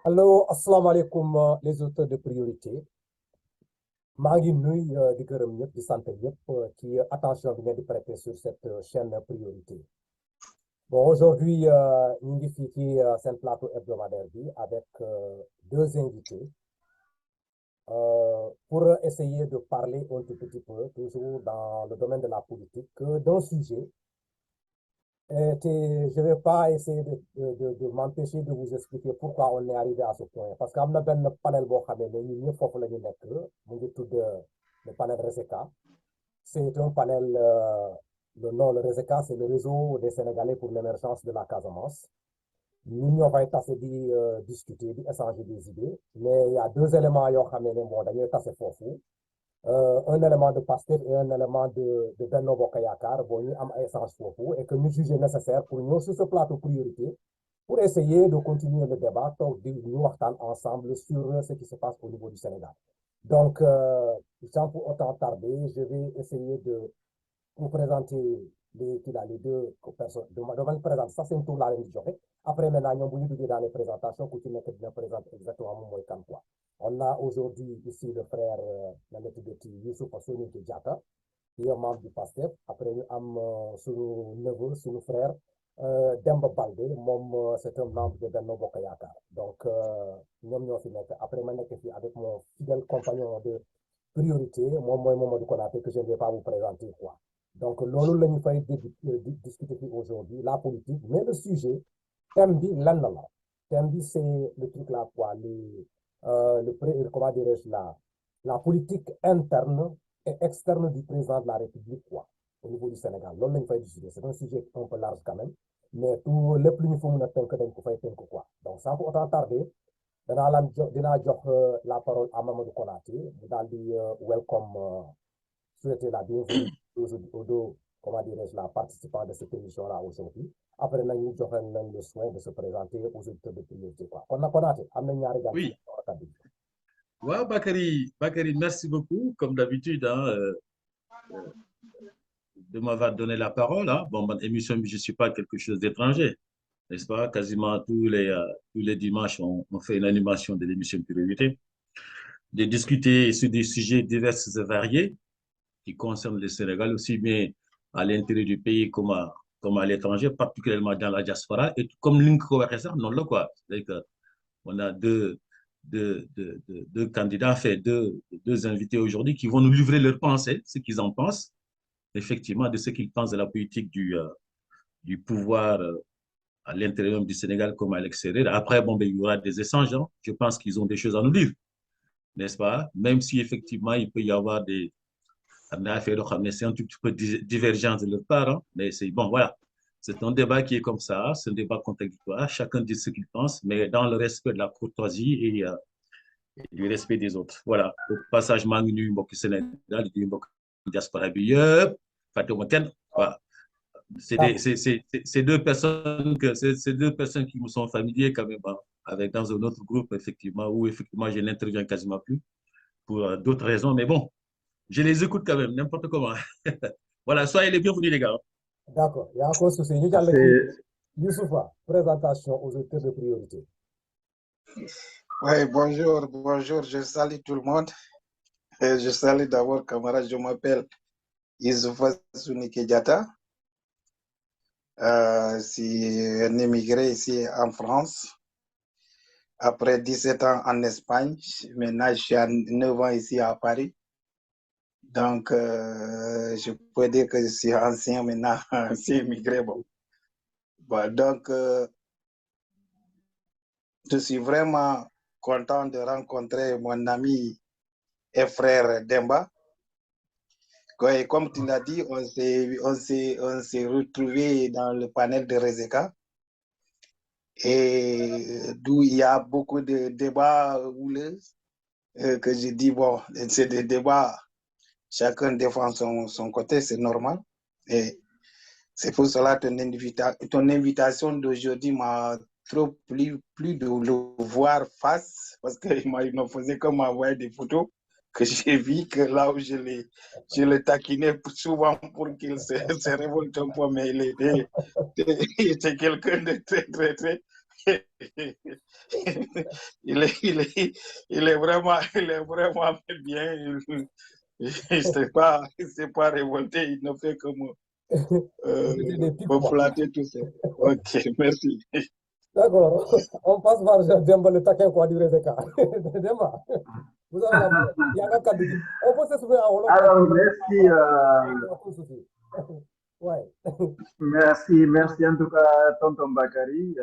Allo, assalamu alaikum les auteurs de priorité. maa ngi nuy di gërëm ñëpp di sant ñëpp ci attention bi ngeen di prêter sur cette chaîne priorité. Bon, aujourd'hui ñu ngi fii ci seen plateau hebdomadaire bi avec deux invités pour essayer de parler un tout petit peu, toujours dans le domaine de la politique, d'un sujet. Et je ne vais pas essayer de m'empêcher de vous expliquer pourquoi on est arrivé à ce point. Parce qu'il y a un panel le panel RESECA. C'est un panel, le nom, le RESECA, c'est le réseau des Sénégalais pour l'émergence de la Casamance. Nous avons assez discuter, échanger des idées. Mais il y a deux éléments qui sont d'ailleurs assez forts. Un élément de Pastef et un élément de Benno Bokk Yakaar bon ñu am ay échange foofu et que ñu jugé nécessaire pour ñëw sur ce plateau priorité pour essayer de continuer le débat toog di ñu waxtaan ensemble sur ce qui se passe au niveau du Sénégal. Donc sans pour autant tarder, je vais essayer de vous présenter les deux personnes. Je vais présenter ça, c'est un tour là leen di joxe. Après maintenant ñoom bu ñu duggee dans les présentations ku ci nekk dina présenter exactement moom mooy kan quoi. On a aujourd'hui ici le frère Youssoupha Soninké Diatta, qui est membre du PASTEF. Après, nous avons son neveu, son frère, Demba Baldé, c'est un membre de Benno Bokk Yakaar. Donc, après, je suis avec mon fidèle compagnon de priorité, Mamadou Konaté, que je ne vais pas vous présenter. Quoi. Donc, l'on nous fait discuter aujourd'hui, la politique, mais le sujet, Tembi, l'annala. Tembi, c'est le truc là, quoi, comment dirais-je, la politique interne et externe du président de la République, quoi, au niveau du Sénégal. C'est un sujet un peu large quand même, mais tout le plus il faut quoi. Donc, sans pour autant tarder, la parole à Mamadou Konaté, welcome, souhaiter la bienvenue aux deux, comment dirais-je, la participants de cette émission-là aujourd'hui. Après, nous aurons le soin de se présenter aux auditeurs de priorité. On a Konaté, oui. Ouais, Bakary, merci beaucoup, comme d'habitude, de m'avoir donné la parole. Hein. Bon, mon émission, je ne suis pas quelque chose d'étranger, n'est-ce pas? Quasiment tous les dimanches, on fait une animation de l'émission Priorité, de discuter sur des sujets divers et variés qui concernent le Sénégal, aussi bien à l'intérieur du pays comme à l'étranger, particulièrement dans la diaspora. Et comme l'une non là quoi. C'est-à-dire qu'on a deux candidats, fait deux invités aujourd'hui qui vont nous livrer leurs pensées, ce qu'ils en pensent, effectivement, de ce qu'ils pensent de la politique du pouvoir à l'intérieur du Sénégal comme à l'extérieur. Après, bon, ben, il y aura des échanges. Hein. Je pense qu'ils ont des choses à nous dire, n'est-ce pas? Même si, effectivement, il peut y avoir des affaires, c'est un tout petit peu divergent de leur part, hein. Mais c'est bon, voilà. C'est un débat qui est comme ça, c'est un débat contradictoire. Chacun dit ce qu'il pense, mais dans le respect de la courtoisie et du respect des autres. Voilà. Au passage, Mangnu, Mbok Sénégal, Mbok Diaspora Biyep, Fatou Moken. Voilà. C'est deux personnes qui me sont familiers quand même, hein, avec dans un autre groupe, effectivement, où effectivement je n'interviens quasiment plus pour d'autres raisons. Mais bon, je les écoute quand même, n'importe comment. Voilà, soyez les bienvenus, les gars. D'accord. Il y a encore souci. Youssoupha, présentation aux auteurs de priorité. Oui, bonjour, je salue tout le monde. Et je salue d'abord, camarade, je m'appelle Youssoupha Soninké Diatta. C'est un immigré ici en France. Après 17 ans en Espagne, maintenant je suis à 9 ans ici à Paris. Donc, je peux dire que je suis ancien maintenant, ancien immigré. Bon. Donc, je suis vraiment content de rencontrer mon ami et frère Demba. Et comme tu l'as dit, on s'est retrouvés dans le panel de RESECA. Et d'où il y a beaucoup de débats houleux, que je dis, bon, c'est des débats, chacun défend son côté, c'est normal. Et c'est pour cela que ton invitation d'aujourd'hui m'a trop plus de le voir face, parce qu'il ne faisait que m'envoyer des photos que j'ai vu que là où je le taquinais souvent pour qu'il se révolte un peu, mais il était quelqu'un de très, très, très. Il est vraiment bien. Il ne s'est pas révolté, il ne fait que C'était des pics, me quoi. flatter tout ça. Ok, merci. D'accord. On passe par Demba le taquin, quoi, du RDK. Demba, vous avez la parole. Il y a un cas de dire. On peut s'exprimer en Wolof, mais Alors, merci, il n'y a pas de souci. Ouais. merci en tout cas, Tonton Bakary.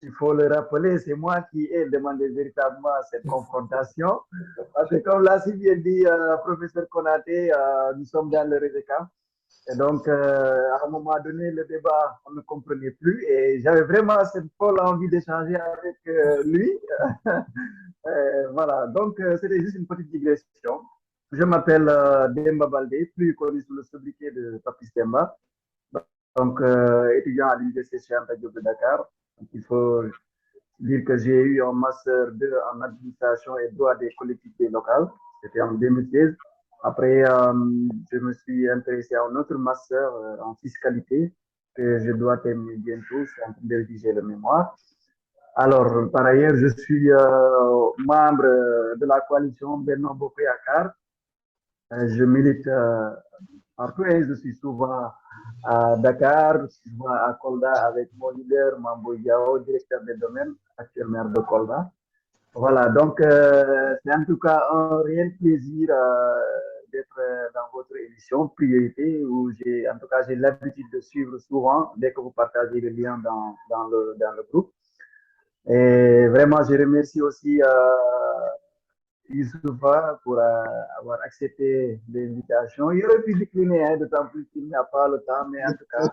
Il faut le rappeler, c'est moi qui ai demandé véritablement cette confrontation. Parce que comme l'a si bien dit professeur Konaté, nous sommes dans le RDK. Et donc, à un moment donné, le débat, on ne comprenait plus. Et j'avais vraiment cette folle envie d'échanger avec lui. Voilà, donc c'était juste une petite digression. Je m'appelle Demba Baldé, plus connu sous le sobriquet de Papis Demba. Donc, étudiant à l'Université Cheikh Anta Diop de Dakar. Donc, il faut dire que j'ai eu un master 2 en administration et droit des collectivités locales. C'était en 2016. Après, je me suis intéressé à un autre master en fiscalité que je dois terminer bientôt. Je suis en train de rédiger le mémoire. Alors, par ailleurs, je suis membre de la coalition Benno Bokk Yakaar. Je milite partout et je suis souvent à Dakar, souvent à Kolda avec mon leader Mambo Diao, directeur des domaines, actuel maire de Kolda. Voilà, donc c'est en tout cas un réel plaisir d'être dans votre émission Priorité, où en tout cas, j'ai l'habitude de suivre souvent dès que vous partagez les liens dans le groupe. Et vraiment, je remercie aussi Youssoufa pour avoir accepté l'invitation. Il aurait pu décliner, hein, d'autant plus qu'il n'a pas le temps, mais en tout cas,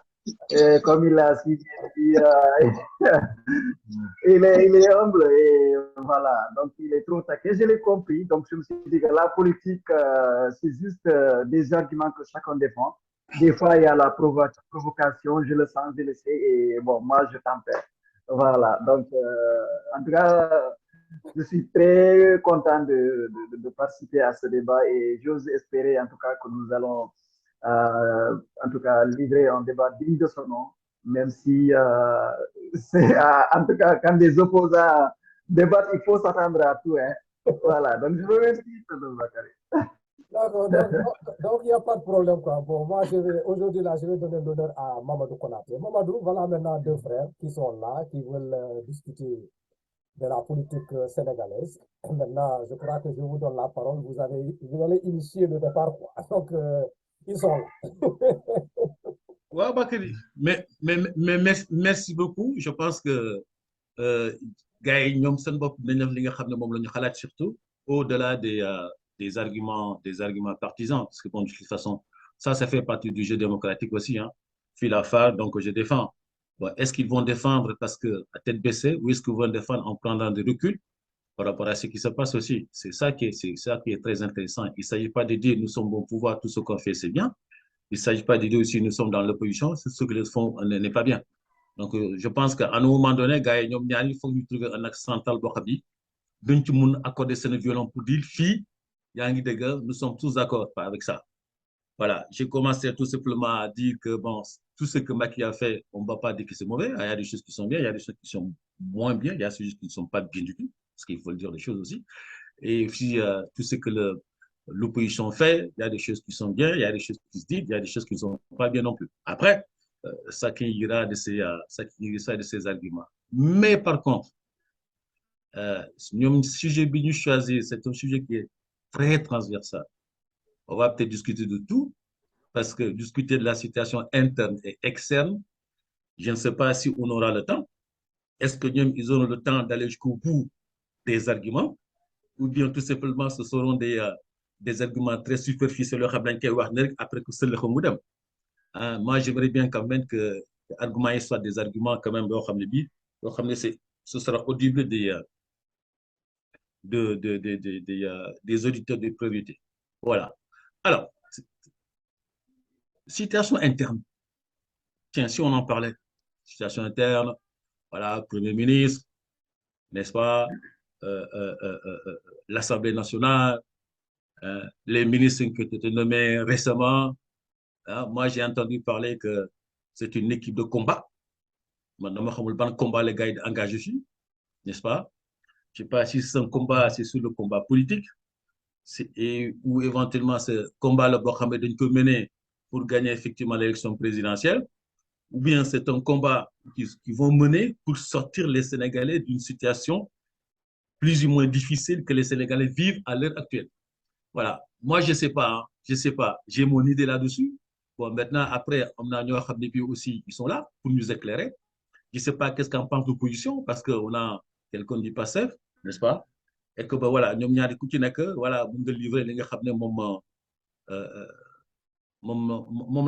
comme il l'a si bien dit, il est humble et voilà, donc il est trop taqué. Je l'ai compris, donc je me suis dit que la politique, c'est juste des arguments que chacun défend. Des fois, il y a la provocation, je le sens, je le sais, et bon, moi, je tempère. Voilà, donc en tout cas, je suis très content de participer à ce débat et j'ose espérer en tout cas que nous allons en tout cas livrer un débat digne de son nom, même si c'est en tout cas quand des opposants débattent, il faut s'attendre à tout. Hein. Voilà, donc je vous remercie, Mme Bakary. D'accord, donc il n'y a pas de problème, quoi. Bon, moi, aujourd'hui, là, je vais donner l'honneur à Mamadou Konaté. Mamadou, voilà maintenant deux frères qui sont là, qui veulent discuter de la politique sénégalaise. Et maintenant, je crois que je vous donne la parole. Vous allez initier le départ, quoi. Donc, ils sont là. Ouais, Bakary, merci beaucoup. Je pense que gars yi ñoom seen bopp dañ def li nga xam ne moom la ñu xalaat surtout au-delà des arguments partisans parce que bon de toute façon ça fait partie du jeu démocratique aussi hein. Fil la phare donc je défends. Bon, est-ce qu'ils vont défendre parce que à tête baissée ou est-ce qu'ils vont défendre en prenant du recul par rapport à ce qui se passe aussi? C'est ça qui est très intéressant. Il ne s'agit pas de dire nous sommes au pouvoir, tout ce qu'on fait c'est bien. Il ne s'agit pas de dire aussi nous sommes dans l'opposition, c'est ce que les font n'est pas bien. Donc, je pense qu'à un moment donné, gars, il faut nous trouver un axe central pour accorder ce violon pour dire, filles, nous sommes tous d'accord avec ça. Voilà, j'ai commencé tout simplement à dire que bon, tout ce que Macky a fait, on ne va pas dire que c'est mauvais. Il y a des choses qui sont bien, il y a des choses qui sont moins bien, il y a des choses qui ne sont pas bien du tout, parce qu'il faut le dire les choses aussi. Et puis, tout ce que l'opposition fait, il y a des choses qui sont bien, il y a des choses qui se disent, il y a des choses qui ne sont pas bien non plus. Après, ça qui ira de ces arguments. Mais par contre, le sujet que nous choisi, c'est un sujet qui est très transversal. On va peut-être discuter de tout, parce que discuter de la situation interne et externe, je ne sais pas si on aura le temps. Est-ce que ils auront le temps d'aller jusqu'au bout des arguments, ou bien tout simplement ce seront des arguments très superficiels après que c'est le Khomoudem. Moi, j'aimerais bien quand même que les arguments soient des arguments quand même, ce sera audible des auditeurs de priorité. Voilà. Alors, situation interne. Tiens, si on en parlait, situation interne, voilà, Premier ministre, n'est-ce pas, l'Assemblée nationale, les ministres qui ont été nommés récemment. Hein. Moi, j'ai entendu parler que c'est une équipe de combat. Maintenant, je ne sais pas combat les gars engagés ici, n'est-ce pas? Je ne sais pas si c'est un combat, c'est sur le combat politique, ou éventuellement ce combat le Mohamed peut mener pour gagner effectivement l'élection présidentielle, ou bien c'est un combat qu'ils vont mener pour sortir les Sénégalais d'une situation plus ou moins difficile que les Sénégalais vivent à l'heure actuelle. Voilà. Moi, je ne sais pas, hein. Je ne sais pas. J'ai mon idée là-dessus. Bon, maintenant, après, on a aussi, ils sont là pour nous éclairer. Je ne sais pas qu'est-ce qu'en pense l'opposition, parce qu'on a quelqu'un du PASTEF, n'est-ce pas? Et que, ben, voilà, nous avons dit voilà, nous devons livrer les gens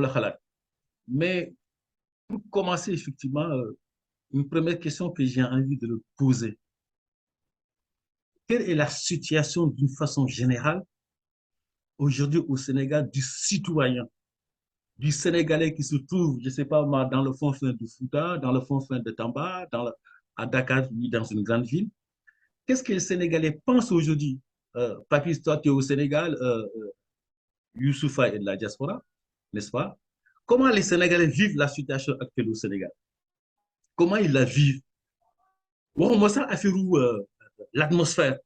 la khalat. Mais pour commencer, effectivement, une première question que j'ai envie de le poser. Quelle est la situation d'une façon générale aujourd'hui au Sénégal du citoyen, du Sénégalais qui se trouve, je ne sais pas, dans le fond fin du Fouta, dans le fond fin de Tamba, à Dakar, dans une grande ville? Qu'est-ce que les Sénégalais pensent aujourd'hui? Papy, toi, tu es au Sénégal, Youssoufa est de la diaspora, n'est-ce pas? Comment les Sénégalais vivent la situation actuelle au Sénégal? Comment ils la vivent? Bon, moi, ça a fait où l'atmosphère?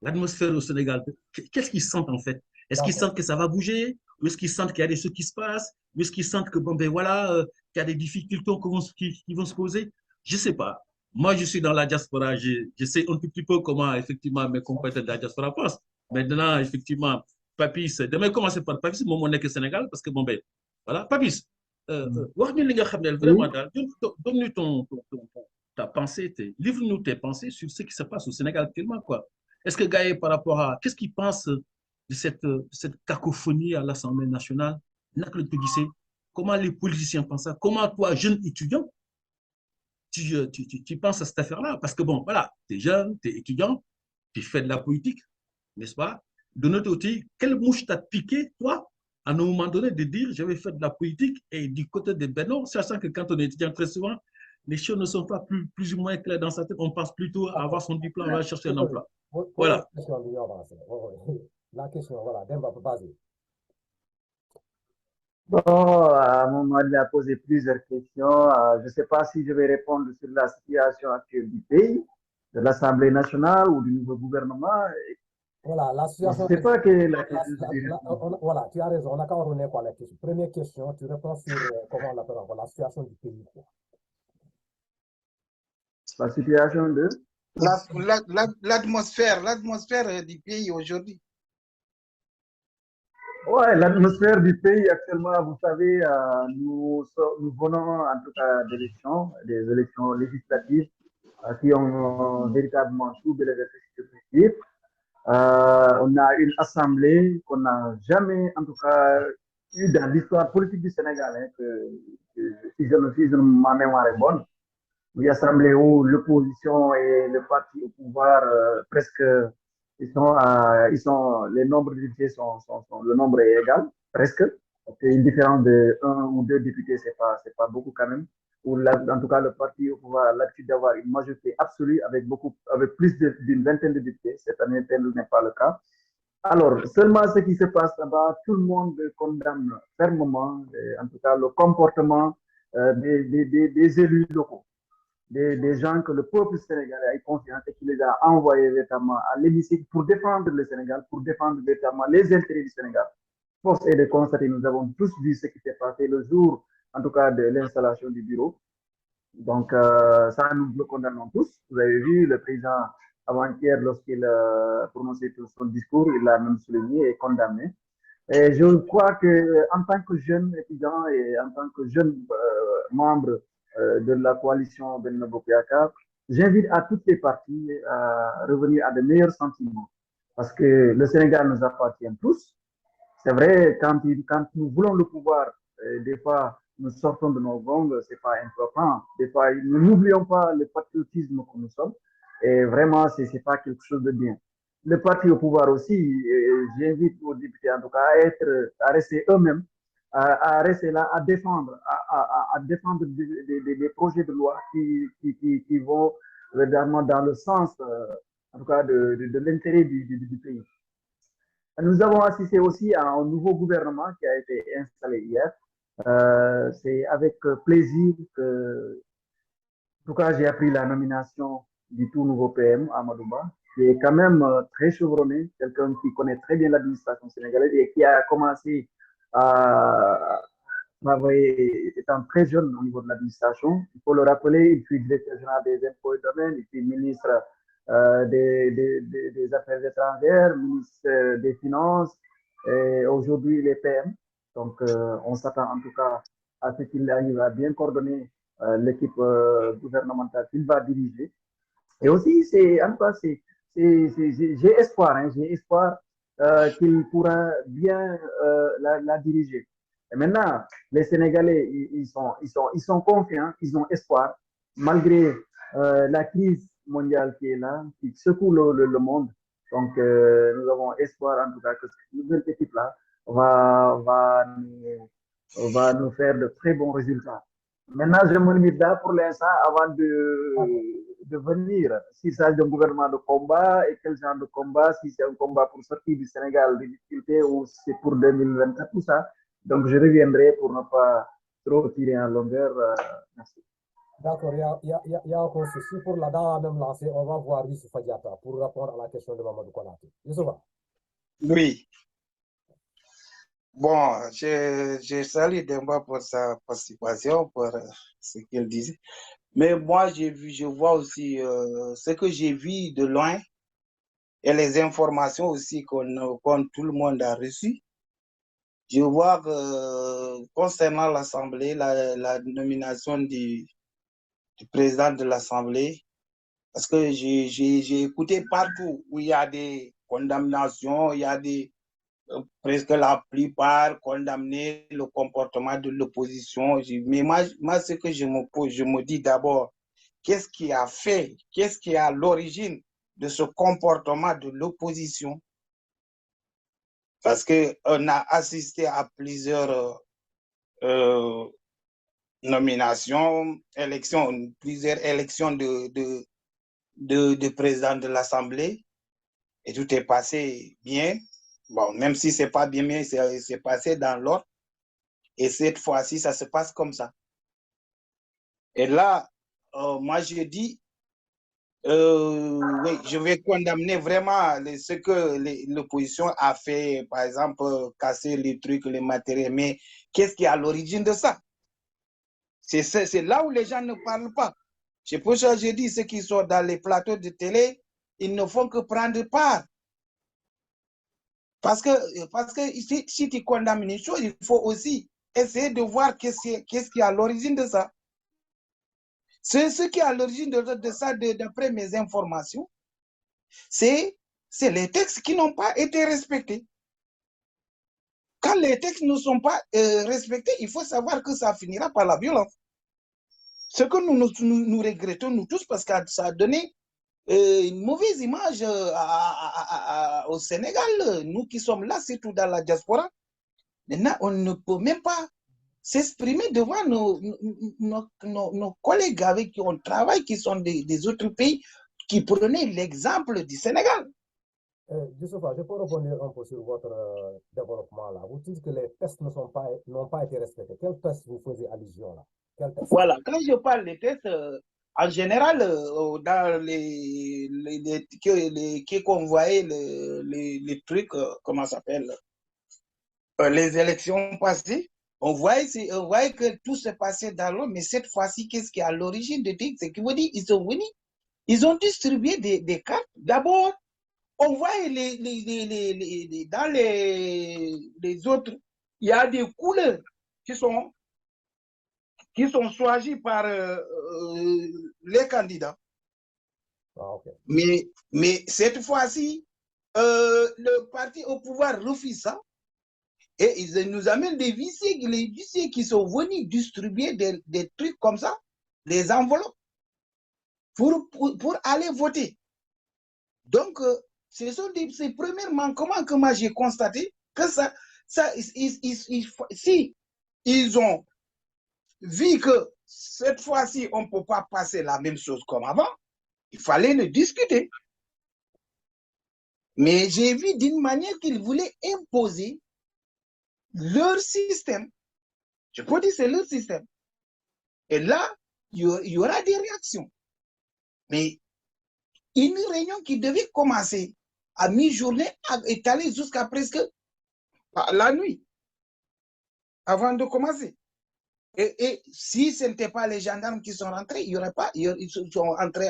L'atmosphère au Sénégal, qu'est-ce qu'ils sentent en fait? Est-ce qu'ils sentent que ça va bouger? Ou est-ce qu'ils sentent qu'il y a des choses qui se passent? Ou est-ce qu'ils sentent que, bon, ben voilà, qu'il y a des difficultés qui vont se poser? Je ne sais pas. Moi, je suis dans la diaspora, je sais un tout petit peu comment, effectivement, mes compatriotes de la diaspora pensent. Maintenant, effectivement, Papis, demain, commencer par Papis, mon monnaie que Sénégal, parce que, bon, ben, voilà, Papis, vraiment, donne-nous ta pensée, livre-nous tes pensées sur ce qui se passe au Sénégal actuellement, quoi. Est-ce que Gaël, par rapport à, qu'est-ce qu'il pense de cette cacophonie à l'Assemblée nationale? Comment les politiciens pensent ça? Comment toi, jeune étudiant, tu penses à cette affaire-là? Parce que bon, voilà, tu es jeune, tu es étudiant, tu fais de la politique, n'est-ce pas? De notre côté, quelle mouche t'a piqué, toi, à un moment donné, de dire je vais faire de la politique et du côté des Bénons, sachant que quand on est étudiant, très souvent, les choses ne sont pas plus ou moins claires dans sa tête. On pense plutôt à avoir son diplôme, à chercher un emploi. Voilà. La question, voilà, Demba, vas-y. Bon, à un moment, il a posé plusieurs questions. Je ne sais pas si je vais répondre sur la situation actuelle du pays, de l'Assemblée nationale ou du nouveau gouvernement. Voilà, la situation. Je ne sais pas quelle est la voilà, tu as raison. On n'a qu'à revenir quoi la question. Première question, tu réponds sur comment on appelle la situation du pays. La situation de l'atmosphère du pays aujourd'hui. Ouais, l'atmosphère du pays actuellement, vous savez, nous venons en tout cas des élections législatives qui ont véritablement trouvé les effectifs. On a une assemblée qu'on n'a jamais, en tout cas, eu dans l'histoire politique du Sénégal, hein, si ma mémoire est bonne. Une assemblée où l'opposition et le parti au pouvoir presque les nombres de députés le nombre est égal, presque. C'est une différence de 1 ou 2 députés, c'est pas beaucoup quand même. En tout cas, le parti au pouvoir a l'habitude d'avoir une majorité absolue avec plus d'une vingtaine de députés. Cette année, tel n'est pas le cas. Alors, seulement ce qui se passe là-bas, tout le monde condamne fermement, en tout cas, le comportement des élus locaux. Des gens que le peuple sénégalais a confiance et qui les a envoyés véritablement à l'hémicycle pour défendre le Sénégal, pour défendre véritablement les intérêts du Sénégal. Force est de constater, nous avons tous vu ce qui s'est passé le jour, en tout cas, de l'installation du bureau. Donc, ça, nous le condamnons tous. Vous avez vu le président avant-hier, lorsqu'il prononçait son discours, il l'a même souligné et condamné. Et je crois qu'en tant que jeune étudiant et en tant que jeune membre de la coalition Benno Bokk Yakaar, j'invite à toutes les parties à revenir à de meilleurs sentiments. Parce que le Sénégal nous appartient tous. C'est vrai, quand nous voulons le pouvoir, des fois, nous sortons de nos gongs, c'est pas important. Des fois, nous n'oublions pas le patriotisme que nous sommes. Et vraiment, c'est pas quelque chose de bien. Le parti au pouvoir aussi, j'invite aux députés en tout cas à rester eux-mêmes, à rester là, à défendre, à défendre des projets de loi qui vont véritablement dans le sens, en tout cas, de l'intérêt du pays. Nous avons assisté aussi à un nouveau gouvernement qui a été installé hier. C'est avec plaisir que, en tout cas, j'ai appris la nomination du tout nouveau PM, Amadouba, qui est quand même très chevronné, quelqu'un qui connaît très bien l'administration sénégalaise et qui a commencé à travailler étant très jeune au niveau de l'administration. Il faut le rappeler, il fut directeur général des impôts et domaines, il fut ministre des Affaires étrangères, ministre des Finances, et aujourd'hui il est PM. Donc on s'attend en tout cas à ce qu'il arrive à bien coordonner l'équipe gouvernementale qu'il va diriger. Et aussi, en tout cas, j'ai espoir, hein, j'ai espoir qu'il pourra bien la diriger. Et maintenant, les Sénégalais, ils sont confiants, ils ont espoir, malgré la crise mondiale qui est là, qui secoue le monde. Donc, nous avons espoir, en tout cas, que cette nouvelle équipe-là va nous faire de très bons résultats. Maintenant, je me limite là pour l'instant avant de venir. S'il s'agit d'un gouvernement de combat et quel genre de combat, si c'est un combat pour sortir du Sénégal des difficultés ou si c'est pour 2024, tout ça. Donc, je reviendrai pour ne pas trop tirer en longueur. Merci. D'accord, il y a un consensus. Pour la dame même lancée, on va voir Youssouf Diatta pour répondre à la question de Mamadou Konaté. Youssouf. Oui. Bon, je salue Demba pour sa participation, pour ce qu'il disait. Mais moi, je vois aussi ce que j'ai vu de loin et les informations aussi qu'on tout le monde a reçues. Je vois que concernant l'Assemblée, la nomination du président de l'Assemblée, parce que j'ai écouté partout où il y a des condamnations, il y a presque la plupart condamner le comportement de l'opposition. Mais moi, ce que je me pose, je me dis d'abord, qu'est-ce qui a fait, qu'est-ce qui est à l'origine de ce comportement de l'opposition? Parce qu'on a assisté à plusieurs nominations, plusieurs élections de président de l'Assemblée, et tout est passé bien. Bon, même si ce n'est pas bien, mais c'est passé dans l'ordre. Et cette fois-ci, ça se passe comme ça. Et là, moi, je dis, oui, je vais condamner vraiment ce que l'opposition a fait, par exemple, casser les trucs, les matériels. Mais qu'est-ce qui est à l'origine de ça? C'est là où les gens ne parlent pas. C'est pour ça que je dis, ceux qui sont dans les plateaux de télé, ils ne font que prendre part. Parce que si tu condamnes une chose, il faut aussi essayer de voir qu'est-ce qui est à l'origine de ça. Ce qui est à l'origine de ça, d'après mes informations, c'est les textes qui n'ont pas été respectés. Quand les textes ne sont pas respectés, il faut savoir que ça finira par la violence. Ce que nous regrettons, nous tous, parce que ça a donné une mauvaise image au Sénégal. Nous qui sommes là, c'est tout dans la diaspora. Maintenant, on ne peut même pas s'exprimer devant nos collègues avec qui on travaille, qui sont des autres pays, qui prenaient l'exemple du Sénégal. Youssoupha, je peux rebondir un peu sur votre développement là. Vous dites que les tests n'ont pas été respectés. Quel test vous faisiez allusion là? Quel test? Voilà, quand je parle des tests, en général, dans qui convoyaient les trucs, comment ça s'appelle, les élections passées, on voyait que tout se passait dans l'eau, mais cette fois-ci, qu'est-ce qui est à l'origine de tout? C'est qu'ils vous disent, ils sont venus, ils ont distribué des cartes. D'abord, on voit dans les autres, il y a des couleurs qui sont choisis par les candidats. Ah, okay. Mais cette fois-ci, le parti au pouvoir refuse ça et ils nous amènent les huissiers qui sont venus distribuer des trucs comme ça, des enveloppes, pour aller voter. Donc, ce sont ces premiers manquements que moi j'ai constaté que si ils ont vu que cette fois-ci, on ne peut pas passer la même chose comme avant. Il fallait le discuter. Mais j'ai vu d'une manière qu'ils voulaient imposer leur système. Je peux dire c'est leur système. Et là, il y aura des réactions. Mais une réunion qui devait commencer à mi-journée est allée jusqu'à presque la nuit avant de commencer. Et si ce n'était pas les gendarmes qui sont rentrés, il y aurait pas, ils sont entrés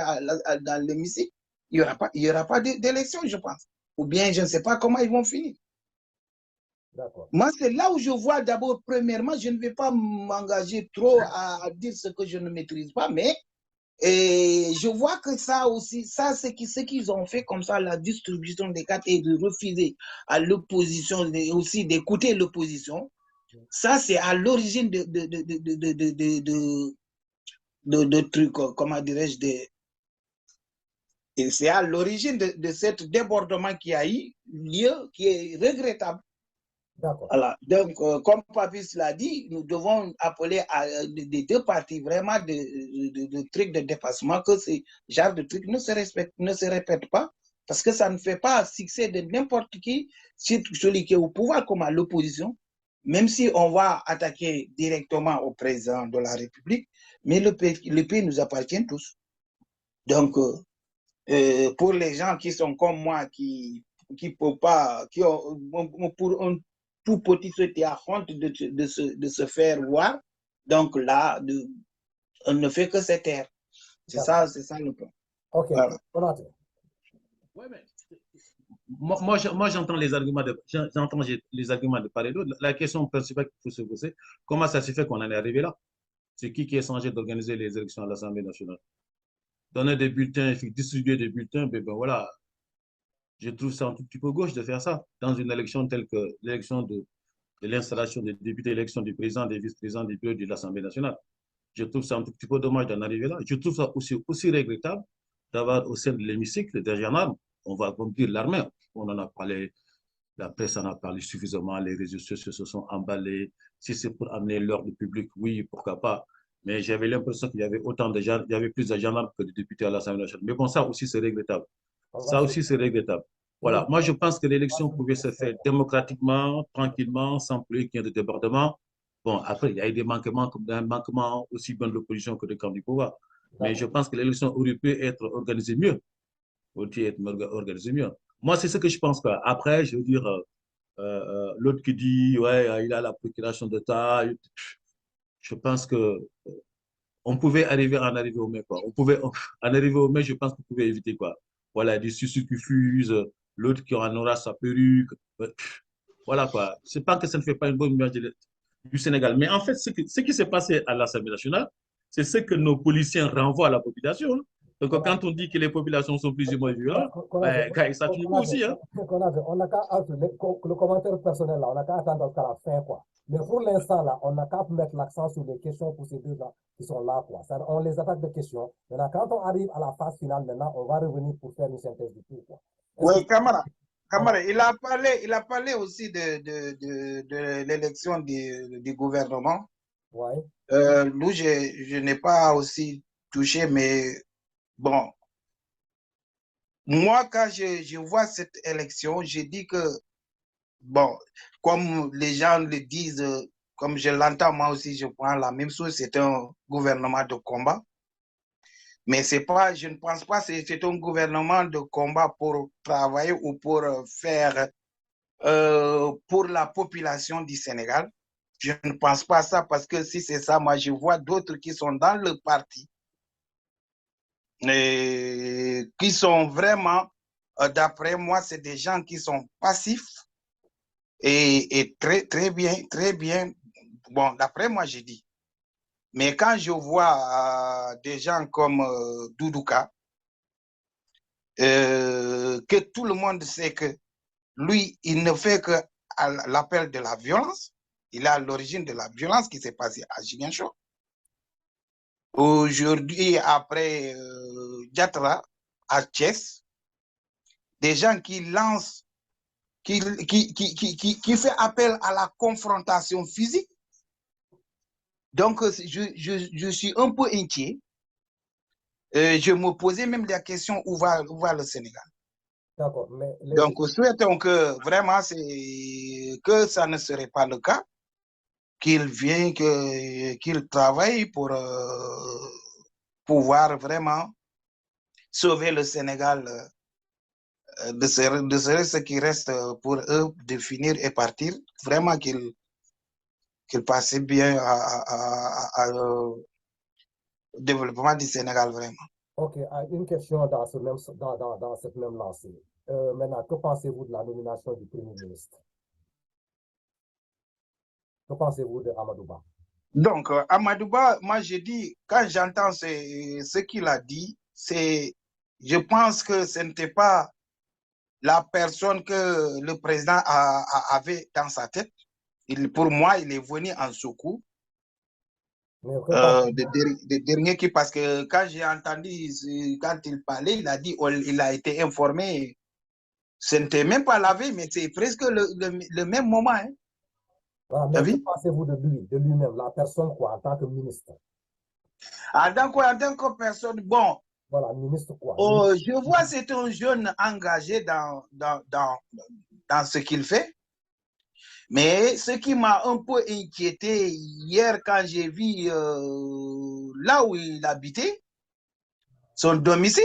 dans l'hémicycle, il n'y aura pas d'élection, je pense. Ou bien je ne sais pas comment ils vont finir. Moi, c'est là où je vois d'abord, premièrement, je ne vais pas m'engager trop à dire ce que je ne maîtrise pas, mais je vois que ça aussi, ça c'est ce qu'ils ont fait comme ça, la distribution des cartes et de refuser à l'opposition, aussi d'écouter l'opposition. Ça, c'est à l'origine de trucs, comment dirais-je, et c'est à l'origine de ce débordement qui a eu lieu, qui est regrettable. Voilà. Donc, comme Papis l'a dit, nous devons appeler des deux parties vraiment de trucs de dépassement, que ce genre de trucs ne se répètent pas, parce que ça ne fait pas succès de n'importe qui, celui qui est au pouvoir comme à l'opposition, même si on va attaquer directement au président de la République, mais le pays nous appartient tous. Donc, pour les gens qui sont comme moi, qui peuvent pas, qui ont, pour un tout petit qui a honte de se faire voir, donc là, on ne fait que se taire. C'est ça le point. Ok, voilà. Ouais, mais moi j'entends les arguments les arguments de part et d'autre. La question principale qu'il faut se poser, comment ça se fait qu'on en est arrivé là? C'est qui est censé d'organiser les élections à l'Assemblée nationale? Donner des bulletins, distribuer des bulletins, ben voilà, je trouve ça un tout petit peu gauche de faire ça dans une élection telle que l'élection de l'installation des députés, l'élection du président, des vice-présidents, des bureaux de l'Assemblée nationale. Je trouve ça un tout petit peu dommage d'en arriver là. Je trouve ça aussi regrettable d'avoir au sein de l'hémicycle des gendarmes, on va comme dire l'armée, on en a parlé, la presse en a parlé suffisamment, les réseaux sociaux se sont emballés. Si c'est pour amener l'ordre public, oui, pourquoi pas. Mais j'avais l'impression qu'il y avait autant de gens, il y avait plus de gendarmes que de députés à l'Assemblée nationale. Mais bon, ça aussi, c'est regrettable. Ça aussi, c'est regrettable. Voilà. Moi, je pense que l'élection pouvait se faire démocratiquement, tranquillement, sans plus qu'il y ait de débordement. Bon, après, il y a eu des manquements aussi bien de l'opposition que de camp du pouvoir. Mais je pense que l'élection aurait pu être organisée mieux. Moi, c'est ce que je pense. Quoi. Après, je veux dire, l'autre qui dit, ouais, il a la procuration d'État. Je pense que on pouvait en arriver au mai, quoi. On pouvait en arriver au mai, je pense qu'on pouvait éviter, quoi. Voilà, des sucres qui fusent, l'autre qui en aura sa perruque. Voilà, quoi. C'est pas que ça ne fait pas une bonne image du Sénégal. Mais en fait, ce qui s'est passé à l'Assemblée nationale, c'est ce que nos policiers renvoient à la population. Hein. Donc, quand on dit que les populations sont plus ou moins violentes, ça tue aussi. Hein. On n'a qu'à, le commentaire personnel, là, on n'a qu'à attendre jusqu'à la fin, quoi. Mais pour l'instant, là, on n'a qu'à mettre l'accent sur les questions pour ces deux-là qui sont là, quoi. On les attaque de questions. Maintenant, quand on arrive à la phase finale, maintenant, on va revenir pour faire une synthèse du tout, quoi. Oui, Camara, il a parlé aussi de l'élection du gouvernement. Ouais. Nous, je n'ai pas aussi touché, mais bon, moi, quand je vois cette élection, je dis que, bon, comme les gens le disent, comme je l'entends, moi aussi, je prends la même chose, c'est un gouvernement de combat. Mais c'est pas, je ne pense pas que c'est un gouvernement de combat pour travailler ou pour faire pour la population du Sénégal. Je ne pense pas ça parce que si c'est ça, moi je vois d'autres qui sont dans le parti et qui sont vraiment, d'après moi, c'est des gens qui sont passifs et très bien. Bon, d'après moi, je dis. Mais quand je vois des gens comme Doudouka, que tout le monde sait que lui, il ne fait que l'appel de la violence. Il est à l'origine de la violence qui s'est passée à Ziguinchor. Aujourd'hui, après Diatra, à Thiès, des gens qui lancent, qui fait appel à la confrontation physique. Donc, je suis un peu inquiet. Je me posais même la question où va le Sénégal. D'accord, mais Donc, souhaitons que vraiment, que ça ne serait pas le cas, qu'il vienne, qu'il travaille pour pouvoir vraiment sauver le Sénégal de ce qui reste pour eux de finir et partir. Vraiment qu'ils passent bien au développement du Sénégal, vraiment. Ok, une question dans cette même lancée. Maintenant, que pensez-vous de la nomination du Premier ministre? Que pensez-vous de Amadouba? Donc, Amadouba, moi je dis, quand j'entends ce qu'il a dit, je pense que ce n'était pas la personne que le président avait dans sa tête. Pour moi, il est venu en secours. De dernier qui, parce que quand j'ai entendu, quand il parlait, il a dit, il a été informé. Ce n'était même pas la veille, mais c'est presque le même moment. Hein. Voilà, mais que pensez-vous de lui, de lui-même, la personne quoi, en tant que ministre? En tant que personne, bon. Voilà, ministre quoi? Je vois c'est un jeune engagé dans ce qu'il fait. Mais ce qui m'a un peu inquiété hier quand j'ai vu là où il habitait, son domicile,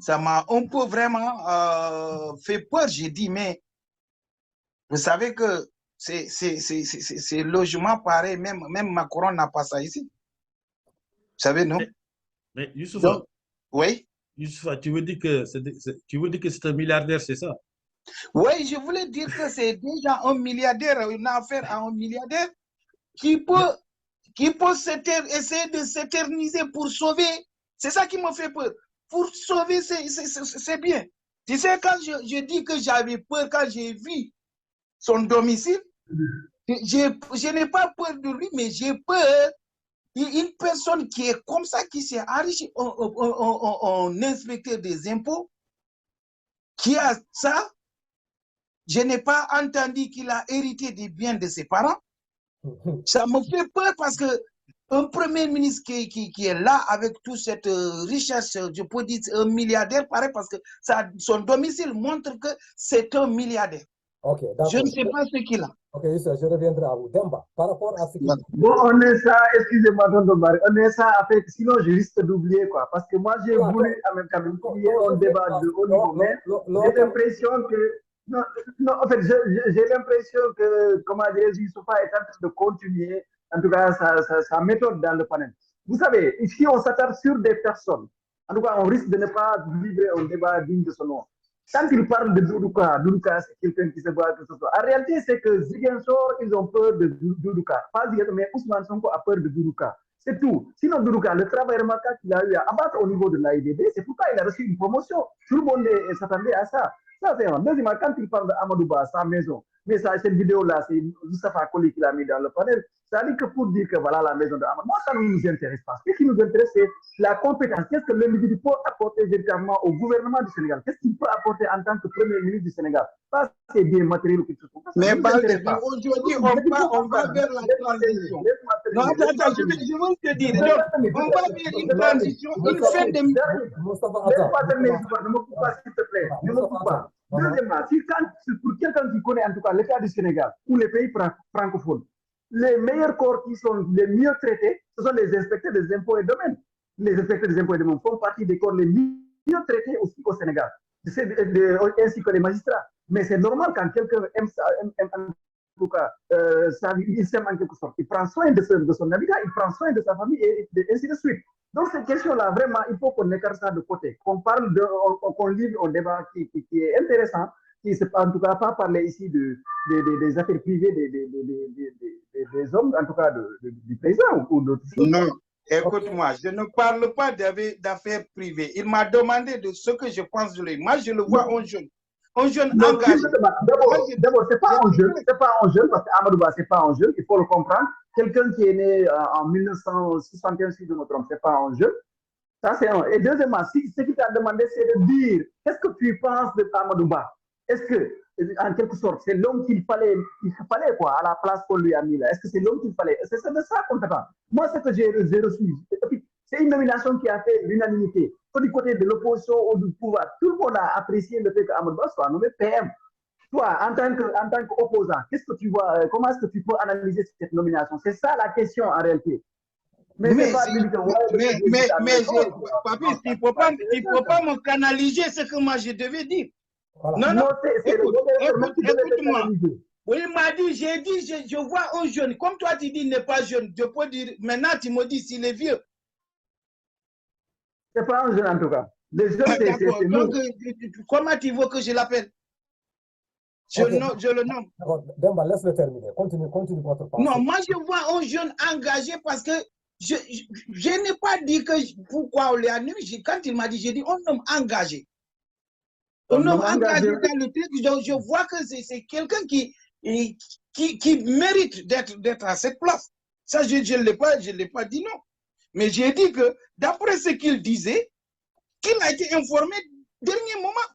ça m'a un peu vraiment fait peur. J'ai dit, mais vous savez que ces logements pareils, même Macron n'a pas ça ici. Vous savez, non? Mais Youssoufa, oui? Youssoufa, tu veux dire que c'est un milliardaire, c'est ça? Oui, je voulais dire que c'est déjà un milliardaire, une affaire à un milliardaire qui peut essayer de s'éterniser pour sauver. C'est ça qui me fait peur. Pour sauver, c'est bien. Tu sais, quand je dis que j'avais peur, quand j'ai vu son domicile, je n'ai pas peur de lui, mais j'ai peur d'une personne qui est comme ça, qui s'est enrichi en inspecteur des impôts, qui a ça. Je n'ai pas entendu qu'il a hérité des biens de ses parents. Ça me fait peur parce que un premier ministre qui est là avec toute cette richesse, je peux dire un milliardaire, pareil, parce que son domicile montre que c'est un milliardaire. Okay, je ne sais pas ce qu'il a. Ok, je reviendrai à vous. Demba, par rapport à ce qui... Bon, on est ça, excusez-moi, tonton Barry, on est ça, avec, sinon je risque d'oublier, quoi. Parce que moi, j'ai voulu, quand même, qu'il y ait un débat de haut niveau, mais j'ai l'impression que... Non, en fait, j'ai l'impression que, comment dire, Youssoufa est en train de continuer, en tout cas, sa méthode dans le panel. Vous savez, ici, on s'attarde sur des personnes. En tout cas, on risque de ne pas livrer un débat digne de son nom. Quand il parle de Doudouka, c'est quelqu'un qui se voit que ce soit. En réalité, c'est que Ziguinchor, ils ont peur de Doudouka. Pas Ziguinchor, mais Ousmane Sonko a peur de Doudouka. C'est tout. Sinon, Doudouka, le travail remarquable qu'il a eu à abattre au niveau de l'AIDB, c'est pourquoi il a reçu une promotion. Tout le monde s'attendait à ça. Ça, c'est un. Deuxièmement, quand il parle d'Amadouba, sa maison, mais ça, cette vidéo-là, c'est Moustapha Koli qui l'a mis dans le panel. Ça dit que pour dire que voilà la maison d'Amadouba, moi, ça ne nous intéresse pas. Ce qui nous intéresse, c'est la compétence. Qu'est-ce que le ministre peut apporter véritablement au gouvernement du Sénégal? Qu'est-ce qu'il peut apporter en tant que Premier ministre du Sénégal? Pas c'est bien matériel ou quelque chose comme ça. Mais aujourd'hui, on va vers la transition. Non, attends, je veux te dire. On va vers une transition, une fin de... Laisse-moi terminer, ne me coupe pas, s'il te plaît. Ne me coupe pas. Deuxièmement, pour quelqu'un qui connaît en tout cas l'état du Sénégal ou les pays francophones, les meilleurs corps qui sont les mieux traités, ce sont les inspecteurs des impôts et domaines. Les inspecteurs des impôts et domaines font partie des corps les mieux traités aussi au Sénégal, ainsi que les magistrats. Mais c'est normal quand quelqu'un aime en tout cas, il s'aime en quelque sorte. Il prend soin de son habitat, il prend soin de sa famille et ainsi de suite. Donc, cette question-là, vraiment, il faut qu'on écarte ça de côté, qu'on parle, qu'on livre un débat qui est intéressant, qui ne en tout cas pas parler ici des affaires privées des hommes, en tout cas du président ou d'autres choses. Non, écoute-moi, je ne parle pas d'affaires privées. Il m'a demandé de ce que je pense de lui. Moi, je le vois un jeune engagé. D'abord, c'est pas un jeune, parce qu'Amadouba, c'est pas un jeune, il faut le comprendre. Quelqu'un qui est né en 1961, si je me trompe, c'est pas un jeune. Ça, c'est un. Et deuxièmement, ce qu'il t'a demandé, c'est de dire, qu'est-ce que tu penses de Amadouba? Est-ce que en quelque sorte, c'est l'homme qu'il fallait quoi, à la place qu'on lui a mis là. Est-ce que c'est l'homme qu'il fallait? C'est de ça qu'on t'attend. Moi, ce que j'ai reçu, c'est une nomination qui a fait l'unanimité. Soit du côté de l'opposition ou du pouvoir. Tout le monde a apprécié le fait qu'Amadou Ba soit nommé PM. Toi, en tant qu'opposant, qu'est-ce que tu vois, comment est-ce que tu peux analyser cette nomination? C'est ça la question en réalité. Mais Papi, il faut pas me canaliser ce que moi je devais dire. Voilà. Non, écoute-moi. Oui, il m'a dit, je vois un jeune. Comme toi, tu dis, il n'est pas jeune. Je peux dire, maintenant, tu me dis s'il est vieux. C'est pas un jeune en tout cas. Les jeunes, c'est nous. Donc, comment tu veux que je l'appelle? Je le nomme. Demba, laisse-le terminer. Continue votre pensée. Non, moi, je vois un jeune engagé parce que je n'ai pas dit que pourquoi on l'a nommé. Quand il m'a dit, j'ai dit un homme engagé. Un homme engagé dans le truc. Je vois que c'est quelqu'un qui mérite d'être à cette place. Ça, je ne l'ai pas dit non. Mais j'ai dit que d'après ce qu'il disait, qu'il a été informé dernier moment.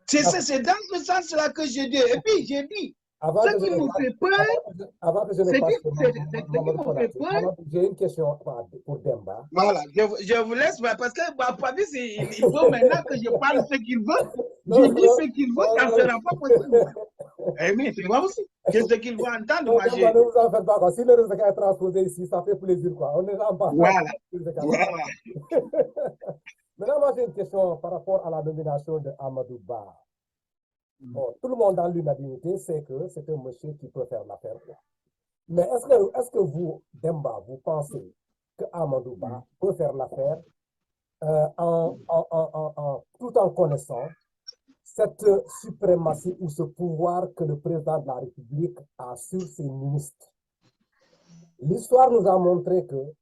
C'est dans ce sens-là que j'ai dit. Et puis j'ai dit, ce qui me fait peur, j'ai une question pour Demba. Voilà, je vous laisse parce que Papi, il veut maintenant que je parle ce qu'il veut. Je dis ce qu'il veut, ça ne sera pas possible. Mais c'est moi aussi. C'est ce qu'il veut entendre. Ne vous en faites pas quoi. Si le résultat est transposé ici, ça fait plaisir quoi. On est en bas. Voilà. Maintenant, moi j'ai une question par rapport à la nomination de Amadou Ba. Bon, tout le monde dans l'unanimité sait que c'est un monsieur qui peut faire l'affaire. Mais est-ce que vous, Demba, vous pensez que Amadou Ba peut faire l'affaire tout en connaissant cette suprématie ou ce pouvoir que le président de la République a sur ses ministres? L'histoire nous a montré que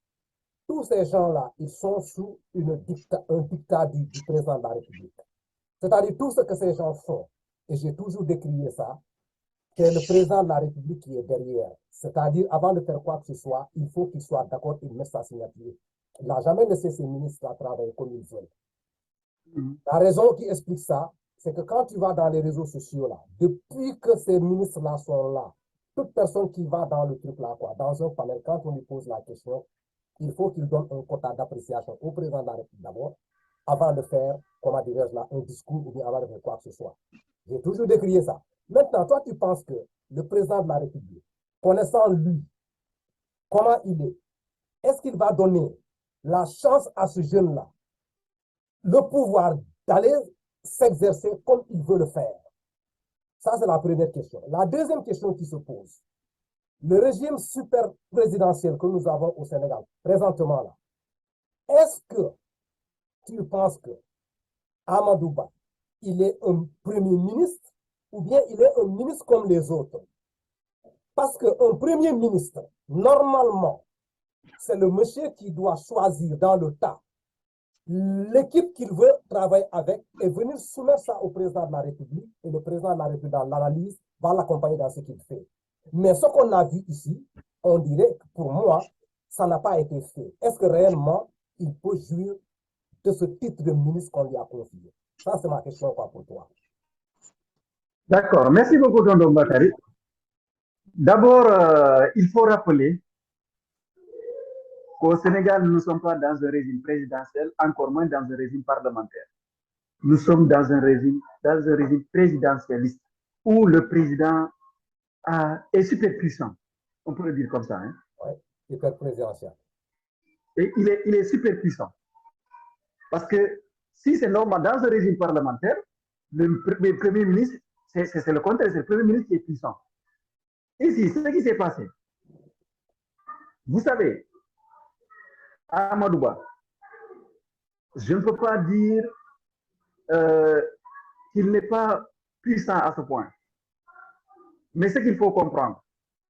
tous ces gens-là, ils sont sous un dictat du président de la République. C'est-à-dire tout ce que ces gens font, et j'ai toujours décrié ça, c'est le président de la République qui est derrière. C'est-à-dire, avant de faire quoi que ce soit, il faut qu'il soit d'accord, il met sa signature. Il n'a jamais laissé ses ministres à travailler comme ils veulent. La raison qui explique ça, c'est que quand tu vas dans les réseaux sociaux, là, depuis que ces ministres-là sont là, toute personne qui va dans le truc là, quoi, dans un panel, quand on lui pose la question, il faut qu'il donne un quota d'appréciation au président de la République d'abord, avant de faire, comment dirais-je là, un discours ou bien avant de faire quoi que ce soit. J'ai toujours décrié ça. Maintenant, toi, tu penses que le président de la République, connaissant lui, comment il est-ce qu'il va donner la chance à ce jeune-là, le pouvoir d'aller s'exercer comme il veut le faire? Ça, c'est la première question. La deuxième question qui se pose, le régime super présidentiel que nous avons au Sénégal, présentement là, est-ce que tu penses que Amadou Ba, il est un premier ministre ou bien il est un ministre comme les autres? Parce qu'un premier ministre, normalement, c'est le monsieur qui doit choisir dans le tas l'équipe qu'il veut travailler avec et venir soumettre ça au président de la République. Et le président de la République, dans l'analyse, va l'accompagner dans ce qu'il fait. Mais ce qu'on a vu ici, on dirait que pour moi, ça n'a pas été fait. Est-ce que réellement, il peut jouir de ce titre de ministre qu'on lui a confié? Ça, c'est ma question quoi, pour toi. D'accord. Merci beaucoup, Tonton Bakary. D'abord, il faut rappeler qu'au Sénégal, nous ne sommes pas dans un régime présidentiel, encore moins dans un régime parlementaire. Nous sommes dans un régime présidentialiste où le président est super puissant. On peut le dire comme ça. Hein? Oui, super présidentiel. Et il est super puissant. Parce que si c'est normal, dans un régime parlementaire, le Premier ministre, c'est le contraire, c'est le Premier ministre qui est puissant. Ici, c'est ce qui s'est passé. Vous savez, Amadou Ba, je ne peux pas dire qu'il n'est pas puissant à ce point. Mais ce qu'il faut comprendre,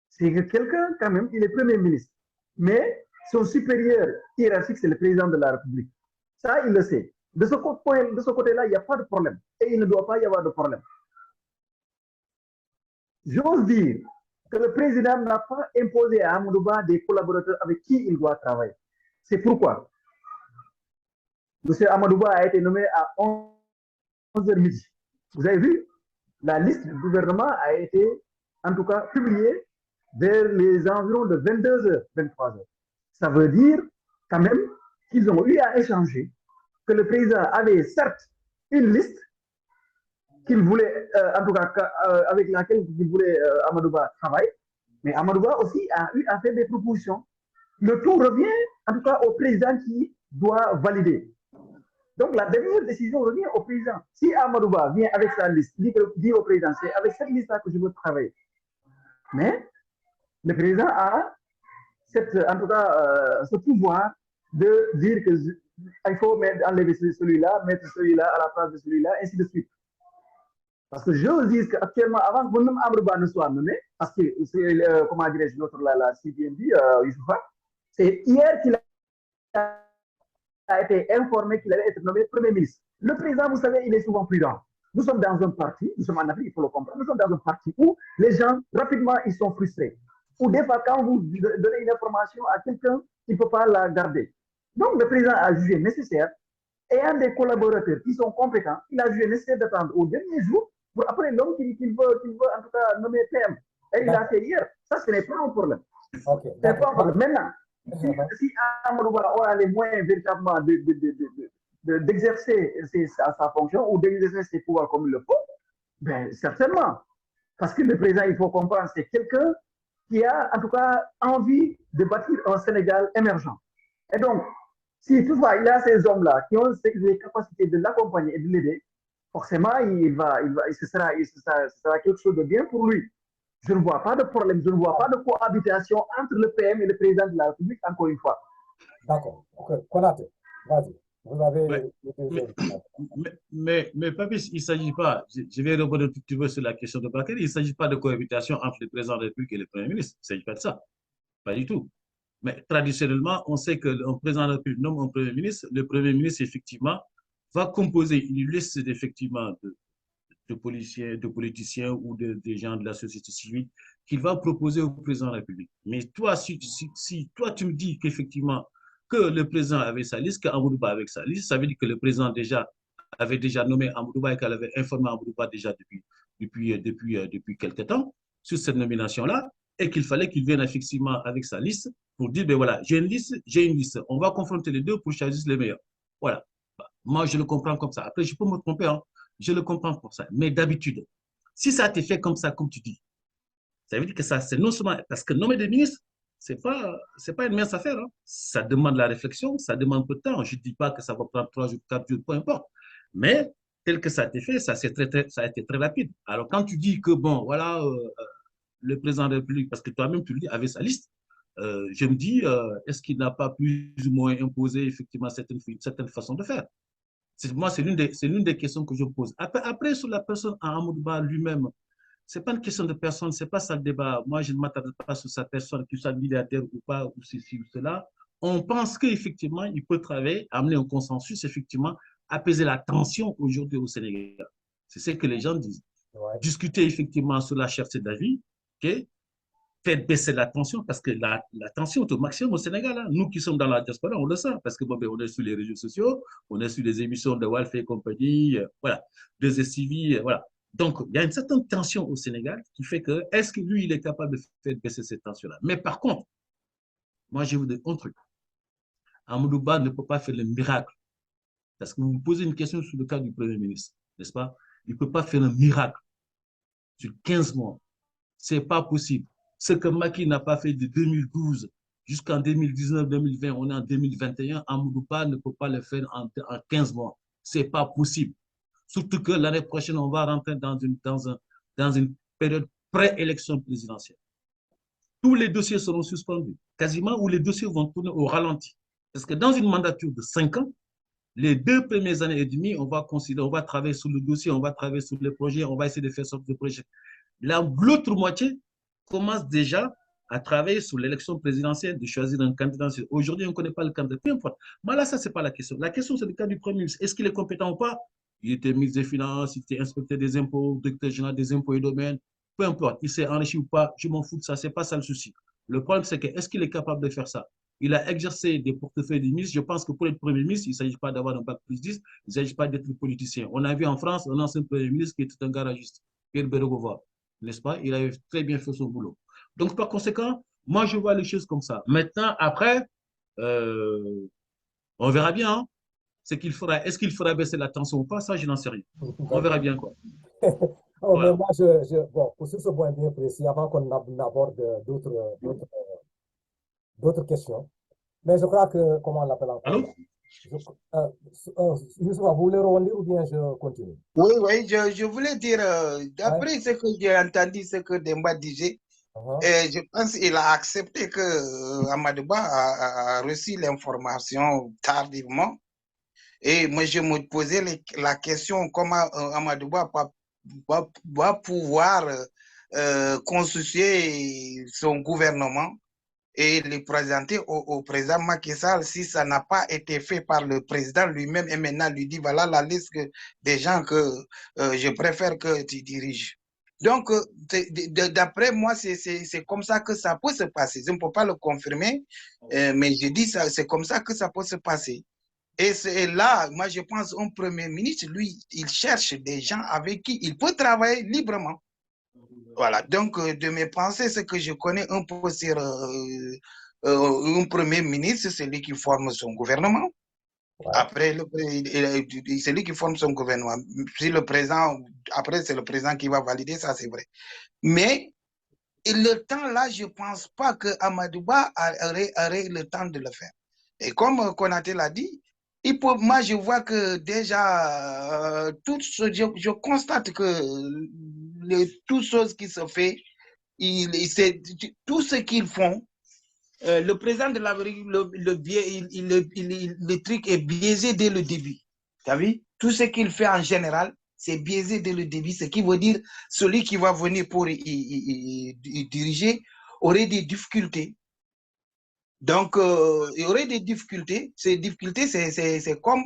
c'est que quelqu'un, quand même, il est Premier ministre. Mais son supérieur hiérarchique, c'est le président de la République. Ça, il le sait. De ce côté-là, il n'y a pas de problème. Et il ne doit pas y avoir de problème. J'ose dire que le président n'a pas imposé à Amadou Ba des collaborateurs avec qui il doit travailler. C'est pourquoi M. Amadou Ba a été nommé à 11h midi. Vous avez vu? la liste du gouvernement a été, en tout cas, publiée vers les environs de 22h, 23h. Ça veut dire quand même qu'ils ont eu à échanger, que le président avait certes une liste qu'il voulait, en tout cas, avec laquelle il voulait Amadouba travailler, mais Amadouba aussi a eu à faire des propositions. Le tout revient, en tout cas, au président qui doit valider. Donc, la dernière décision revient au président. Si Amadouba vient avec sa liste, dit au président, c'est avec cette liste-là que je veux travailler. Mais le président a en tout cas, ce pouvoir de dire qu'il faut enlever celui-là, mettre celui-là à la place de celui-là, ainsi de suite. Parce que je dis qu'actuellement, avant que même Amadouba ne soit nommé, parce que, comment dirais-je, l'autre là, la CDMD, Youssoufa, c'est hier qu'il a été informé qu'il allait être nommé Premier ministre. Le président, vous savez, il est souvent prudent. Nous sommes dans un parti, nous sommes en Afrique, il faut le comprendre, nous sommes dans un parti où les gens, rapidement, ils sont frustrés. Ou des fois, quand vous donnez une information à quelqu'un, il ne peut pas la garder. Donc, le président a jugé nécessaire, ayant des collaborateurs qui sont compétents, il a jugé nécessaire d'attendre au dernier jour pour appeler l'homme qu'il veut, en tout cas, nommer PM. Et il l'a fait hier. Ça, ce n'est pas un problème. Okay, ce n'est pas un problème. Maintenant, si Amadouba aura les moyens véritablement d'exercer sa fonction ou d'exercer ses pouvoirs comme il le faut, ben, certainement. Parce que le président, il faut comprendre, c'est quelqu'un qui a en tout cas envie de bâtir un Sénégal émergent. Et donc, si toutefois il y a ces hommes-là qui ont les capacités de l'accompagner et de l'aider, forcément, ce sera quelque chose de bien pour lui. Je ne vois pas de problème, je ne vois pas de cohabitation entre le PM et le président de la République, encore une fois. D'accord. Okay. Konaté, vas-y. Vous avez... Mais Papis, il ne s'agit pas, je vais rebondir un tout petit peu sur la question de Bakary, il ne s'agit pas de cohabitation entre le président de la République et le Premier ministre. Il ne s'agit pas de ça. Pas du tout. Mais traditionnellement, on sait qu'un président de la République nomme un Premier ministre. Le Premier ministre, effectivement, va composer une liste effectivement de policiers, de politiciens ou des gens de la société civile qu'il va proposer au président de la République. Mais toi, si toi, tu me dis qu'effectivement, que le président avait sa liste, qu'Amadouba avait sa liste, ça veut dire que le président avait déjà nommé Amadouba et qu'elle avait informé Amadouba déjà depuis quelque temps sur cette nomination-là, et qu'il fallait qu'il vienne effectivement avec sa liste pour dire, ben voilà, j'ai une liste, on va confronter les deux pour choisir les meilleurs. Voilà. Moi, je le comprends comme ça. Après, je peux me tromper, hein. Je le comprends pour ça. Mais d'habitude, si ça a été fait comme ça, comme tu dis, ça veut dire que ça, c'est non seulement... Parce que nommer des ministres, ce n'est pas une mince affaire. Hein. Ça demande la réflexion, ça demande un peu de temps. Je ne dis pas que ça va prendre 3 jours, 4 jours, peu importe. Mais tel que ça a été fait, ça a été très rapide. Alors, quand tu dis que, bon, voilà, le président de la République, parce que toi-même, tu le dis, avait sa liste, je me dis, est-ce qu'il n'a pas plus ou moins imposé effectivement certaines façons de faire? Moi, c'est l'une des questions que je pose. Après, sur la personne à Amadouba lui-même, ce n'est pas une question de personne, ce n'est pas ça le débat. Moi, je ne m'attarde pas sur sa personne, qu'il soit milliardaire ou pas, ou ceci ou cela. On pense qu'effectivement, il peut travailler, amener un consensus, effectivement, apaiser la tension aujourd'hui au Sénégal. C'est ce que les gens disent. Ouais. Discuter effectivement sur la cherté de la vie, okay? Faire baisser la tension, parce que la tension est au maximum au Sénégal. Hein. Nous qui sommes dans la diaspora, on le sait, parce que bon, ben, on est sur les réseaux sociaux, on est sur les émissions de Walf et compagnie, voilà, de SCV, voilà. Donc, il y a une certaine tension au Sénégal qui fait que, est-ce que lui, il est capable de faire baisser cette tension-là? Mais par contre, moi, je vous dis un truc. Amadouba ne peut pas faire le miracle. Parce que vous vous posez une question sur le cas du Premier ministre, n'est-ce pas? Il ne peut pas faire un miracle sur 15 mois. Ce n'est pas possible. Ce que Macky n'a pas fait de 2012 jusqu'en 2019-2020, on est en 2021, Amadouba ne peut pas le faire en 15 mois. Ce n'est pas possible. Surtout que l'année prochaine, on va rentrer dans une période pré-élection présidentielle. Tous les dossiers seront suspendus, quasiment, ou les dossiers vont tourner au ralenti. Parce que dans une mandature de 5 ans, les 2 premières années et demie, on va travailler sur le dossier, on va travailler sur les projets, on va essayer de faire sorte de projet. L'autre moitié commence déjà à travailler sur l'élection présidentielle, de choisir un candidat. Aujourd'hui, on ne connaît pas le candidat, peu importe. Mais là, ça, ce n'est pas la question. La question, c'est le cas du Premier ministre. Est-ce qu'il est compétent ou pas? Il était ministre des Finances, il était inspecteur des impôts, directeur général des impôts et domaines. Peu importe, il s'est enrichi ou pas, je m'en fous de ça, ce n'est pas ça le souci. Le problème, c'est que est-ce qu'il est capable de faire ça? Il a exercé des portefeuilles de ministre. Je pense que pour être Premier ministre, il ne s'agit pas d'avoir un bac plus 10, il ne s'agit pas d'être politicien. On a vu en France un ancien Premier ministre qui était un garagiste. Pierre Bérégovoy, n'est-ce pas? Il avait très bien fait son boulot. Donc, par conséquent, moi, je vois les choses comme ça. Maintenant, après, euh, on verra bien hein, ce qu'il fera. Est-ce qu'il fera baisser la tension ou pas? Ça, je n'en sais rien. On verra bien, quoi. Oh, mais Voilà. moi, bon, pour sur ce point bien précis, avant qu'on aborde d'autres questions, mais je crois que, comment on l'appelle encore Allô? là? Je, Youssoupha, vous voulez rebondir ou bien je continue? Oui, oui, je voulais dire, Ouais. d'après ce que j'ai entendu, ce que Demba disait, Uh-huh. je pense qu'il a accepté que Amadouba a reçu l'information tardivement. Et moi, je me posais la question comment Amadouba va pouvoir constituer son gouvernement et le présenter au président Macky Sall si ça n'a pas été fait par le président lui-même et maintenant lui dit voilà la liste des gens que je préfère que tu diriges. Donc, d'après moi, c'est comme ça que ça peut se passer. Je ne peux pas le confirmer, mais je dis ça, c'est comme ça que ça peut se passer. Et c'est là, moi, je pense, un premier ministre, lui, il cherche des gens avec qui il peut travailler librement. Voilà, donc de mes pensées, ce que je connais un peu sur un premier ministre, c'est lui qui forme son gouvernement. Ouais. Après, c'est lui qui forme son gouvernement. Si le président, après, c'est le président qui va valider, ça c'est vrai. Mais le temps là, je ne pense pas que Amadouba aurait le temps de le faire. Et comme Konaté l'a dit, moi je vois que déjà, je constate que toutes choses qui se font, tout ce qu'ils font, le président de l'Amérique, le truc est biaisé dès le début. Tu as vu? Tout ce qu'il fait en général, c'est biaisé dès le début, ce qui veut dire celui qui va venir pour diriger aurait des difficultés. Donc, il y aurait des difficultés. Ces difficultés, c'est comme,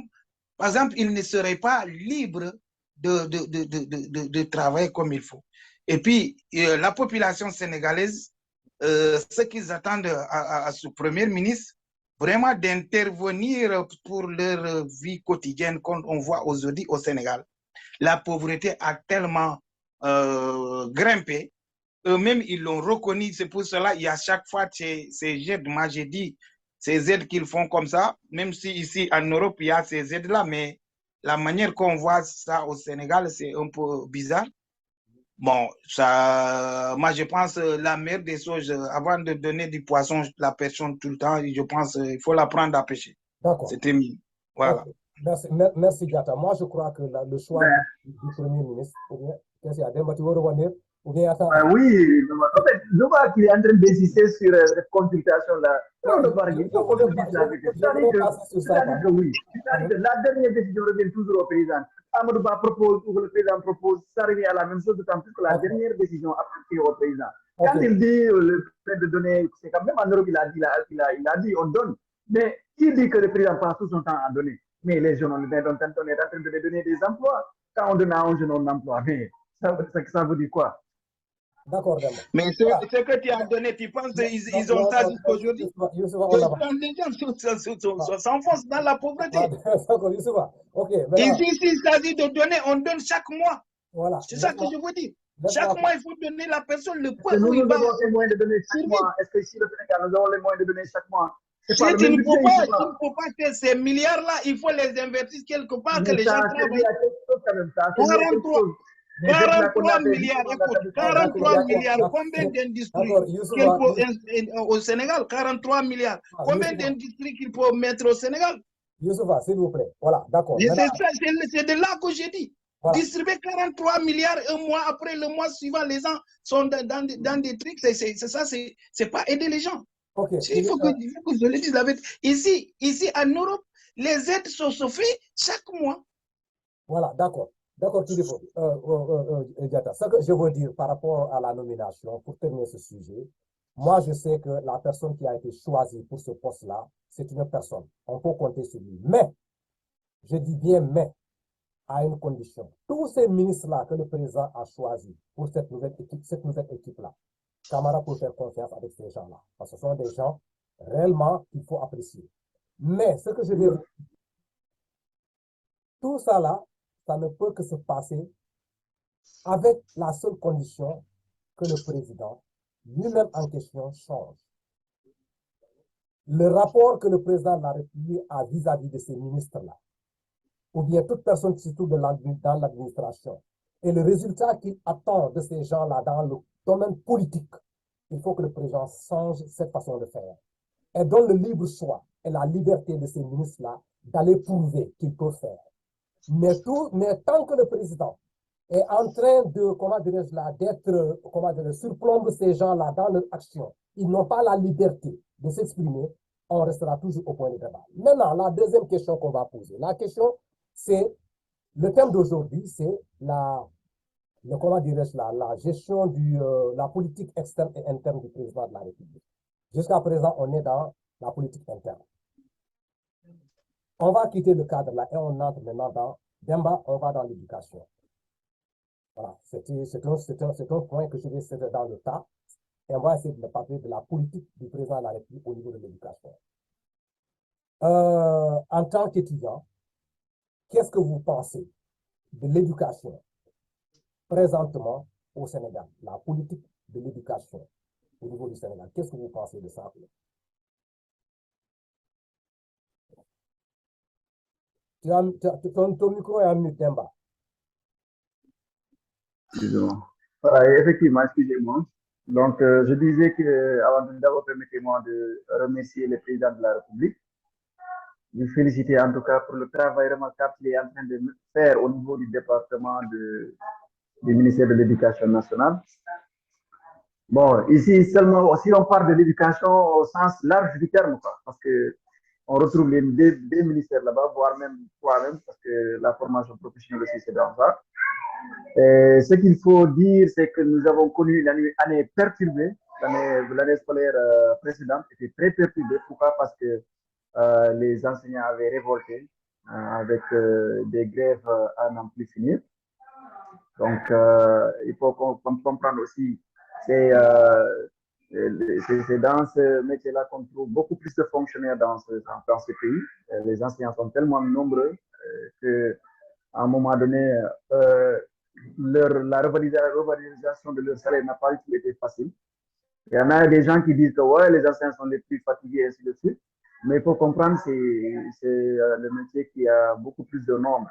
par exemple, il ne serait pas libre de travailler comme il faut. Et puis, la population sénégalaise, ce qu'ils attendent à ce premier ministre, vraiment d'intervenir pour leur vie quotidienne, comme on voit aujourd'hui au Sénégal. La pauvreté a tellement grimpé. Eux-mêmes, ils l'ont reconnu. C'est pour cela qu'il y a chaque fois ces aides. Moi, j'ai dit, ces aides qu'ils font comme ça, même si ici en Europe, il y a ces aides-là, mais la manière qu'on voit ça au Sénégal, c'est un peu bizarre. Bon, ça, moi, je pense la meilleure des choses, avant de donner du poisson à la personne tout le temps, je pense qu'il faut l'apprendre à pêcher. D'accord. C'était mieux. Voilà. Okay. Merci, Diata. Moi, je crois que le choix du Premier ministre, ou bien, qu'est-ce qu'il y a, Demba, tu veux revenir, ou bien attends. Oui, en fait, je vois qu'il est en train d'insister sur cette consultation-là. Non, de parler, il faut qu'on se dise la vérité. C'est-à-dire que oui, c'est-à-dire que la dernière décision revient toujours au président. Amadou Ba propose, ou le président propose, ça revient à la même chose, d'autant plus que la dernière décision appartient au président. Quand il dit le fait de donner, c'est quand même en Europe, il a dit, on donne. Mais qui dit que le président passe tout son temps à donner? Mais les jeunes, on est en train de les donner des emplois. Quand on donne à un jeune un emploi, mais ça veut dire quoi? D'accord, Demba. Mais ce que tu as donné, tu penses qu'ils ont ça jusqu'aujourd'hui? Les gens s'enfoncent dans la pauvreté. D'accord, Youssoupha. Ok. Ici, s'il s'agit de donner, on donne chaque mois. Voilà. C'est ça que je veux dire. Chaque mois, il faut donner la personne le point où il va. Nous avons les moyens de donner chaque mois. Est-ce que ici, le Sénégal, nous avons les moyens de donner chaque mois? Si tu ne peux pas que ces milliards-là, il faut les investir quelque part, que les gens travaillent. 43 milliards, écoute, 43 milliards, combien d'industries au Sénégal? 43 milliards. Combien d'industries qu'il faut mettre au Sénégal? Youssoupha, s'il vous plaît. Voilà, d'accord. C'est de là que j'ai dit. Voilà. Distribuer 43 milliards un mois après le mois suivant, les gens sont dans des trucs, c'est ça, c'est pas aider les gens. Okay. Il faut que je le dise la vérité. Ici, en Europe, les aides sont faites chaque mois. Voilà, d'accord. D'accord, Tilifo. Diata, ce que je veux dire par rapport à la nomination, pour terminer ce sujet, moi, je sais que la personne qui a été choisie pour ce poste-là, c'est une personne. On peut compter sur lui. Mais, je dis bien mais, à une condition. Tous ces ministres-là que le président a choisis pour cette nouvelle équipe-là, Camara peut faire confiance avec ces gens-là. Parce que ce sont des gens réellement qu'il faut apprécier. Mais ce que je veux dire, tout ça là, ça ne peut que se passer avec la seule condition que le président lui-même en question change. Le rapport que le président de la République a vis-à-vis de ces ministres-là, ou bien toute personne qui se trouve dans l'administration, et le résultat qu'il attend de ces gens-là dans le domaine politique, il faut que le président change cette façon de faire et donne le libre choix et la liberté de ces ministres-là d'aller prouver qu'ils peuvent faire. Mais tant que le président est en train de, comment dirais-je là, d'être, comment dirais-je, surplombe ces gens-là dans leur action, ils n'ont pas la liberté de s'exprimer, on restera toujours au point de débat. Maintenant, la deuxième question qu'on va poser, la question, c'est, le thème d'aujourd'hui, c'est comment dirais-je là, la gestion la politique externe et interne du président de la République. Jusqu'à présent, on est dans la politique interne. On va quitter le cadre là et on entre maintenant dans Demba, on va dans l'éducation. Voilà, c'est un point que je vais céder dans le tas et on va essayer de parler de la politique du président de la République au niveau de l'éducation. En tant qu'étudiant, qu'est-ce que vous pensez de l'éducation présentement au Sénégal, la politique de l'éducation au niveau du Sénégal? Qu'est-ce que vous pensez de ça? Ton micro est en mute, Demba. Excusez-moi. Voilà, effectivement, excusez-moi. Donc, je disais que, avant tout d'abord, permettez-moi de remercier le président de la République, de féliciter en tout cas pour le travail remarquable qu'il est en train de faire au niveau du département du ministère de l'Éducation nationale. Bon, ici seulement, si on parle de l'éducation au sens large du terme, quoi, parce que on retrouve des ministères là-bas, voire même toi-même, parce que la formation professionnelle aussi, c'est dans ça. Et ce qu'il faut dire, c'est que nous avons connu une année perturbée. L'année scolaire précédente était très perturbée. Pourquoi? Parce que les enseignants avaient révolté avec des grèves à n'en plus finir. Donc, il faut comprendre aussi, c'est dans ce métier-là qu'on trouve beaucoup plus de fonctionnaires dans ce pays. Les enseignants sont tellement nombreux qu'à un moment donné, la revalorisation de leur salaire n'a pas du tout été facile. Il y en a des gens qui disent que ouais, les enseignants sont les plus fatigués, et ainsi de suite. Mais il faut comprendre que c'est le métier qui a beaucoup plus de normes.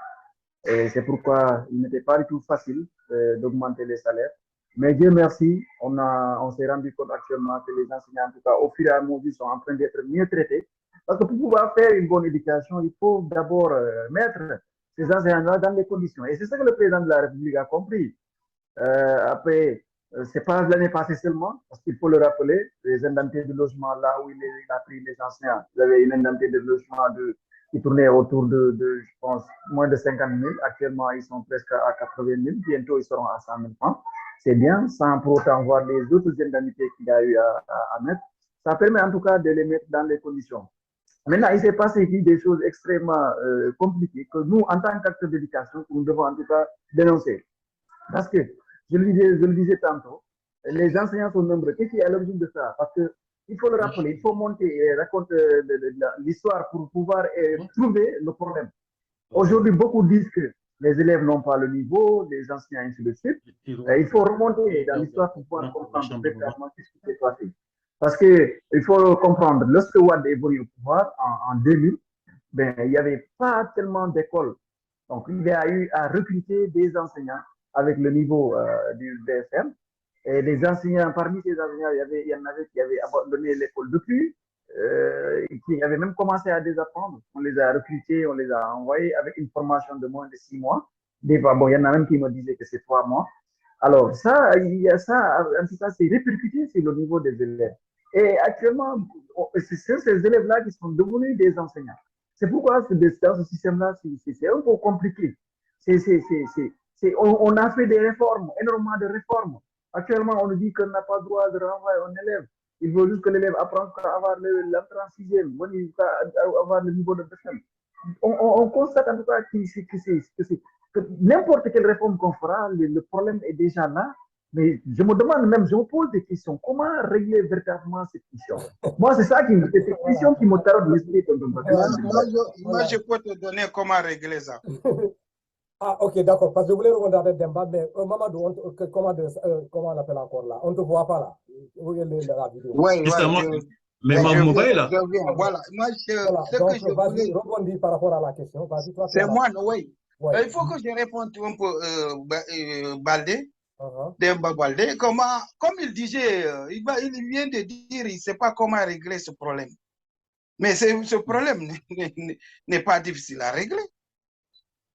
Et c'est pourquoi il n'était pas du tout facile d'augmenter les salaires. Mais Dieu merci, on s'est rendu compte actuellement que les enseignants, en tout cas, au fur et à mesure, sont en train d'être mieux traités. Parce que pour pouvoir faire une bonne éducation, il faut d'abord mettre ces enseignants dans les conditions. Et c'est ce que le président de la République a compris. Après, c'est pas l'année passée seulement, parce qu'il faut le rappeler, les indemnités de logement, là où il a pris les enseignants, il y avait une indemnité de logement qui tournait autour de, je pense, moins de 50 000. Actuellement, ils sont presque à 80 000. Bientôt, ils seront à 100 000 francs. C'est bien, sans pour autant voir les autres indemnités qu'il a eu à mettre. Ça permet en tout cas de les mettre dans les conditions. Maintenant, il s'est passé ici des choses extrêmement compliquées que nous, en tant qu'acteurs d'éducation, nous devons en tout cas dénoncer. Parce que, je le disais tantôt, les enseignants sont nombreux. Qu'est-ce qui est à l'origine de ça? Parce que il faut le rappeler, il faut monter et raconter l'histoire pour pouvoir trouver le problème. Aujourd'hui, beaucoup disent que les élèves n'ont pas le niveau, les enseignants, ainsi de suite. Il faut remonter dans l'histoire pour pouvoir comprendre exactement ce qui s'est passé. Parce qu'il faut comprendre, lorsque Wade est venu au pouvoir en 2000, ben, il n'y avait pas tellement d'écoles. Donc, il y a eu à recruter des enseignants avec le niveau du BFM. Et les enseignants, parmi ces enseignants, il y en avait qui avaient abandonné l'école depuis, qui avaient même commencé à désapprendre. On les a recrutés, on les a envoyés avec une formation de moins de 6 mois. Des fois, bon, il y en a même qui me disaient que c'est 3 mois. Alors, ça, il y a ça, en tout cas, c'est répercuté sur le niveau des élèves. Et actuellement, c'est ces élèves-là qui sont devenus des enseignants. C'est pourquoi dans ce système-là, c'est un peu compliqué. On a fait des réformes, énormément de réformes. Actuellement, on nous dit qu'on n'a pas le droit de renvoyer un élève. Il faut juste que l'élève apprenne à avoir l'entrée en sixième, avoir le niveau de BFM. On constate en tout cas que n'importe quelle réforme qu'on fera, le problème est déjà là. Mais je me demande même, je me pose des questions. Comment régler véritablement cette question? Moi, c'est ça cette question qui me taraude l'esprit. Moi, je peux te donner comment régler ça. Ah, ok, d'accord, parce que je voulais répondre avec Demba, mais Mamadou, comment on l'appelle encore là? On ne te voit pas là. Où est la vidéo? Oui, oui, Justement, mais mais vous me voyez là? je viens. Voilà. Moi, Voilà, ce que donc je vas-y, voulais, rebondis par rapport à la question. Vas-y, toi, tu c'est as la... moi, oui. Ouais. Il faut que je réponde un peu, Baldé, Uh-huh. Demba Baldé. Comme il disait, il vient de dire, il ne sait pas comment régler ce problème. Mais ce problème n'est pas difficile à régler.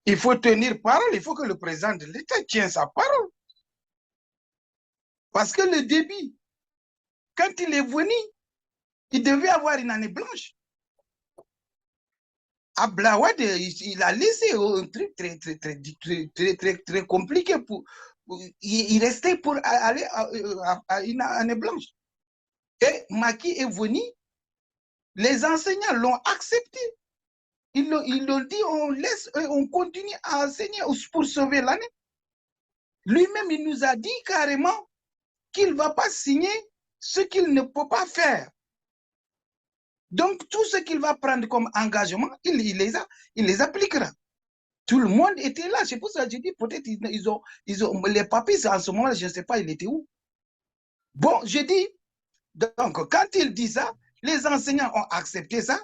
Il faut tenir parole, il faut que le président de l'État tienne sa parole. Parce que le débit, quand il est venu, il devait avoir une année blanche. Ablaouad, il a laissé un truc très compliqué. Il restait pour aller à une année blanche. Et Macky est venu, les enseignants l'ont accepté. Ils l'ont dit, on continue à enseigner pour sauver l'année. Lui-même, il nous a dit carrément qu'il ne va pas signer ce qu'il ne peut pas faire. Donc, tout ce qu'il va prendre comme engagement, il les appliquera. Tout le monde était là. C'est pour ça que j'ai dit, peut-être ils ont les papiers, en ce moment-là, je ne sais pas, il était où. Bon, je dis, donc, quand il dit ça, les enseignants ont accepté ça.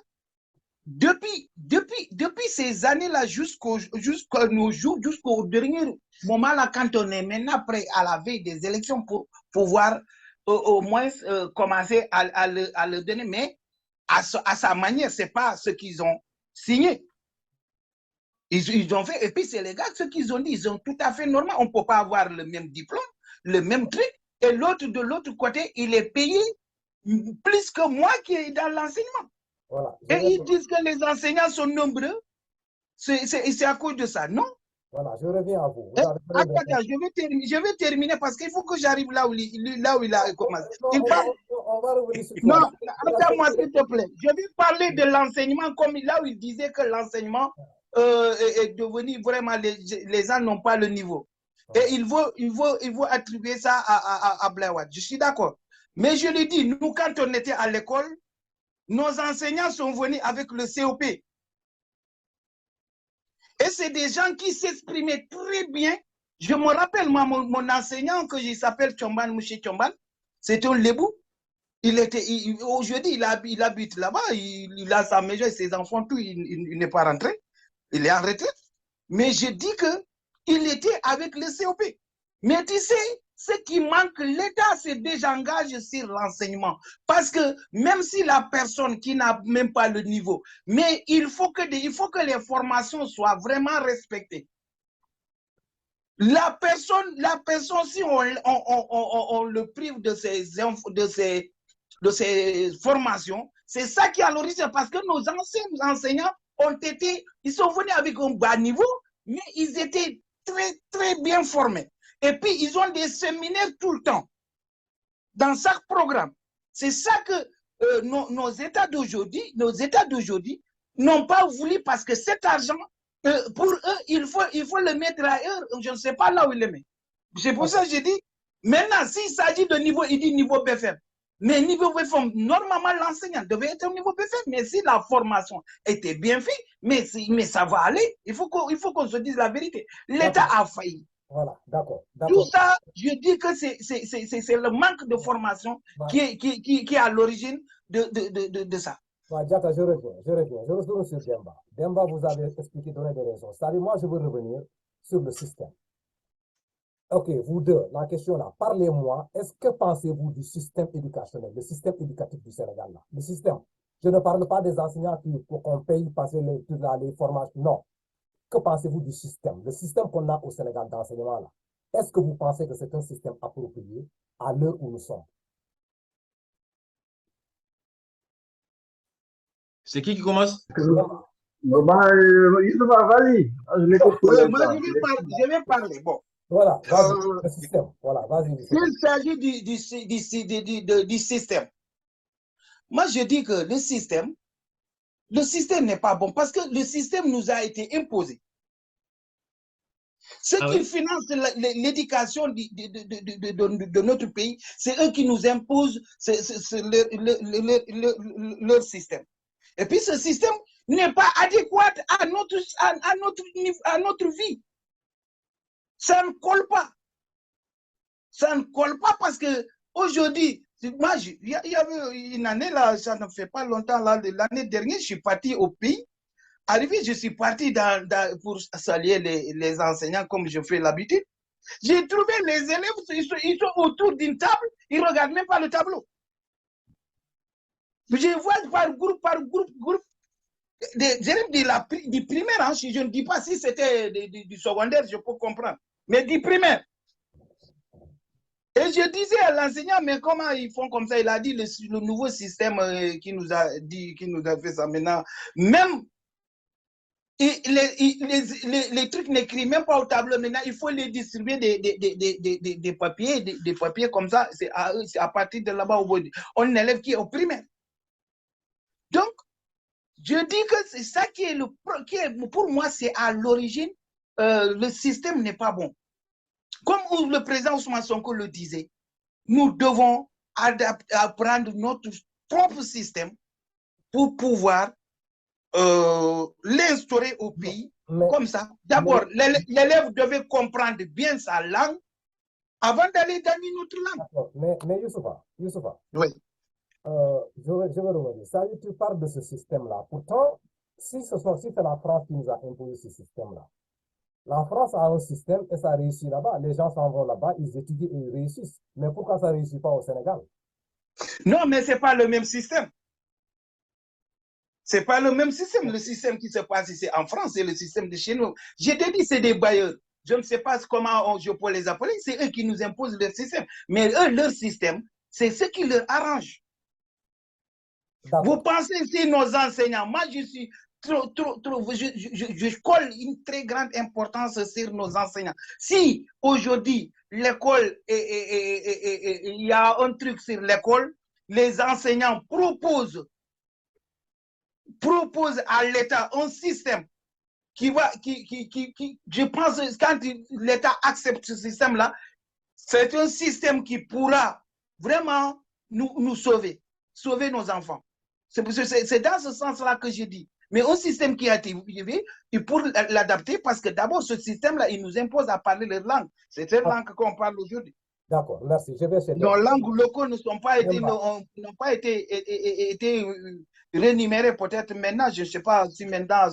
Depuis ces années-là, jusqu'au nos jours, jusqu'au dernier moment, là, quand on est maintenant prêt à la veille des élections pour pouvoir au moins commencer à le donner, mais à sa manière, ce n'est pas ce qu'ils ont signé. Ils ont fait, et puis c'est les gars, ce qu'ils ont dit, ils ont tout à fait normal. On ne peut pas avoir le même diplôme, le même truc, et l'autre de l'autre côté, il est payé plus que moi qui est dans l'enseignement. Voilà. Et ils disent que les enseignants sont nombreux. C'est à cause de ça, non? Voilà, je reviens à vous. Attends, je vais terminer parce qu'il faut que j'arrive là où il a commencé. Non, on va revenir sur Non, toi. attends-moi s'il te plaît. Je vais parler de l'enseignement comme là où il disait que l'enseignement est devenu vraiment, les gens n'ont pas le niveau. Et il faut attribuer ça à Blawad. Je suis d'accord. Mais je le dis, nous, quand on était à l'école, nos enseignants sont venus avec le COP. Et c'est des gens qui s'exprimaient très bien. Je me rappelle, moi, mon enseignant, que il s'appelle Chomban, Mouché Chomban, c'était un lébou. Aujourd'hui, il habite là-bas, il a sa maison et ses enfants, tout, il n'est pas rentré. Il est en retraite. Mais je dis qu'il était avec le COP. Mais tu sais, ce qui manque, l'État se désengage sur l'enseignement. Parce que même si la personne qui n'a même pas le niveau, mais il faut que les formations soient vraiment respectées. La personne, si on le prive de ses formations, c'est ça qui est à l'origine, parce que nos anciens enseignants ils sont venus avec un bas niveau, mais ils étaient très, très bien formés. Et puis, ils ont des séminaires tout le temps, dans chaque programme. C'est ça que nos États d'aujourd'hui n'ont pas voulu, parce que cet argent, pour eux, il faut le mettre ailleurs. Je ne sais pas là où il le met. C'est pour ça que j'ai dit, maintenant, s'il s'agit de niveau, il dit niveau BFM. Mais niveau BFM, normalement, l'enseignant devait être au niveau BFM. Mais si la formation était bien faite, mais ça va aller. Il faut qu'on se dise la vérité. L'État a failli. Voilà, d'accord. Tout ça, je dis que c'est le manque de formation qui est à l'origine de ça. Diata, je reviens. Je retourne sur Demba. Demba, vous avez expliqué, donné des raisons. C'est-à-dire, moi, je veux revenir sur le système. Ok, vous deux, la question là, parlez-moi, est-ce que pensez-vous du système éducationnel, le système éducatif du Sénégal là? Le système. Je ne parle pas des enseignants qu'on paye passer les formations. Non. Que pensez-vous du système? Le système qu'on a au Sénégal d'enseignement là. Est-ce que vous pensez que c'est un système approprié à l'heure où nous sommes? C'est qui commence? Vas-y. Je vais parler. Bon. Voilà, vas-y, le système. Voilà, vas-y. Il s'agit du système. Moi, je dis que le système n'est pas bon parce que le système nous a été imposé. Ceux qui financent l'éducation de notre pays, c'est eux qui nous imposent leur système. Et puis ce système n'est pas adéquat à notre vie. Ça ne colle pas. Ça ne colle pas parce que aujourd'hui, moi, il y avait une année là, ça ne fait pas longtemps là, l'année dernière, je suis parti au pays. Arrivé, je suis parti pour saluer les enseignants comme je fais l'habitude. J'ai trouvé les élèves, ils sont autour d'une table, ils ne regardent même pas le tableau. Je vois par groupe, des élèves du primaire, hein, je ne dis pas si c'était du secondaire, je peux comprendre, mais du primaire. Et je disais à l'enseignant, mais comment ils font comme ça? Il a dit le nouveau système qui nous a fait ça maintenant. Même les trucs n'écrivent même pas au tableau. Maintenant, il faut les distribuer des papiers comme ça. C'est à partir de là-bas, on a un élève qui est au primaire. Donc, je dis que c'est ça qui est pour moi, c'est à l'origine, le système n'est pas bon. Comme le président Ousmane Sonko le disait, nous devons apprendre notre propre système pour pouvoir l'instaurer au pays comme ça. D'abord, l'élève devait comprendre bien sa langue avant d'aller dans une autre langue. Mais Youssoufa, oui. Je vais revenir. Ça, tu parles de ce système-là. Pourtant, si c'est la France qui nous a imposé ce système-là, la France a un système et ça réussit là-bas. Les gens s'en vont là-bas, ils étudient et ils réussissent. Mais pourquoi ça ne réussit pas au Sénégal? Non, mais ce n'est pas le même système. Ce n'est pas le même système. Le système qui se passe ici en France, c'est le système de chez nous. Je te dis, c'est des bailleurs. Je ne sais pas comment je peux les appeler. C'est eux qui nous imposent leur système. Mais eux, leur système, c'est ce qui leur arrange. Vous pensez si nos enseignants, moi je suis je colle une très grande importance sur nos enseignants. Si aujourd'hui l'école, il y a un truc sur l'école, les enseignants proposent à l'État un système qui je pense, quand l'État accepte ce système-là, c'est un système qui pourra vraiment nous sauver nos enfants. C'est dans ce sens-là que je dis. Mais un système qui a été élevé, il pour l'adapter parce que d'abord, ce système-là, il nous impose à parler leur langue. C'est cette langue qu'on parle aujourd'hui. D'accord, merci. Je vais nos langues locales n'ont pas été rémunérées peut-être maintenant. Je ne sais pas si maintenant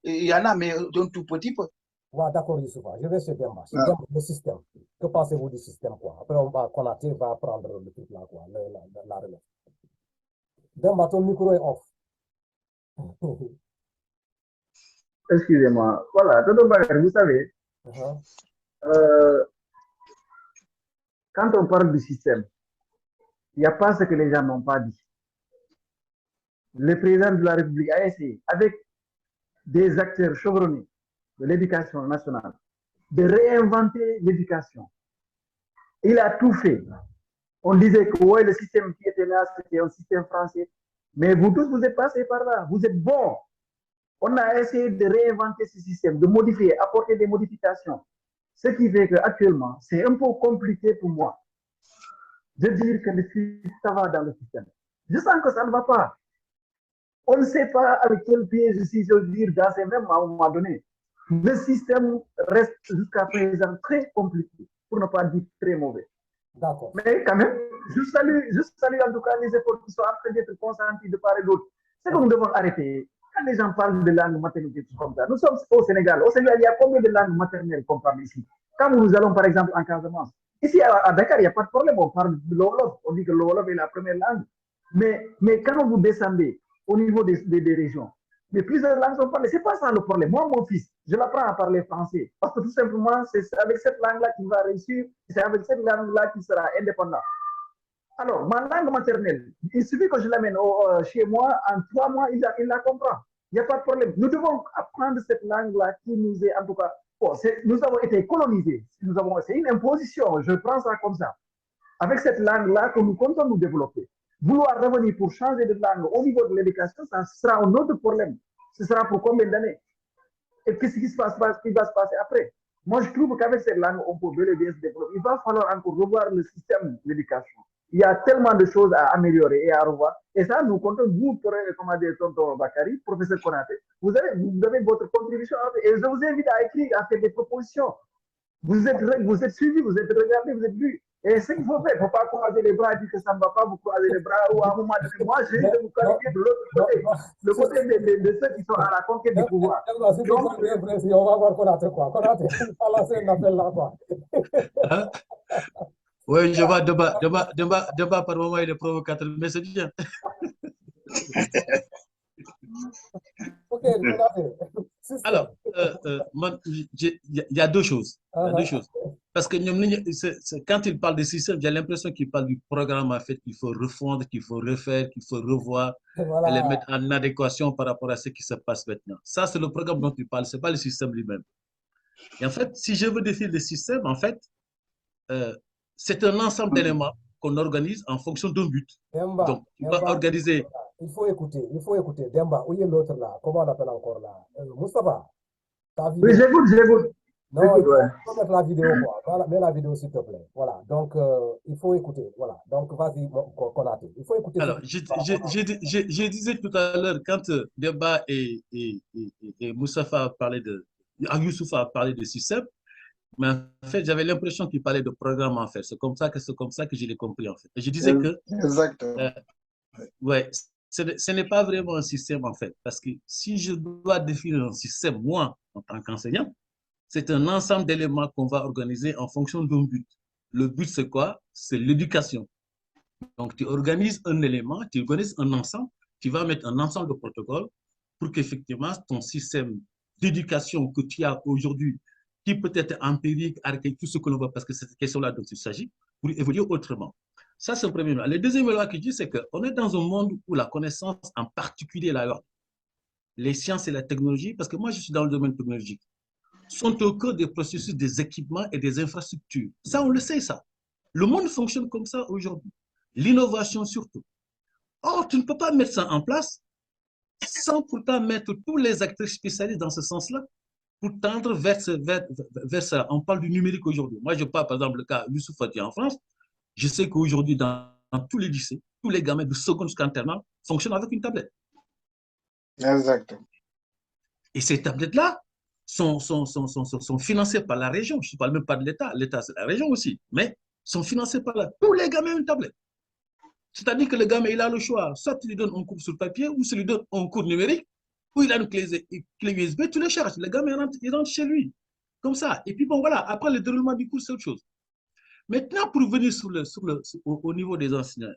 il y en a, mais un tout petit peu. Ouais, d'accord, Youssoufa. Je vais chez Demba. Le système. Que pensez-vous du système, quoi? Après, Konaté va prendre le truc là, quoi, la relève. Demba, ton micro est off. Excusez-moi. Voilà, vous savez, quand on parle du système, il n'y a pas ce que les gens n'ont pas dit. Le président de la République a essayé, avec des acteurs chevronnés de l'éducation nationale, de réinventer l'éducation. Il a tout fait. On disait que ouais, le système qui était là, c'était un système français. Mais vous tous, vous êtes passés par là. Vous êtes bons. On a essayé de réinventer ce système, de modifier, apporter des modifications. Ce qui fait qu'actuellement, c'est un peu compliqué pour moi de dire que ça va dans le système. Je sens que ça ne va pas. On ne sait pas avec quel pied je suis, dire, dans ces mêmes à un moment donné. Le système reste jusqu'à présent très compliqué, pour ne pas dire très mauvais. Mais quand même, je salue en tout cas les efforts qui sont en train d'être consentis de part et d'autre. C'est que nous devons arrêter. Quand les gens parlent de langue maternelle, comme ça, nous sommes au Sénégal. Au Sénégal, il y a combien de langues maternelles qu'on parle ici? Quand nous allons par exemple en Casamance, ici à Dakar, il n'y a pas de problème, on parle de l'Wolof, on dit que le Wolof est la première langue. Mais quand vous descendez au niveau des régions, mais plusieurs langues sont parlées. Ce n'est pas ça le problème. Moi, mon fils, je l'apprends à parler français. Parce que tout simplement, c'est avec cette langue-là qu'il va réussir. C'est avec cette langue-là qu'il sera indépendant. Alors, ma langue maternelle, il suffit que je l'amène chez moi, en 3 mois, il la comprend. Il n'y a pas de problème. Nous devons apprendre cette langue-là qui nous est, en tout cas, nous avons été colonisés. C'est une imposition, je prends ça comme ça. Avec cette langue-là que nous comptons nous développer. Vouloir revenir pour changer de langue au niveau de l'éducation, ça sera un autre problème. Ce sera pour combien d'années? Et qu'est-ce qui va se passer après? Moi, je trouve qu'avec cette langue, on peut bel et bien se développer. Il va falloir encore revoir le système de l'éducation. Il y a tellement de choses à améliorer et à revoir. Et ça, nous comptons, vous, comment dire, tonton Bakary, professeur Konaté, vous avez votre contribution. Et je vous invite à écrire, à faire des propositions. vous êtes suivi, vous êtes regardé, vous êtes vu. Et ce qu'il faut faire, il ne faut pas croiser les bras et dire que ça ne va pas, vous croisez les bras ou à un moment donné, moi j'ai de vous qualifier de l'autre côté, le côté de ceux qui sont à la conquête du pouvoir. Si tu prends bien précis, on va voir Konaté quoi. Konaté, il va lancer un appel là quoi. Hein? Oui, je vois débat par moment, il est provocateur, mais c'est bien. Ok, Konaté. Alors, il y a deux choses. Il y a deux choses. Parce que quand il parle de système, j'ai l'impression qu'il parle du programme en fait qu'il faut refondre, qu'il faut refaire, qu'il faut revoir et les mettre en adéquation par rapport à ce qui se passe maintenant. Ça, c'est le programme dont il parle, ce n'est pas le système lui-même. Et en fait, si je veux définir le système, en fait, c'est un ensemble d'éléments qu'on organise en fonction d'un but. Demba, Donc, tu vas organiser. Il faut écouter. Demba, où est l'autre là? Comment on l'appelle encore là? Moustapha, ta vidéo. Oui, j'écoute. Non, il faut mettre la vidéo, quoi. Voilà, mets la vidéo, s'il te plaît. Voilà. Donc, il faut écouter. Voilà. Donc, vas-y, Konaté. Il faut écouter. Alors, je disais tout à l'heure, quand Demba et Moustapha parlaient Youssoupha a parlé de système, mais en fait, j'avais l'impression qu'il parlait de programme en fait. C'est comme ça que je l'ai compris en fait. Et je disais que, ouais, ce n'est pas vraiment un système en fait. Parce que si je dois définir un système, moi, en tant qu'enseignant, c'est un ensemble d'éléments qu'on va organiser en fonction d'un but. Le but, c'est quoi? C'est l'éducation. Donc, tu organises un élément, tu organises un ensemble, tu vas mettre un ensemble de protocoles pour qu'effectivement, ton système d'éducation que tu as aujourd'hui, qui peut être empirique, archaïque, tout ce que l'on veut, parce que c'est cette question-là dont il s'agit, pour évoluer autrement. Ça, c'est le premier élément. Le deuxième élément que je dis, c'est qu'on est dans un monde où la connaissance, en particulier les sciences et la technologie, parce que moi, je suis dans le domaine technologique, sont au cœur des processus des équipements et des infrastructures. Ça, on le sait, ça. Le monde fonctionne comme ça aujourd'hui. L'innovation surtout. Or, tu ne peux pas mettre ça en place sans pourtant mettre tous les acteurs spécialisés dans ce sens-là pour tendre vers ça. On parle du numérique aujourd'hui. Moi, je parle par exemple le cas Youssouf Fati en France. Je sais qu'aujourd'hui, dans tous les lycées, tous les gamins de seconde jusqu'à terminale fonctionnent avec une tablette. Exactement. Et ces tablettes-là sont financées par la région. Je ne parle même pas de l'État. L'État, c'est la région aussi. Mais sont financées par là. Tous les gamins ont une tablette. C'est-à-dire que le gamin, il a le choix. Soit tu lui donnes un cours sur papier, ou tu lui donnes un cours numérique, ou il a une clé USB, tu le charges. Le gamin, il rentre chez lui. Comme ça. Et puis bon, voilà. Après, le déroulement du cours, c'est autre chose. Maintenant, pour venir au niveau des enseignants,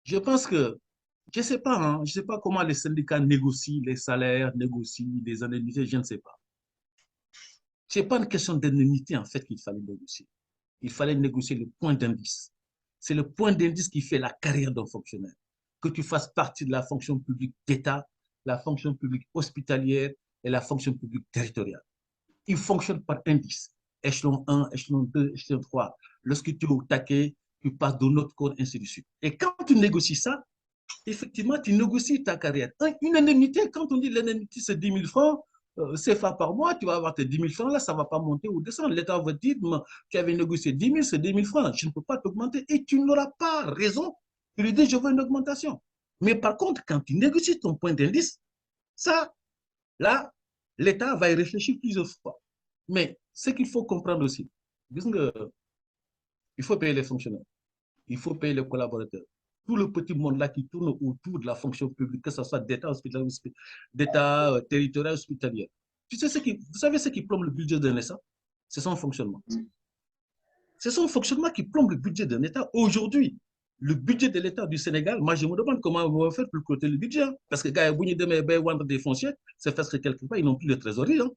je pense que, je ne sais pas, hein, je ne sais pas comment les syndicats négocient les salaires, négocient les indemnités, je ne sais pas. Ce n'est pas une question d'indemnité, en fait, qu'il fallait négocier. Il fallait négocier le point d'indice. C'est le point d'indice qui fait la carrière d'un fonctionnaire. Que tu fasses partie de la fonction publique d'État, la fonction publique hospitalière et la fonction publique territoriale. Il fonctionne par indice. Échelon 1, échelon 2, échelon 3. Lorsque tu es au taquet, tu passes d'un autre corps, ainsi de suite. Et quand tu négocies ça, effectivement, tu négocies ta carrière. Une indemnité, quand on dit l'indemnité, c'est 10 000 francs, CFA par mois, tu vas avoir tes 10 000 francs, là, ça ne va pas monter ou descendre. L'État va te dire, tu avais négocié 10 000, c'est 10 000 francs, je ne peux pas t'augmenter et tu n'auras pas raison. Tu lui dis, je veux une augmentation. Mais par contre, quand tu négocies ton point d'indice, ça, là, l'État va y réfléchir plusieurs fois. Mais ce qu'il faut comprendre aussi, il faut payer les fonctionnaires, il faut payer les collaborateurs. Tout le petit monde là qui tourne autour de la fonction publique, que ce soit d'État territorial, hospitalier. Vous savez ce qui plombe le budget d'un État? C'est son fonctionnement. C'est son fonctionnement qui plombe le budget d'un État. Aujourd'hui, le budget de l'État du Sénégal, moi je me demande comment vous faites pour coter le budget. Parce que quand vous vendre des fonciers, c'est parce que quelque part, ils n'ont plus de trésorerie. Hein.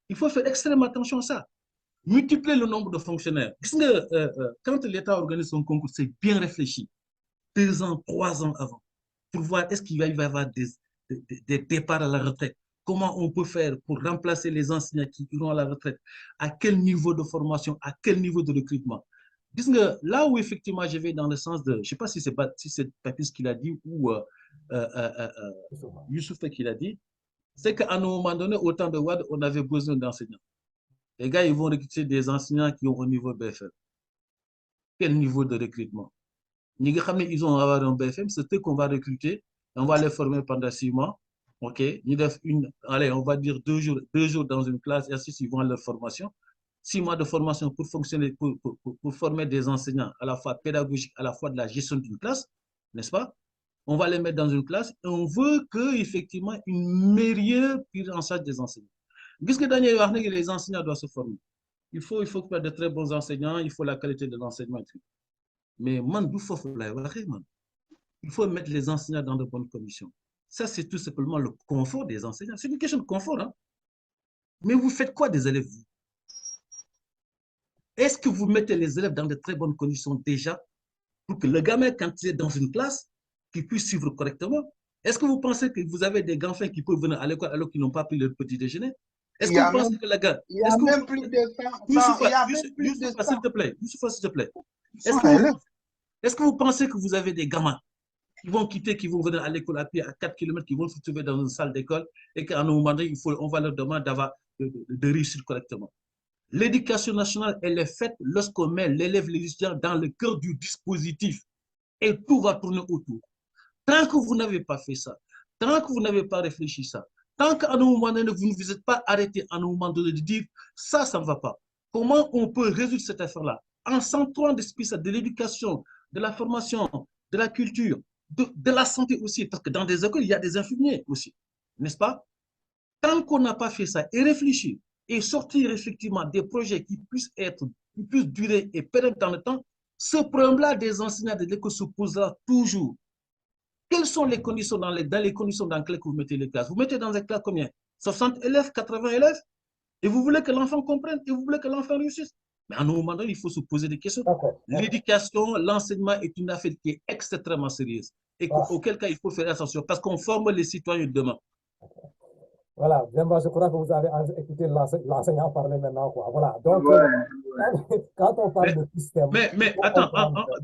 Il faut faire extrêmement attention à ça. Multiplier le nombre de fonctionnaires. Quand l'État organise son concours, c'est bien réfléchi. 2 ans, 3 ans avant, pour voir est-ce qu'il va y avoir des départs à la retraite. Comment on peut faire pour remplacer les enseignants qui iront à la retraite? À quel niveau de formation? À quel niveau de recrutement? Là où effectivement je vais dans le sens de, je ne sais pas si c'est Papis qui l'a dit ou Youssouf qui l'a dit, c'est qu'à un moment donné, au temps de Wad, on avait besoin d'enseignants. Les gars, ils vont recruter des enseignants qui ont un niveau BFM. Quel niveau de recrutement? Ils ont avoir un BFM, c'est eux qu'on va recruter, on va les former pendant 6 mois, OK? Allez, on va dire 2 jours dans une classe, et ainsi suivant leur formation. 6 mois de formation pour fonctionner, pour former des enseignants à la fois pédagogiques, à la fois de la gestion d'une classe, n'est-ce pas? On va les mettre dans une classe et on veut qu'effectivement une meilleure prise en charge des enseignants. Qu'est-ce que Daniel va dire que les enseignants doivent se former? Il faut faire de très bons enseignants, il faut la qualité de l'enseignement. Mais man, il faut mettre les enseignants dans de bonnes conditions. Ça, c'est tout simplement le confort des enseignants. C'est une question de confort. Hein? Mais vous faites quoi des élèves? Est-ce que vous mettez les élèves dans de très bonnes conditions déjà pour que le gamin, quand il est dans une classe, qu'il puisse suivre correctement? Est-ce que vous pensez que vous avez des enfants qui peuvent venir à l'école alors qu'ils n'ont pas pris leur petit déjeuner? Est-ce que vous pensez que la gars... Il y a même plus de 100. S'il te plaît. Est-ce que vous pensez que vous avez des gamins qui vont quitter, qui vont venir à l'école à pied à 4 km, qui vont se trouver dans une salle d'école et qu'à un moment donné, on va leur demander de réussir correctement? L'éducation nationale, elle est faite lorsqu'on met l'élève, l'étudiant dans le cœur du dispositif et tout va tourner autour. Tant que vous n'avez pas fait ça, tant que vous n'avez pas réfléchi ça, tant qu'à un moment donné, vous ne vous êtes pas arrêté à un moment donné de dire ça, ça ne va pas. Comment on peut résoudre cette affaire-là? En centrant de l'éducation, de la formation, de la culture, de la santé aussi, parce que dans des écoles, il y a des infirmiers aussi, n'est-ce pas? Tant qu'on n'a pas fait ça et réfléchi et sortir effectivement des projets qui puissent durer et pérennes dans le temps, ce problème-là des enseignants de l'école se posera toujours. Quelles sont les conditions dans les conditions dans lesquelles vous mettez les classes? Vous mettez dans les classes combien? 60 élèves, 80 élèves? Et vous voulez que l'enfant comprenne et vous voulez que l'enfant réussisse? Mais à un moment donné, il faut se poser des questions. L'éducation, l'enseignement est une affaire qui est extrêmement sérieuse et auquel cas il faut faire attention parce qu'on forme les citoyens de demain. Voilà, Demba, je crois que vous avez écouté l'enseignant parler maintenant. Quoi. Voilà, donc quand on parle de système... Mais attends,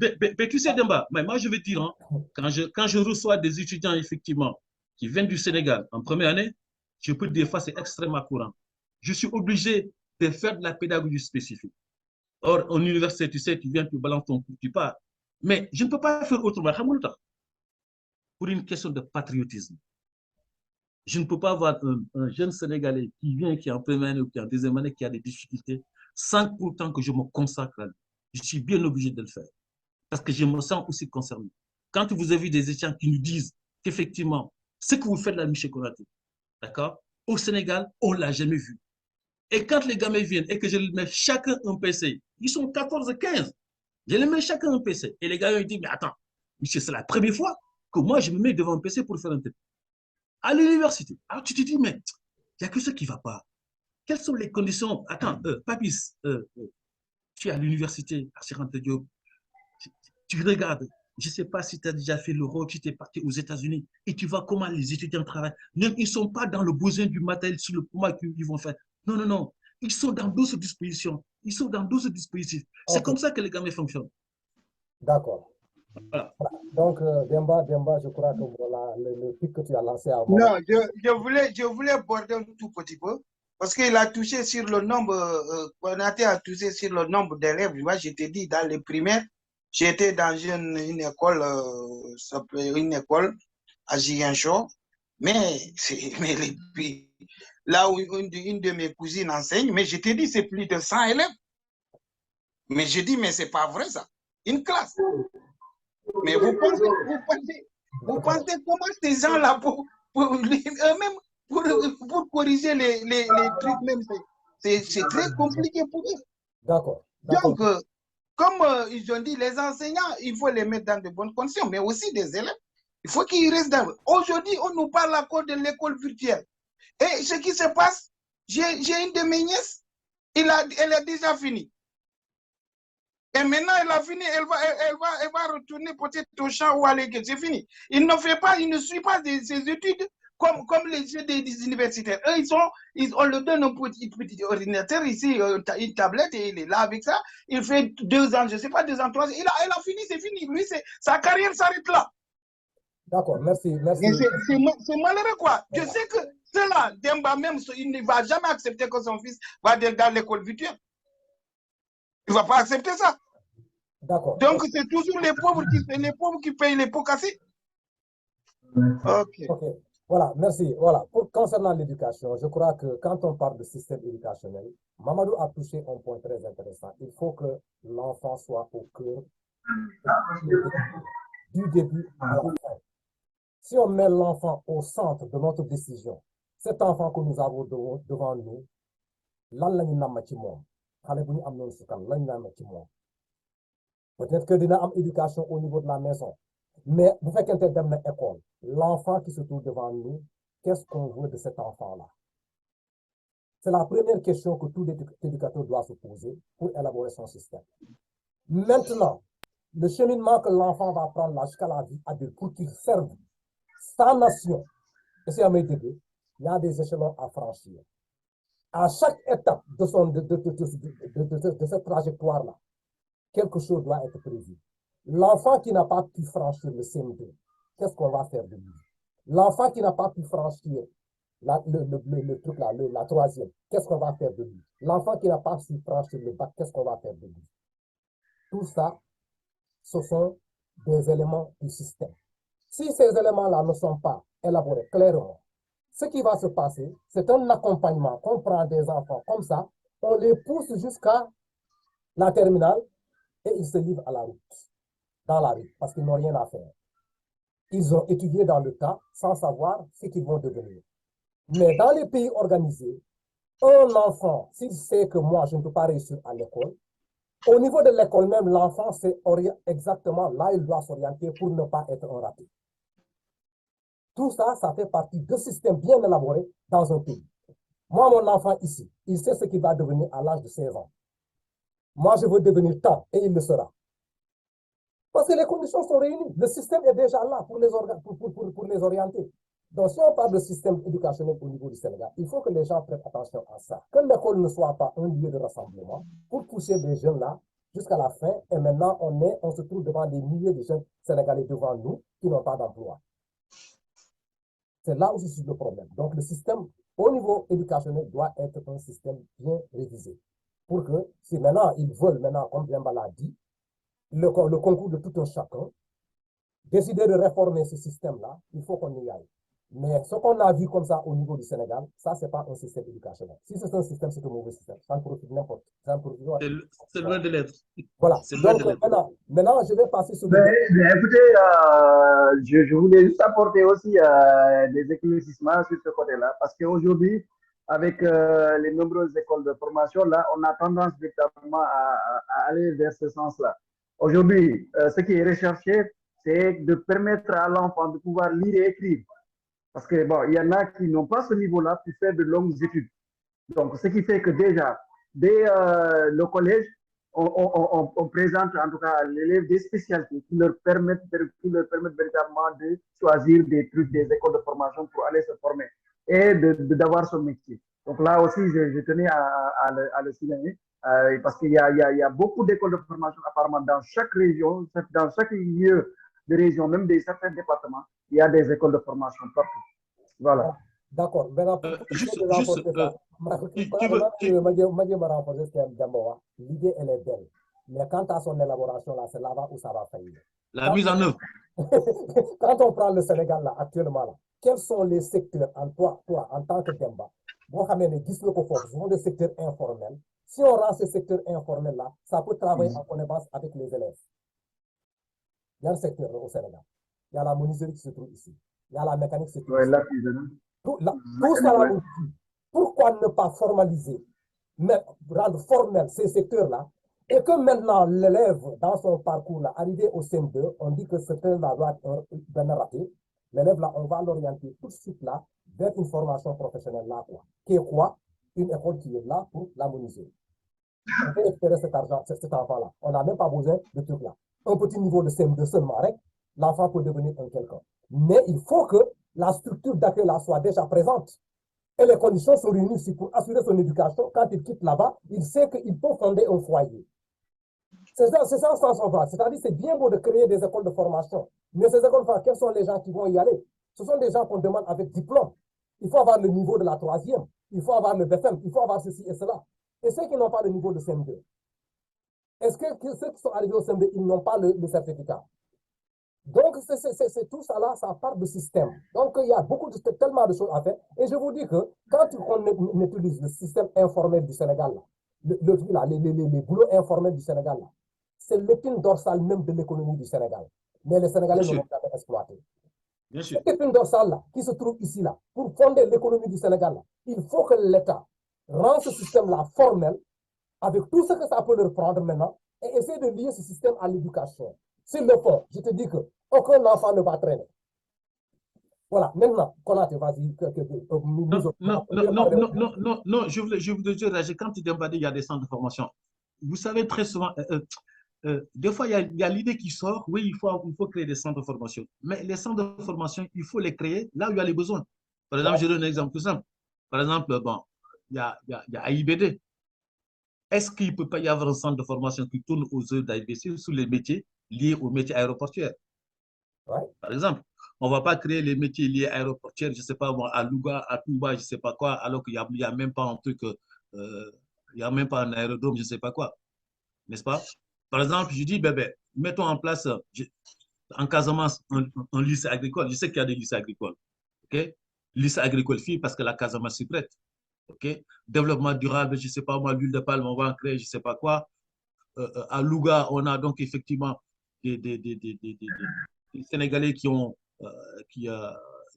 mais tu sais, Demba, mais moi je veux dire, hein, quand je reçois des étudiants effectivement qui viennent du Sénégal en première année, je peux dire que c'est extrêmement courant. Je suis obligé de faire de la pédagogie spécifique. Or, en université, tu sais, tu viens, tu balances ton coup, tu pars. Mais je ne peux pas faire autrement. Pour une question de patriotisme. Je ne peux pas avoir un jeune Sénégalais qui vient, qui est en première année ou qui est en deuxième année, qui a des difficultés, sans pourtant que je me consacre à lui. Je suis bien obligé de le faire. Parce que je me sens aussi concerné. Quand vous avez des étudiants qui nous disent qu'effectivement, ce que vous faites là, Michel Konaté, d'accord, au Sénégal, on ne l'a jamais vu. Et quand les gamins viennent et que je leur mets chacun un PC, ils sont 14 et 15. Je les mets chacun un PC. Et les gamins disent, mais attends, monsieur, c'est la première fois que moi, je me mets devant un PC pour faire un truc. À l'université. Alors tu te dis, mais il n'y a que ce qui ne va pas. Quelles sont les conditions? Attends, Papis, tu es à l'université, à Cheikh Anta Diop, tu regardes, je ne sais pas si tu as déjà fait l'Europe, si tu es parti aux États-Unis, et tu vois comment les étudiants travaillent. Même, ils ne sont pas dans le besoin du matériel sur le point qu'ils vont faire. Non, non, non. Ils sont dans d'autres dispositions. Ils sont dans d'autres dispositifs. C'est comme ça que les gamins fonctionnent. D'accord. Voilà. Donc, Demba, je crois que voilà le pic que tu as lancé avant. Non, je voulais border un tout petit peu parce qu'il a touché sur le nombre, Konaté a touché sur le nombre d'élèves. Moi, je t'ai dit, dans les primaires, j'étais dans une école à Ziguinchor, mais là où une de mes cousines enseigne, mais je t'ai dit, c'est plus de 100 élèves. Mais je dis, mais c'est pas vrai ça. Une classe. Mais vous pensez comment ces gens-là, eux-mêmes, pour corriger les trucs, même, c'est très compliqué pour eux. D'accord. Donc, comme ils ont dit, les enseignants, il faut les mettre dans de bonnes conditions, mais aussi des élèves. Il faut qu'ils restent dans... Aujourd'hui, on nous parle encore de l'école virtuelle. Et ce qui se passe, j'ai une de mes nièces, elle a déjà fini. Et maintenant, elle a fini, elle va retourner peut-être au champ ou à l'école. C'est fini. Il ne suit pas ses études comme les jeux des universitaires. Eux, on leur donne un petit ordinateur ici, une tablette, et il est là avec ça. Il fait 2 ans, je ne sais pas, 2 ans, 3 ans. Elle a fini, c'est fini. Lui, sa carrière s'arrête là. D'accord, merci. C'est malheureux, quoi. Je sais que cela, Demba même, il ne va jamais accepter que son fils va dans l'école virtuelle. Il ne va pas accepter ça. D'accord. Donc, c'est toujours les pauvres qui payent les pots cassés. Ok. Voilà, merci. Voilà. Concernant l'éducation, je crois que quand on parle de système éducationnel, Mamadou a touché un point très intéressant. Il faut que l'enfant soit au cœur du début à la fin. Si on met l'enfant au centre de notre décision, cet enfant que nous avons devant nous, lan la ñu namm ci moom xale bu ñu am noonu sukkan lañ namm ci moom peut-être que dina am éducation au niveau de la maison mais bu fekkente dem na école l'enfant qui se trouve devant nous qu'est-ce qu'on veut de cet enfant-là? C'est la première question que tout éducateur doit se poser pour élaborer son système. Maintenant, le cheminement que l'enfant va prendre là jusqu'à la vie adulte pour qu'il serve sa nation, et c'est à mes débuts, il y a des échelons à franchir. À chaque étape de cette trajectoire-là, quelque chose doit être prévu. L'enfant qui n'a pas pu franchir le CM2, qu'est-ce qu'on va faire de lui? L'enfant qui n'a pas pu franchir la troisième, qu'est-ce qu'on va faire de lui? L'enfant qui n'a pas pu franchir le bac, qu'est-ce qu'on va faire de lui? Tout ça, ce sont des éléments du système. Si ces éléments-là ne sont pas élaborés clairement, ce qui va se passer, c'est un accompagnement qu'on prend des enfants comme ça, on les pousse jusqu'à la terminale et ils se livrent à la route, dans la rue, parce qu'ils n'ont rien à faire. Ils ont étudié dans le tas sans savoir ce qu'ils vont devenir. Mais dans les pays organisés, un enfant, s'il sait que moi, je ne peux pas réussir à l'école, au niveau de l'école même, l'enfant sait exactement là il doit s'orienter pour ne pas être un raté. Tout ça, ça fait partie de systèmes bien élaborés dans un pays. Moi, mon enfant ici, il sait ce qu'il va devenir à l'âge de 16 ans. Moi, je veux devenir tant, et il le sera. Parce que les conditions sont réunies. Le système est déjà là pour les orienter. Donc, si on parle de système éducationnel au niveau du Sénégal, il faut que les gens prêtent attention à ça. Que l'école ne soit pas un lieu de rassemblement pour pousser des jeunes là jusqu'à la fin. Et maintenant, on se trouve devant des milliers de jeunes Sénégalais devant nous qui n'ont pas d'emploi. C'est là où se situe le problème. Donc, le système au niveau éducationnel doit être un système bien révisé. Pour que, si maintenant ils veulent, comme Demba l'a dit, le concours de tout un chacun, décider de réformer ce système-là, il faut qu'on y aille. Mais ce qu'on a vu comme ça au niveau du Sénégal, ça, ce n'est pas un système éducationnel. Si c'est un système, c'est un mauvais système. Ça ne profite n'importe qui. C'est loin de l'être. Voilà. Donc, maintenant, je vais passer sur le... Écoutez, je voulais juste apporter aussi des éclaircissements sur ce côté-là, parce qu'aujourd'hui, avec les nombreuses écoles de formation, là, on a tendance véritablement à aller vers ce sens-là. Aujourd'hui, ce qui est recherché, c'est de permettre à l'enfant de pouvoir lire et écrire. Parce que bon, il y en a qui n'ont pas ce niveau-là pour faire de longues études. Donc, ce qui fait que déjà, dès le collège, on présente en tout cas à l'élève des spécialités qui leur permettent véritablement de choisir des trucs, des écoles de formation pour aller se former et d'avoir son métier. Donc là aussi, je tenais à le signaler parce qu'il y a beaucoup d'écoles de formation apparemment dans chaque région, dans chaque lieu de région, même dans certains départements, il y a des écoles de formation partout. Voilà. D'accord. L'idée, elle est belle. Mais quant à son élaboration, là, c'est là-bas où ça va faillir. La mise en œuvre. Quand on prend le Sénégal, là, actuellement, là, quels sont les secteurs, toi, en tant que Demba, ce sont des secteurs informels. Si on rend ces secteurs informels-là, ça peut travailler en connivence avec les élèves. Il y a un secteur au Sénégal. Il y a la menuiserie qui se trouve ici. Il y a la mécanique qui se trouve ici. Tout ça, là, pourquoi ne pas formaliser, mais rendre formel ces secteurs-là, et que maintenant l'élève, dans son parcours, là, arrivé au CM2, on dit que cet élève-là doit être raté. L'élève, là, on va l'orienter tout de suite là, vers une formation professionnelle là, quoi. Qui est quoi? Une école qui est là pour la menuiserie. On peut récupérer cet argent, cet enfant-là. On n'a même pas besoin de trucs là. Un petit niveau de CM2 seulement, l'enfant peut devenir un quelqu'un. Mais il faut que la structure d'accueil là soit déjà présente. Et les conditions sont réunies pour assurer son éducation. Quand il quitte là-bas, il sait qu'il peut fonder un foyer. C'est ça le sens on va. C'est-à-dire c'est bien beau de créer des écoles de formation. Mais ces écoles de formation, quels sont les gens qui vont y aller? Ce sont des gens qu'on demande avec diplôme. Il faut avoir le niveau de la troisième. Il faut avoir le BFM. Il faut avoir ceci et cela. Et ceux qui n'ont pas le niveau de CM2, est-ce que ceux qui sont arrivés au CM2, ils n'ont pas le certificat? Donc, c'est tout ça là, ça part du système. Donc, il y a tellement de choses à faire. Et je vous dis que quand on utilise le système informel du Sénégal, les boulots informels du Sénégal, c'est l'épine dorsale même de l'économie du Sénégal. Mais les Sénégalais ne l'ont jamais exploité. Cette épine dorsale là, qui se trouve ici là, pour fonder l'économie du Sénégal, là, il faut que l'État rende ce système-là formel avec tout ce que ça peut leur prendre maintenant et essayer de lier ce système à l'éducation. Sur le fond, je te dis que aucun enfant ne va traîner. Voilà, maintenant, Konaté, vas-y. Non, je voulais dire, quand tu dis il y a des centres de formation. Vous savez, très souvent, des fois, il y a l'idée qui sort, oui, il faut créer des centres de formation. Mais les centres de formation, il faut les créer là où il y a les besoins. Par exemple, je donne un exemple tout simple. Par exemple, bon, il y a AIBD. Est-ce qu'il ne peut pas y avoir un centre de formation qui tourne aux œufs d'AIBC sur les métiers liés aux métiers aéroportuaires? Ouais. Par exemple, on ne va pas créer les métiers liés aéroportuaires, je ne sais pas moi, à Louga, à Touba, je ne sais pas quoi, alors qu'il n'y a même pas un truc, il n'y a même pas un aérodrome, je ne sais pas quoi. N'est-ce pas? Par exemple, je dis, bébé, mettons en place en Casamance un lycée agricole. Je sais qu'il y a des lycées agricoles. OK? Lycée agricole filles parce que la Casamance s'y prête. OK? Développement durable, je ne sais pas moi, l'huile de palme, on va en créer, je ne sais pas quoi. À Louga, on a donc effectivement des Sénégalais qui ont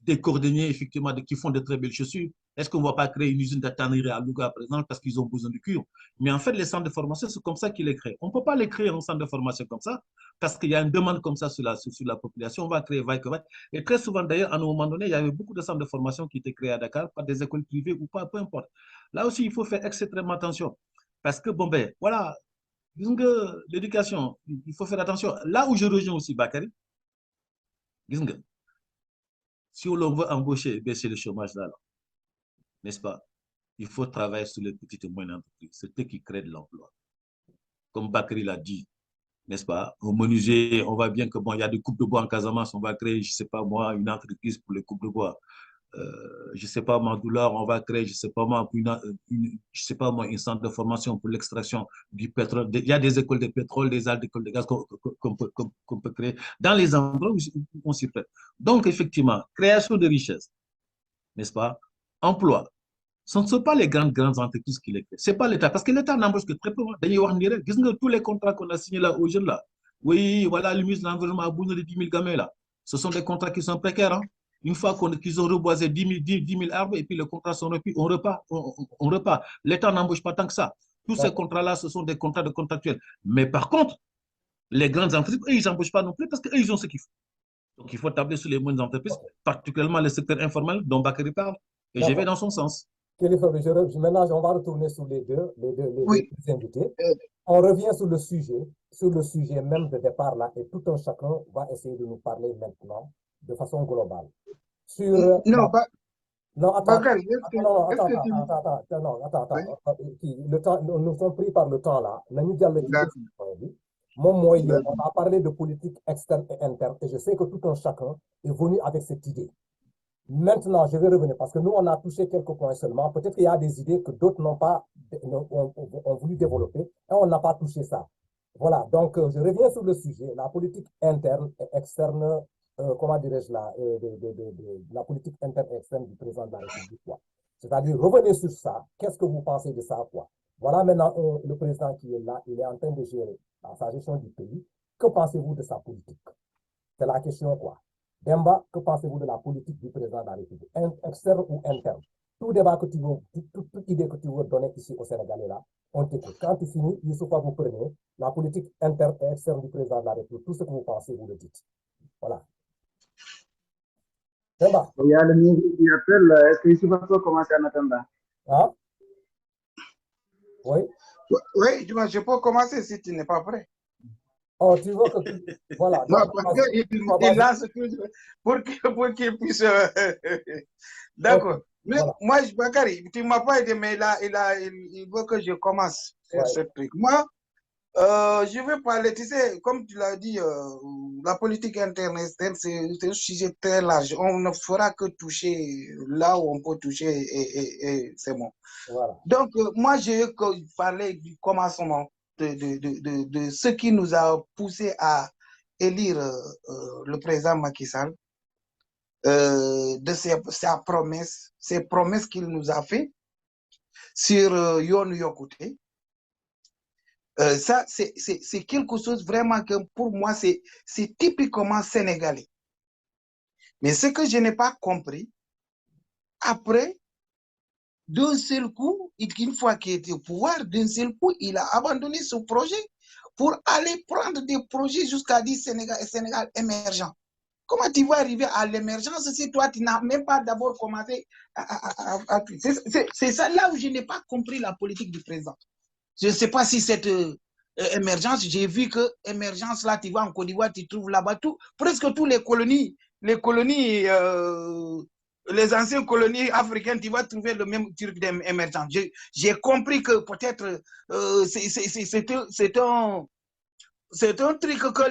des cordonniers, effectivement, qui font de très belles chaussures. Est-ce qu'on ne va pas créer une usine de tannerie à Louga, par exemple, parce qu'ils ont besoin de cuir? Mais en fait, les centres de formation, c'est comme ça qu'ils les créent. On ne peut pas les créer en centre de formation comme ça, parce qu'il y a une demande comme ça sur la population. On va créer vaille que vaille. Et très souvent, d'ailleurs, à un moment donné, il y avait beaucoup de centres de formation qui étaient créés à Dakar par des écoles privées ou pas, peu importe. Là aussi, il faut faire extrêmement attention. Parce que, bon, ben, voilà, l'éducation, il faut faire attention. Là où je rejoins aussi Bakary, si on veut embaucher et baisser le chômage là, n'est-ce pas? Il faut travailler sur les petites et moyennes entreprises. C'est eux qui créent de l'emploi. Comme Bakary l'a dit, n'est-ce pas? Au menuisier, on voit bien que bon, il y a des coupes de bois en Casamance, on va créer, je ne sais pas moi, une entreprise pour les coupes de bois. Je ne sais pas moi, Douleur, on va créer, je ne sais pas moi, je sais pas moi, une centre de formation pour l'extraction du pétrole. Il y a des écoles de pétrole, des écoles de gaz qu'on peut créer dans les endroits où on s'y prête. Donc, effectivement, création de richesses, n'est-ce pas? Emploi. Ce ne sont pas les grandes entreprises qui les créent. Ce n'est pas l'État. Parce que l'État n'embauche que très peu. D'ailleurs, tous les contrats qu'on a signés là aux jeunes là. Oui, voilà, le ministre de l'Environnement a besoin de 10 000 gamins là. Ce sont des contrats qui sont précaires. Hein. Une fois qu'ils ont reboisé 10 000 arbres et puis les contrats sont repris, on repart. On repart. L'État n'embauche pas tant que ça. Tous ces contrats-là, ce sont des contrats de contractuels. Mais par contre, les grandes entreprises, eux, ils n'embauchent pas non plus parce qu'eux, ils ont ce qu'il faut. Donc, il faut tabler sur les moyennes entreprises, particulièrement le secteur informel dont Bakary parle. Et je vais dans son sens. Maintenant, on va retourner sur les deux Oui. invités. On revient sur le sujet même de départ là, et tout un chacun va essayer de nous parler maintenant de façon globale. Non, attends, Bakary, le temps, nous sommes pris par le temps là. On va parler de politique externe et interne, et je sais que tout un chacun est venu avec cette idée. Maintenant, je vais revenir parce que nous, on a touché quelques points seulement. Peut-être qu'il y a des idées que d'autres ont voulu développer et on n'a pas touché ça. Voilà, donc je reviens sur le sujet, la politique interne et externe, comment dirais-je là, la politique interne et externe du président de la République. C'est-à-dire, revenez sur ça. Qu'est-ce que vous pensez de ça, quoi? Voilà maintenant le président qui est là, il est en train de gérer sa gestion du pays. Que pensez-vous de sa politique? C'est la question, quoi. Demba, que pensez-vous de la politique du président de la République, externe ou interne? Tout débat que tu veux, toute idée que tu veux donner ici au Sénégalais, là, on t'écoute. Quand tu finis, Youssoufa, vous prenez la politique interne et externe du président de la République. Tout ce que vous pensez, vous le dites. Voilà. Demba. Il y a le ministre qui appelle. Est-ce que Youssoufa peut commencer en attendant? Hein? Oui? Oui, je peux commencer si tu n'es pas prêt. Oh, tu veux que... Voilà. Non, parce qu'il lance pour qu'il puisse... D'accord. Okay. Mais voilà. Moi, Bakary, tu ne m'as pas aidé, mais il veut que je commence sur ce truc. Moi, je vais parler, tu sais, comme tu l'as dit, la politique interne externe, c'est un sujet très large. On ne fera que toucher là où on peut toucher et c'est bon. Voilà. Donc, moi, je vais parler du commencement de ce qui nous a poussé à élire le président Macky Sall, de ses promesses qu'il nous a fait sur Yoonu Yokkute. Ça, c'est quelque chose vraiment que pour moi, c'est typiquement sénégalais. Mais ce que je n'ai pas compris, après, d'un seul coup, une fois qu'il était au pouvoir, d'un seul coup, il a abandonné ce projet pour aller prendre des projets jusqu'à dire Sénégal émergent. Comment tu vas arriver à l'émergence si toi, tu n'as même pas d'abord commencé à... C'est ça là où je n'ai pas compris la politique du président. Je ne sais pas si cette émergence, j'ai vu que émergence, là, tu vas en Côte d'Ivoire, tu trouves là-bas presque tous les colonies, les anciennes colonies africaines, tu vas trouver le même truc d'émergence. J'ai compris que peut-être c'est un truc que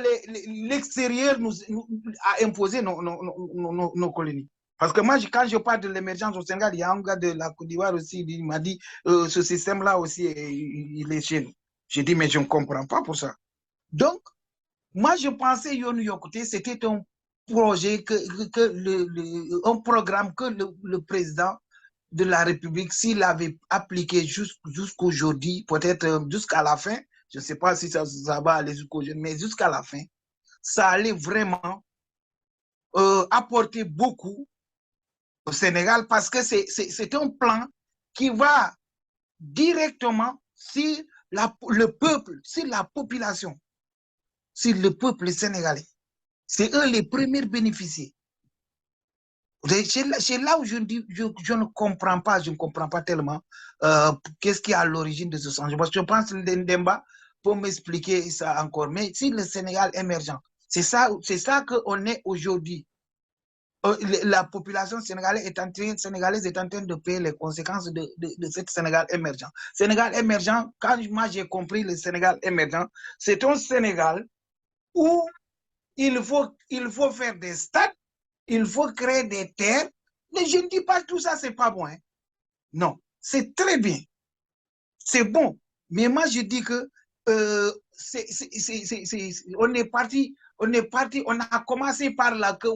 l'extérieur nous a imposé nos colonies. Parce que moi, quand je parle de l'émergence au Sénégal, il y a un gars de la Côte d'Ivoire aussi, il m'a dit, ce système-là aussi, il est chez nous. J'ai dit, mais je ne comprends pas pour ça. Donc, moi, je pensais Yoonu Yokkute, c'était un projet, un programme que le président de la République, s'il avait appliqué jusqu'aujourd'hui, peut-être jusqu'à la fin, je ne sais pas si ça va aller jusqu'aujourd'hui, mais jusqu'à la fin, ça allait vraiment apporter beaucoup au Sénégal parce que c'est un plan qui va directement sur le peuple, sur la population, sur le peuple sénégalais. C'est eux les premiers bénéficiaires. C'est là où je ne comprends pas tellement qu'est-ce qui est à l'origine de ce changement. Je pense que Ndemba peut m'expliquer ça encore. Mais si le Sénégal émergent, c'est ça qu'on est aujourd'hui. La population sénégalaise est en train de payer les conséquences de ce Sénégal émergent. Sénégal émergent, quand moi j'ai compris le Sénégal émergent, c'est un Sénégal où il faut faire des stades, il faut créer des terres. Mais je ne dis pas tout ça, c'est pas bon. Hein. Non, c'est très bien. C'est bon. Mais moi, je dis que on est parti, on a commencé par la queue,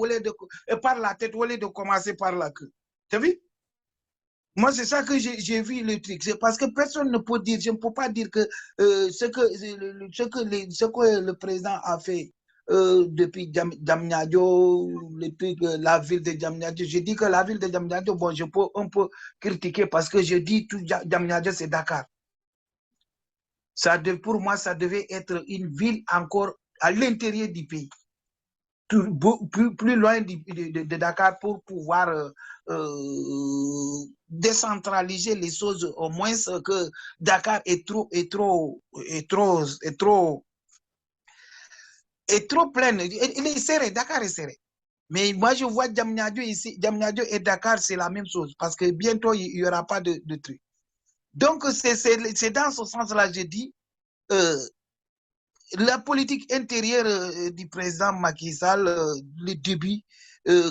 par la tête, au lieu de commencer par la queue. Tu as vu? Moi, c'est ça que j'ai vu le truc. C'est parce que personne ne peut dire, je ne peux pas dire que ce que le président a fait depuis Diamniadio, la ville de Diamniadio. Je dis que la ville de Diamniadio, bon, je peux un peu critiquer parce que je dis tout Diamniadio, c'est Dakar. Pour moi, ça devait être une ville encore à l'intérieur du pays. Plus loin de Dakar pour pouvoir décentraliser les choses, au moins que Dakar est trop pleine. Il est serré, Dakar est serré. Mais moi, je vois Diamniadio ici, Diamniadio et Dakar, c'est la même chose parce que bientôt, il n'y aura pas de truc. Donc, c'est dans ce sens-là, je dis, la politique intérieure du président Macky Sall, le début,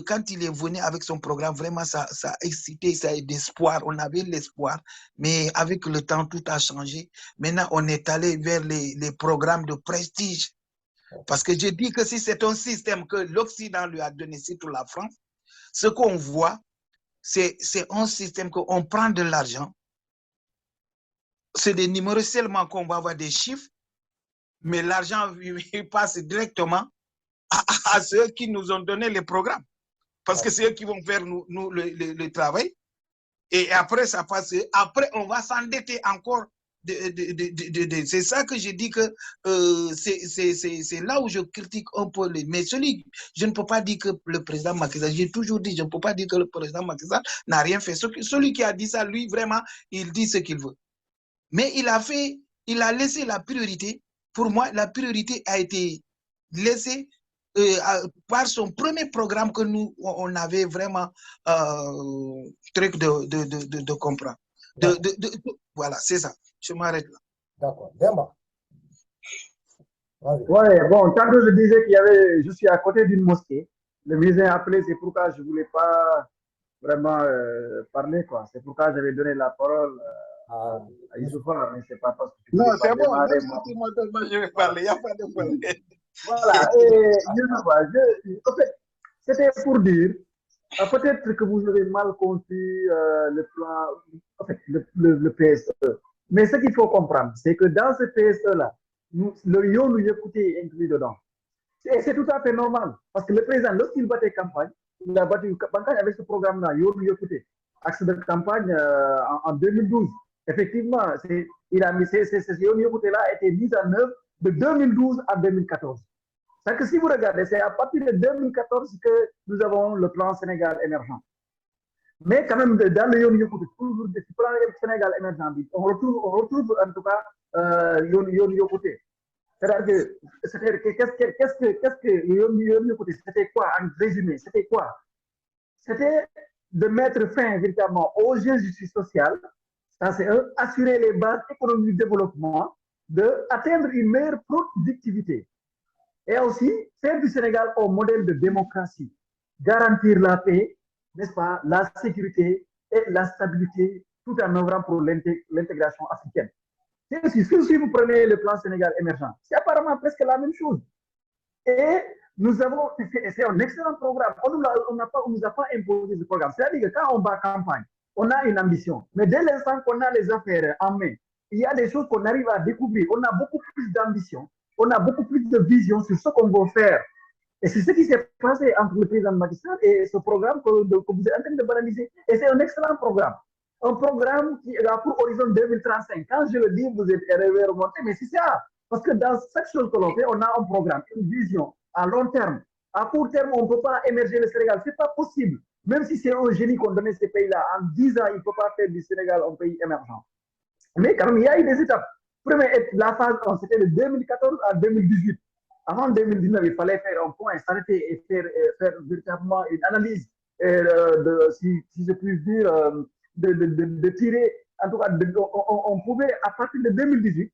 quand il est venu avec son programme, vraiment, ça a excité, ça a d'espoir. On avait l'espoir, mais avec le temps, tout a changé. Maintenant, on est allé vers les programmes de prestige. Parce que je dis que si c'est un système que l'Occident lui a donné, surtout la France, ce qu'on voit, c'est un système qu'on prend de l'argent. C'est des numéros seulement qu'on va avoir des chiffres, mais l'argent passe directement à ceux qui nous ont donné les programmes. Parce que c'est eux qui vont faire le travail. Et après, ça passe. Après, on va s'endetter encore. C'est ça que je dis que c'est là où je critique un peu. Mais je ne peux pas dire que le président Macky Sall, j'ai toujours dit, je ne peux pas dire que le président Macky Sall n'a rien fait. Celui qui a dit ça, lui, vraiment, il dit ce qu'il veut. Mais il a laissé la priorité. Pour moi, la priorité a été laissée par son premier programme que nous, on avait vraiment truc de comprendre. Voilà, c'est ça. Je m'arrête là. D'accord. Demba. Ouais, bon, tantôt je disais je suis à côté d'une mosquée. Le muezzin a appelé, c'est pourquoi je ne voulais pas vraiment parler, quoi. C'est pourquoi j'avais donné la parole à Youssoufa, mais c'est pas parce que non, c'est bon, je vais parler, il n'y a pas de problème. Voilà, et en fait, c'était pour dire, peut-être que vous avez mal compris le plan, en fait, le PSE. Mais ce qu'il faut comprendre, c'est que dans ce PSE-là, le Yon Yekouté est inclus dedans. Et c'est tout à fait normal. Parce que le président, lorsqu'il battait campagne, il a battu campagne avec ce programme-là, Yon Yekouté, axe de campagne en 2012. Effectivement, il a mis ces Yon Yekouté-là a été mis en œuvre de 2012 à 2014. C'est que si vous regardez, c'est à partir de 2014 que nous avons le plan Sénégal émergent. Mais quand même, dans le Yon Yokouté, toujours le plan Sénégal émergent, on retrouve en tout cas Yon Yokouté. C'est-à-dire qu'est-ce que le Yon Yokouté, c'était quoi en résumé? C'était quoi? C'était de mettre fin véritablement aux injustices sociales, ça c'est assurer les bases économiques du développement, d'atteindre une meilleure productivité. Et aussi faire du Sénégal un modèle de démocratie, garantir la paix, n'est-ce pas, la sécurité et la stabilité, tout en œuvrant pour l'intégration africaine. Si vous prenez le plan Sénégal émergent, c'est apparemment presque la même chose. Et nous avons, c'est un excellent programme. On ne nous a pas imposé ce programme. C'est-à-dire que quand on bat campagne, on a une ambition. Mais dès l'instant qu'on a les affaires en main, il y a des choses qu'on arrive à découvrir. On a beaucoup plus d'ambition. On a beaucoup plus de vision sur ce qu'on veut faire. Et c'est ce qui s'est passé entre le président Macky Sall et ce programme que vous êtes en train de banaliser. Et c'est un excellent programme. Un programme qui a pour horizon 2035. Quand je le dis, vous êtes remonté, mais c'est ça. Parce que dans chaque chose que l'on fait, on a un programme, une vision à long terme. À court terme, on ne peut pas émerger le Sénégal. Ce n'est pas possible. Même si c'est un génie qu'on donnait ces pays-là, en 10 ans, il ne peut pas faire du Sénégal un pays émergent. Mais quand même, il y a eu des étapes. La phase 1, c'était de 2014 à 2018. Avant 2019, il fallait faire un point, s'arrêter et faire véritablement une analyse, si je puis dire, de tirer. En tout cas, on pouvait, à partir de 2018,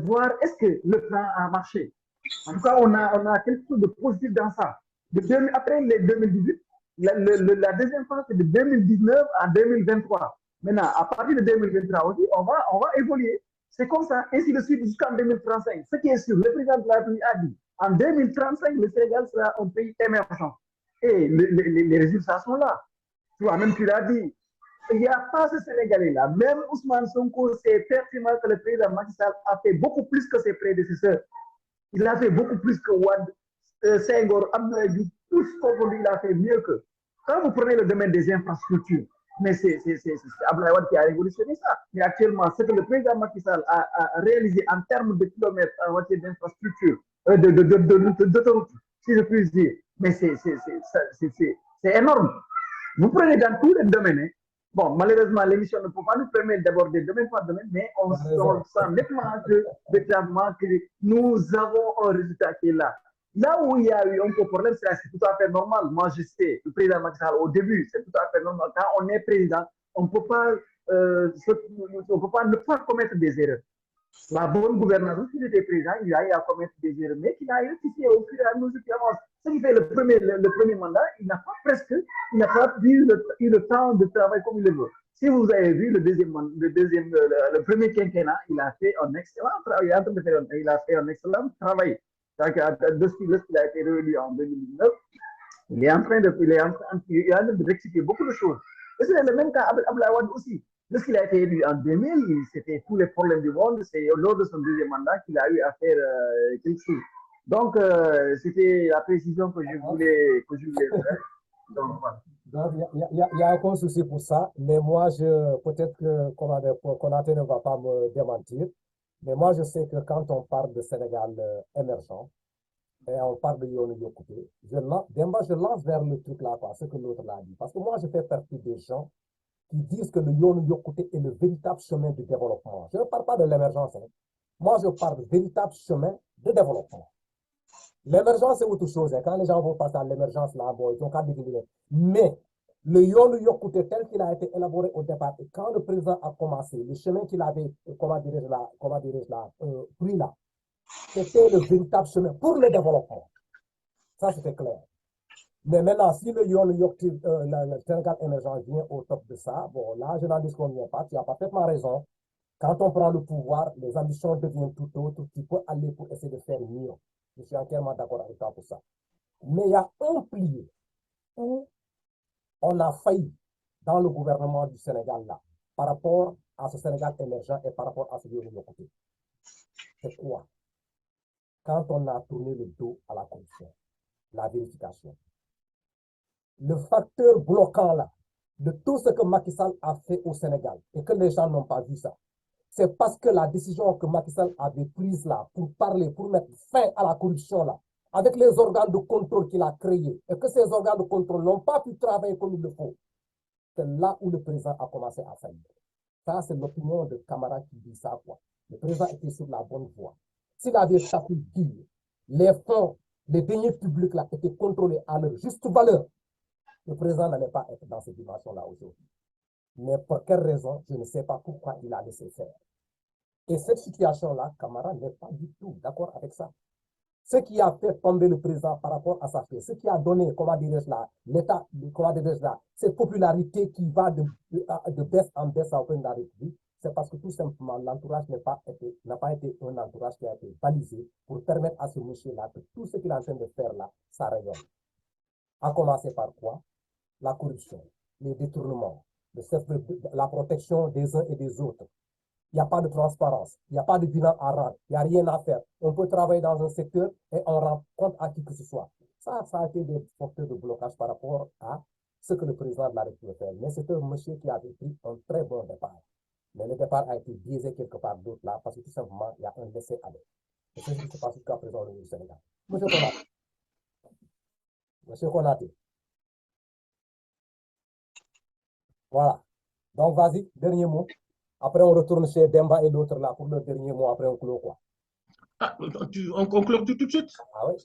voir est-ce que le plan a marché. En tout cas, on a quelque chose de positif dans ça. Après les 2018, la deuxième phase, c'est de 2019 à 2023. Maintenant, à partir de 2023 aussi, on va évoluer. C'est comme ça, ainsi de suite, jusqu'en 2035. Ce qui est sûr, le président de la République a dit, en 2035, le Sénégal sera un pays émergent. Et les résultats sont là. Tu vois, même tu l'as dit, il n'y a pas ce Sénégalais-là. Même Ousmane Sonko sait pertinemment que le président Macky Sall a fait beaucoup plus que ses prédécesseurs. Il a fait beaucoup plus que Wade, Senghor, Abdoulaye Diouf, tous confondus, il a fait mieux que. Quand vous prenez le domaine des infrastructures, mais c'est Abdoulaye Wade qui a révolutionné ça. Mais actuellement, ce que le président Macky Sall a réalisé en termes de kilomètres en matière d'infrastructures, d'autoroutes, si je puis dire, mais c'est énorme. Vous prenez dans tous les domaines. Hein. Bon, malheureusement, l'émission ne peut pas nous permettre d'aborder domaine par domaine, mais on sent nettement que nous avons un résultat qui est là. Là où il y a eu un peu de problème, c'est tout à fait normal. Moi, je sais, le président Macky Sall, au début, c'est tout à fait normal. Quand on est président, on ne peut pas ne pas commettre des erreurs. La bonne gouvernance, s'il était président, il a eu à commettre des erreurs, mais qu'il a rectifié au fur et à mesure qu'il avance. Ce qui fait le premier mandat, il n'a pas eu le temps de travailler comme il le veut. Si vous avez vu le premier quinquennat, il a fait un excellent travail. Il a fait un excellent travail. Lorsqu'il a été réélu en 2019, il est en train de rectifier beaucoup de choses. Et c'est le même cas avec Abdoulaye Wade aussi. Lorsqu'il a été élu en 2000, c'était tous les problèmes du monde. C'est lors de son deuxième mandat qu'il a eu à faire quelque chose. Donc, c'était la précision que je voulais faire. Donc, voilà. Il y a aucun souci pour ça, mais moi, peut-être que Konaté ne va pas me démentir, mais moi, je sais que quand on parle de Sénégal émergent, et on parle de Yonou Yokouté, je lance vers le truc là, ce que l'autre l'a dit. Parce que moi, je fais partie des gens qui disent que le Yonou Yokouté est le véritable chemin de développement. Je ne parle pas de l'émergence. Hein. Moi, je parle de véritable chemin de développement. L'émergence, c'est autre chose. Hein. Quand les gens vont passer à l'émergence, là, bon, ils ont qu'à définir. Mais le Yonou Yokouté, tel qu'il a été élaboré au départ, et quand le président a commencé, le chemin qu'il avait, pris là, c'était le véritable chemin pour le développement. Ça, c'était clair. Mais maintenant, si le Sénégal émergent vient au top de ça, bon, là, je n'en disconviens pas. Tu as parfaitement raison. Quand on prend le pouvoir, les ambitions deviennent tout autres. Tu peux aller pour essayer de faire mieux. Je suis entièrement d'accord avec toi pour ça. Mais il y a un pilier où on a failli dans le gouvernement du Sénégal là, par rapport à ce Sénégal émergent et par rapport à celui de l'autre côté. C'est quoi? Quand on a tourné le dos à la corruption, la vérification. Le facteur bloquant là, de tout ce que Macky Sall a fait au Sénégal et que les gens n'ont pas vu ça, c'est parce que la décision que Macky Sall avait prise là pour parler, pour mettre fin à la corruption là, avec les organes de contrôle qu'il a créés, et que ces organes de contrôle n'ont pas pu travailler comme il le faut, c'est là où le président a commencé à faillir. Ça, c'est l'opinion de Camara qui dit ça, quoi. Le président était sur la bonne voie. S'il avait tapé dur, les fonds, les deniers publics là étaient contrôlés à leur juste valeur, le président n'allait pas être dans cette dimension-là aujourd'hui. Mais pour quelle raison, je ne sais pas pourquoi il a laissé faire. Et cette situation-là, Camara n'est pas du tout d'accord avec ça. Ce qui a fait tomber le président par rapport à sa fait, ce qui a donné, comment dirais-je là, l'état, comment dirais-je là, cette popularité qui va de baisse en baisse au sein de la République, c'est parce que tout simplement l'entourage n'a pas été un entourage qui a été balisé pour permettre à ce monsieur-là que tout ce qu'il est en train de faire là, ça rayonne. À commencer par quoi? La corruption, les détournements, la protection des uns et des autres. Il n'y a pas de transparence, il n'y a pas de bilan à rendre, il n'y a rien à faire. On peut travailler dans un secteur et on rend compte à qui que ce soit. Ça a été des facteurs de blocage par rapport à ce que le président de la République fait. Mais c'est un monsieur qui avait pris un très bon départ. Mais le départ a été biaisé quelque part d'autre là, parce que tout simplement, il y a un laisser-aller. Et c'est ce qui se passe jusqu'à présent au niveau du Sénégal. Monsieur Konaté. Monsieur Konaté. Voilà. Donc, vas-y, dernier mot. Après, on retourne chez Demba et l'autre là pour le dernier mot. Après, on clôt quoi? Ah, on conclut tout de suite? Ah oui.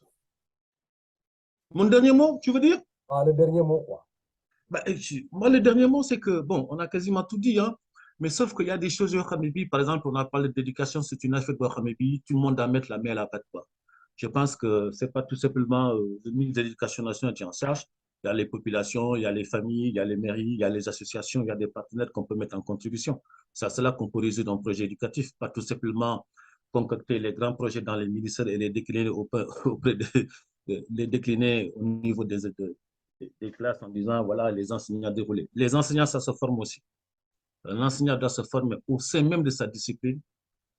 Mon dernier mot, tu veux dire? Ah, le dernier mot quoi? Bah, moi, le dernier mot, c'est que, bon, on a quasiment tout dit, hein, mais sauf qu'il y a des choses, par exemple, on a parlé d'éducation, c'est une affaire de Khamibi, tout le monde doit mettre la main à la pâte, quoi. Je pense que c'est pas tout simplement le ministre de l'Éducation nationale qui est en charge. Il y a les populations, il y a les familles, il y a les mairies, il y a les associations, il y a des partenaires qu'on peut mettre en contribution. C'est là qu'on peut résoudre un projet éducatif, pas tout simplement concocter les grands projets dans les ministères et les décliner auprès les décliner au niveau des classes en disant, voilà, les enseignants déroulés. Les enseignants, ça se forme aussi. Un enseignant doit se former au sein même de sa discipline.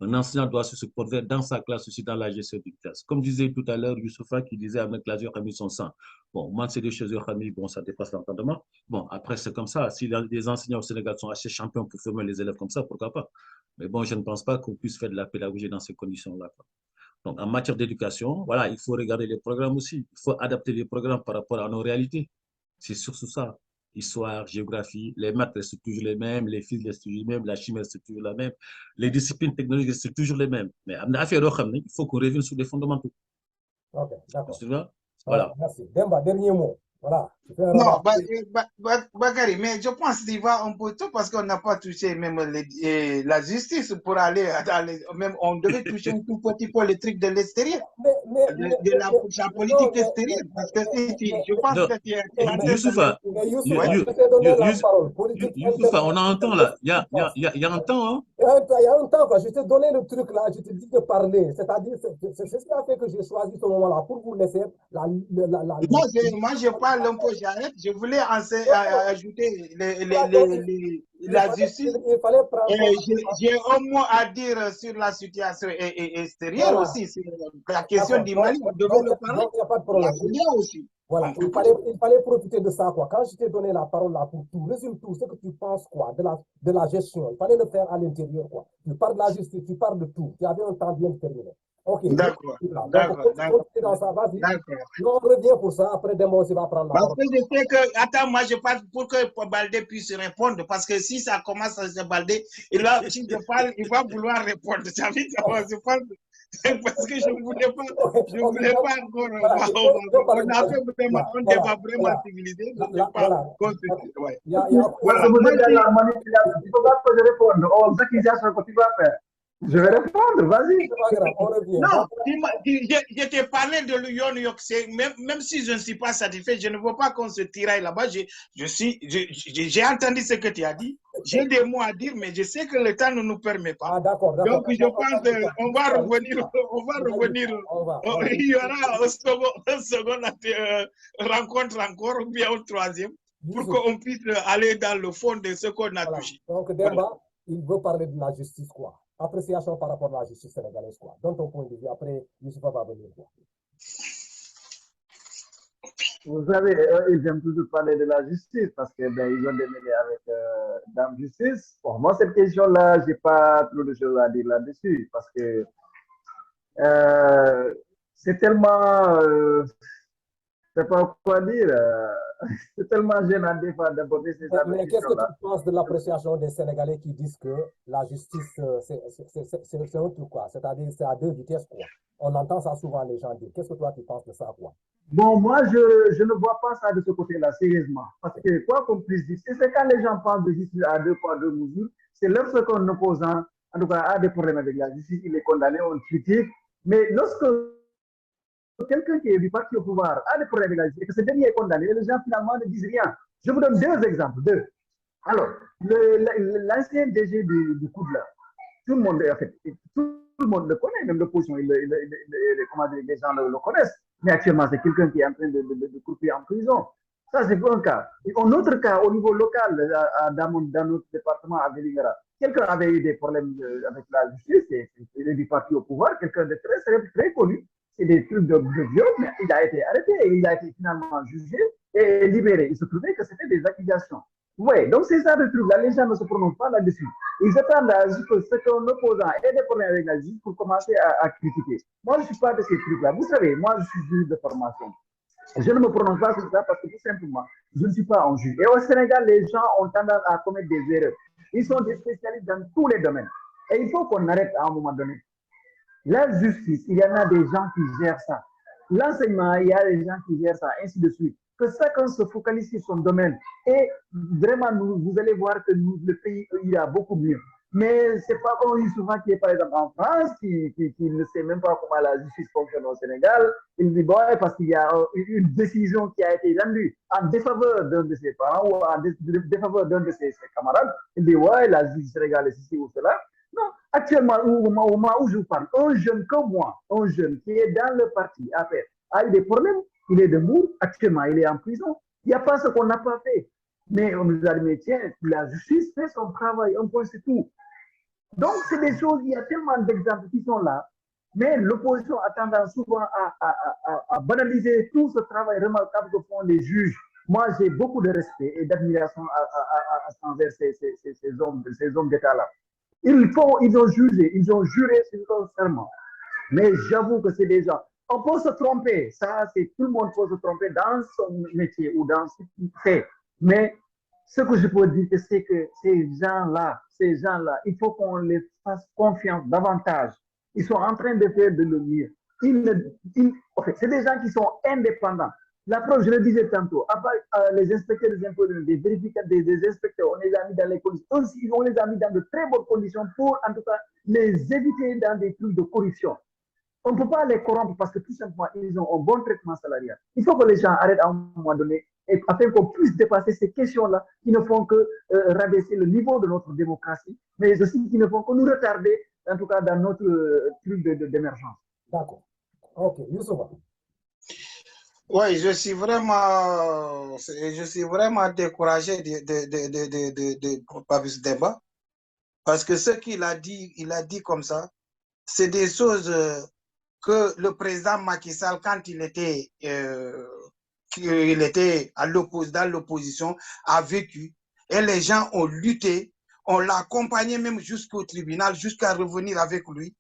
Un enseignant doit se porter dans sa classe aussi, dans la gestion d'une classe. Comme disait tout à l'heure Youssoufa qui disait avec la a mis son sang. Bon, moi, c'est des choses bon, ça dépasse l'entendement. Bon, après, c'est comme ça. Si les enseignants au Sénégal sont assez champions pour former les élèves comme ça, pourquoi pas? Mais bon, je ne pense pas qu'on puisse faire de la pédagogie dans ces conditions-là. Donc, en matière d'éducation, voilà, il faut regarder les programmes aussi. Il faut adapter les programmes par rapport à nos réalités. C'est surtout ça. Histoire, géographie, les maths restent toujours les mêmes, les physiques restent toujours les mêmes, la chimie reste toujours la même, les disciplines technologiques restent toujours les mêmes. Mais il faut qu'on revienne sur les fondamentaux. Ok, d'accord. Voilà. Merci. Demba, dernier mot. Voilà. Non, Bakary, mais je pense qu'il va un peu tôt parce qu'on n'a pas touché même la justice pour aller même on devait toucher un tout petit peu les trucs de l'extérieur, de la politique extérieure, parce que je pense que tu es Youssoufa, on a un temps là. Il y a un temps, hein. Il y a un temps, quoi. Je t'ai donné le truc là, je t'ai dit de parler. C'est-à-dire, c'est ce qui a fait que j'ai choisi ce moment-là pour vous laisser moi, je parle un peu, j'arrête. Je voulais ajouter la justice. J'ai un mot à dire sur la situation extérieure aussi. C'est la question du Mali. On devait le parler. Il n'y a pas de problème. Aussi. Voilà, il fallait profiter de ça, quoi. Quand je t'ai donné la parole là pour tout, résume tout, ce que tu penses, quoi, de la gestion. Il fallait le faire à l'intérieur, quoi. Tu parles de la justice, tu parles de tout. Tu avais un temps bien terminé. Ok. D'accord. Dans ça, vas-y. On revient pour ça. Après, demain aussi va prendre la parole. Parce que je sais que, attends, moi je parle pour que Baldé puisse répondre. Parce que si ça commence à se balder, si je parle, il va vouloir répondre. Ça veut dire, je parle. Parce que je ne voulais pas encore. On a fait un débat vraiment civilisé. Vous êtes dans la manipulation. Il faut pas que je réponde aux accusations que tu vas faire. Je vais répondre, vas-y. Non, je t'ai parlé de l'Union York. Même si je ne suis pas satisfait, je ne veux pas qu'on se tiraille là-bas. J'ai entendu ce que tu as dit. j'ai des mots à dire, mais je sais que le temps ne nous permet pas. Ah, d'accord, d'accord. Donc, je pense qu'on va revenir, il y aura une seconde rencontre encore, ou bien une troisième, pour qu'on puisse aller dans le fond de ce qu'on a touché. Donc, Demba, il veut parler de la justice, quoi. Appréciation par rapport à la justice sénégalaise, quoi. Dans ton point de vue, après, Youssoufa va venir, quoi. Vous savez, ils aiment toujours parler de la justice parce que ben, ils ont démêlé avec Dame Justice. Pour moi, cette question-là, j'ai pas trop de choses à dire là-dessus parce que c'est tellement, je sais pas quoi dire, c'est tellement gênant des fois d'aborder ces questions-là. Mais qu'est-ce que tu penses de l'appréciation des Sénégalais qui disent que la justice, c'est un truc, quoi. C'est-à-dire, c'est à deux vitesses, quoi. On entend ça souvent, les gens dire. Qu'est-ce que toi, tu penses de ça, quoi? Bon, moi, je ne vois pas ça de ce côté-là, sérieusement. Parce que, quoi qu'on puisse dire, c'est quand les gens parlent de justice à deux poids, deux mesures, c'est lorsqu'un opposant, en tout cas, a des problèmes avec la justice, il est condamné, on le critique. Mais lorsque quelqu'un qui est du parti au pouvoir a des problèmes avec la justice et que ce dernier est condamné, les gens finalement ne disent rien. Je vous donne deux exemples. Alors, l'ancien DG du Koudla, tout le monde, en fait, tout le monde le connaît, même l'opposition, comment dire, les gens le connaissent. Mais actuellement, c'est quelqu'un qui est en train de couper en prison. Ça, c'est un cas. Et un autre cas, au niveau local, dans notre département, à Vélingara, quelqu'un avait eu des problèmes avec la justice, il est du parti au pouvoir, quelqu'un de très connu. C'est des trucs de viol, mais il a été arrêté et il a été finalement jugé et libéré. Il se trouvait que c'était des accusations. Oui, donc c'est ça le truc. Là, les gens ne se prononcent pas là-dessus. Ils attendent à ce qu'un opposant ait des problèmes avec la justice pour commencer à critiquer. Moi, je ne suis pas de ces trucs-là. Vous savez, moi, je suis juge de formation. Je ne me prononce pas sur ça parce que tout simplement, je ne suis pas un juge. Et au Sénégal, les gens ont tendance à commettre des erreurs. Ils sont des spécialistes dans tous les domaines. Et il faut qu'on arrête à un moment donné. La justice, il y en a des gens qui gèrent ça. L'enseignement, il y a des gens qui gèrent ça, ainsi de suite. Que chacun se focalise sur son domaine. Et vraiment, vous allez voir que le pays ira beaucoup mieux. Mais ce n'est pas comme souvent qui est par exemple en France, qui ne sait même pas comment la justice fonctionne au Sénégal. Il dit, bon, parce qu'il y a une décision qui a été rendue en défaveur d'un de ses parents ou en défaveur d'un de ses camarades. Il dit, ouais, la justice sénégalaise, ici ou cela. Non, actuellement, au moment où je vous parle, un jeune comme moi, un jeune qui est dans le parti APR, a eu des problèmes, il est debout, actuellement, il est en prison. Il n'y a pas ce qu'on n'a pas fait. Mais on nous a dit, mais tiens, la justice fait son travail, un point, c'est tout. Donc, c'est des choses, il y a tellement d'exemples qui sont là, mais l'opposition a tendance souvent à banaliser tout ce travail remarquable que font les juges. Moi, j'ai beaucoup de respect et d'admiration envers ces hommes d'État-là. Ils ont jugé, ils ont juré sur leur serment. Mais j'avoue que c'est des gens. On peut se tromper, ça, c'est tout le monde peut se tromper dans son métier ou dans ce qu'il fait. Mais ce que je peux dire, c'est que ces gens-là, il faut qu'on les fasse confiance davantage. Ils sont en train de faire de le mieux. C'est des gens qui sont indépendants. La preuve, je le disais tantôt, à part les inspecteurs des impôts, des vérificateurs, des inspecteurs, on les a mis dans les conditions, on les a mis dans de très bonnes conditions pour, en tout cas, les éviter dans des trucs de corruption. On ne peut pas les corrompre parce que tout simplement, ils ont un bon traitement salarial. Il faut que les gens arrêtent à un moment donné afin qu'on puisse dépasser ces questions-là qui ne font que rabaisser le niveau de notre démocratie, mais aussi qui ne font que nous retarder, en tout cas, dans notre truc d'émergence. D'accord. Ok, Youssoufa. Oui, je suis vraiment découragé de Papis Demba parce que ce qu'il a dit, il a dit comme ça, c'est des choses que le président Macky Sall, quand il était dans l'opposition, a vécu. Et les gens ont lutté, on l'a accompagné même jusqu'au tribunal, jusqu'à revenir avec lui,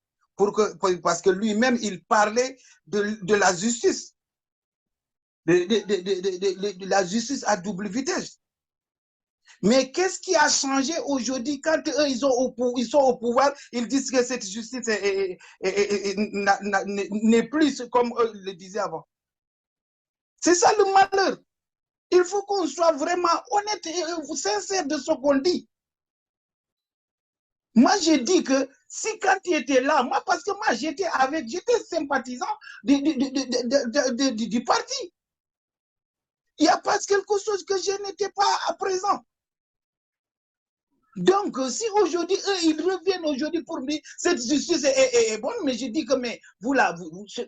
parce que lui-même, il parlait de la justice. De la justice à double vitesse. Mais qu'est-ce qui a changé aujourd'hui quand eux, ils sont au pouvoir, ils disent que cette justice n'est plus comme eux le disaient avant. C'est ça le malheur. Il faut qu'on soit vraiment honnête et sincère de ce qu'on dit. Moi, je dis que si quand tu étais là, moi, parce que moi, j'étais sympathisant du parti. Il n'y a pas quelque chose que je n'étais pas à présent. Donc, si aujourd'hui, eux, ils reviennent aujourd'hui pour dire cette justice est bonne, mais je dis que mais vous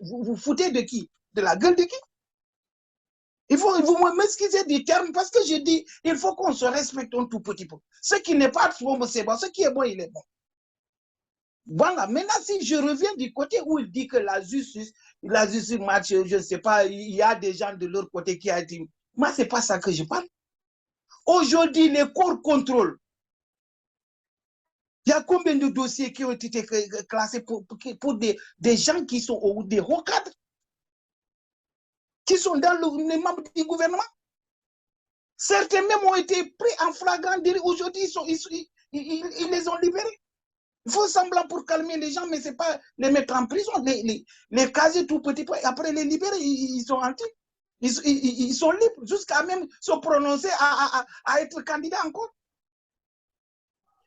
vous foutez de qui? De la gueule de qui? Il faut vous m'excuser du terme parce que je dis, il faut qu'on se respecte un tout petit peu. Ce qui n'est pas bon, c'est bon. Ce qui est bon, il est bon. Voilà. Maintenant, si je reviens du côté où il dit que la justice marche, je ne sais pas, il y a des gens de leur côté qui a dit, moi, ce n'est pas ça que je parle. Aujourd'hui, les corps contrôlent. Il y a combien de dossiers qui ont été classés pour des gens qui sont des hauts cadres, qui sont dans les membres du gouvernement? Certains même ont été pris en flagrant délit. Aujourd'hui, ils les ont libérés. Il faut semblant pour calmer les gens, mais ce n'est pas les mettre en prison, les caser tout petit peu, et après les libérer, ils sont anti. Ils sont libres jusqu'à même se prononcer à être candidat encore.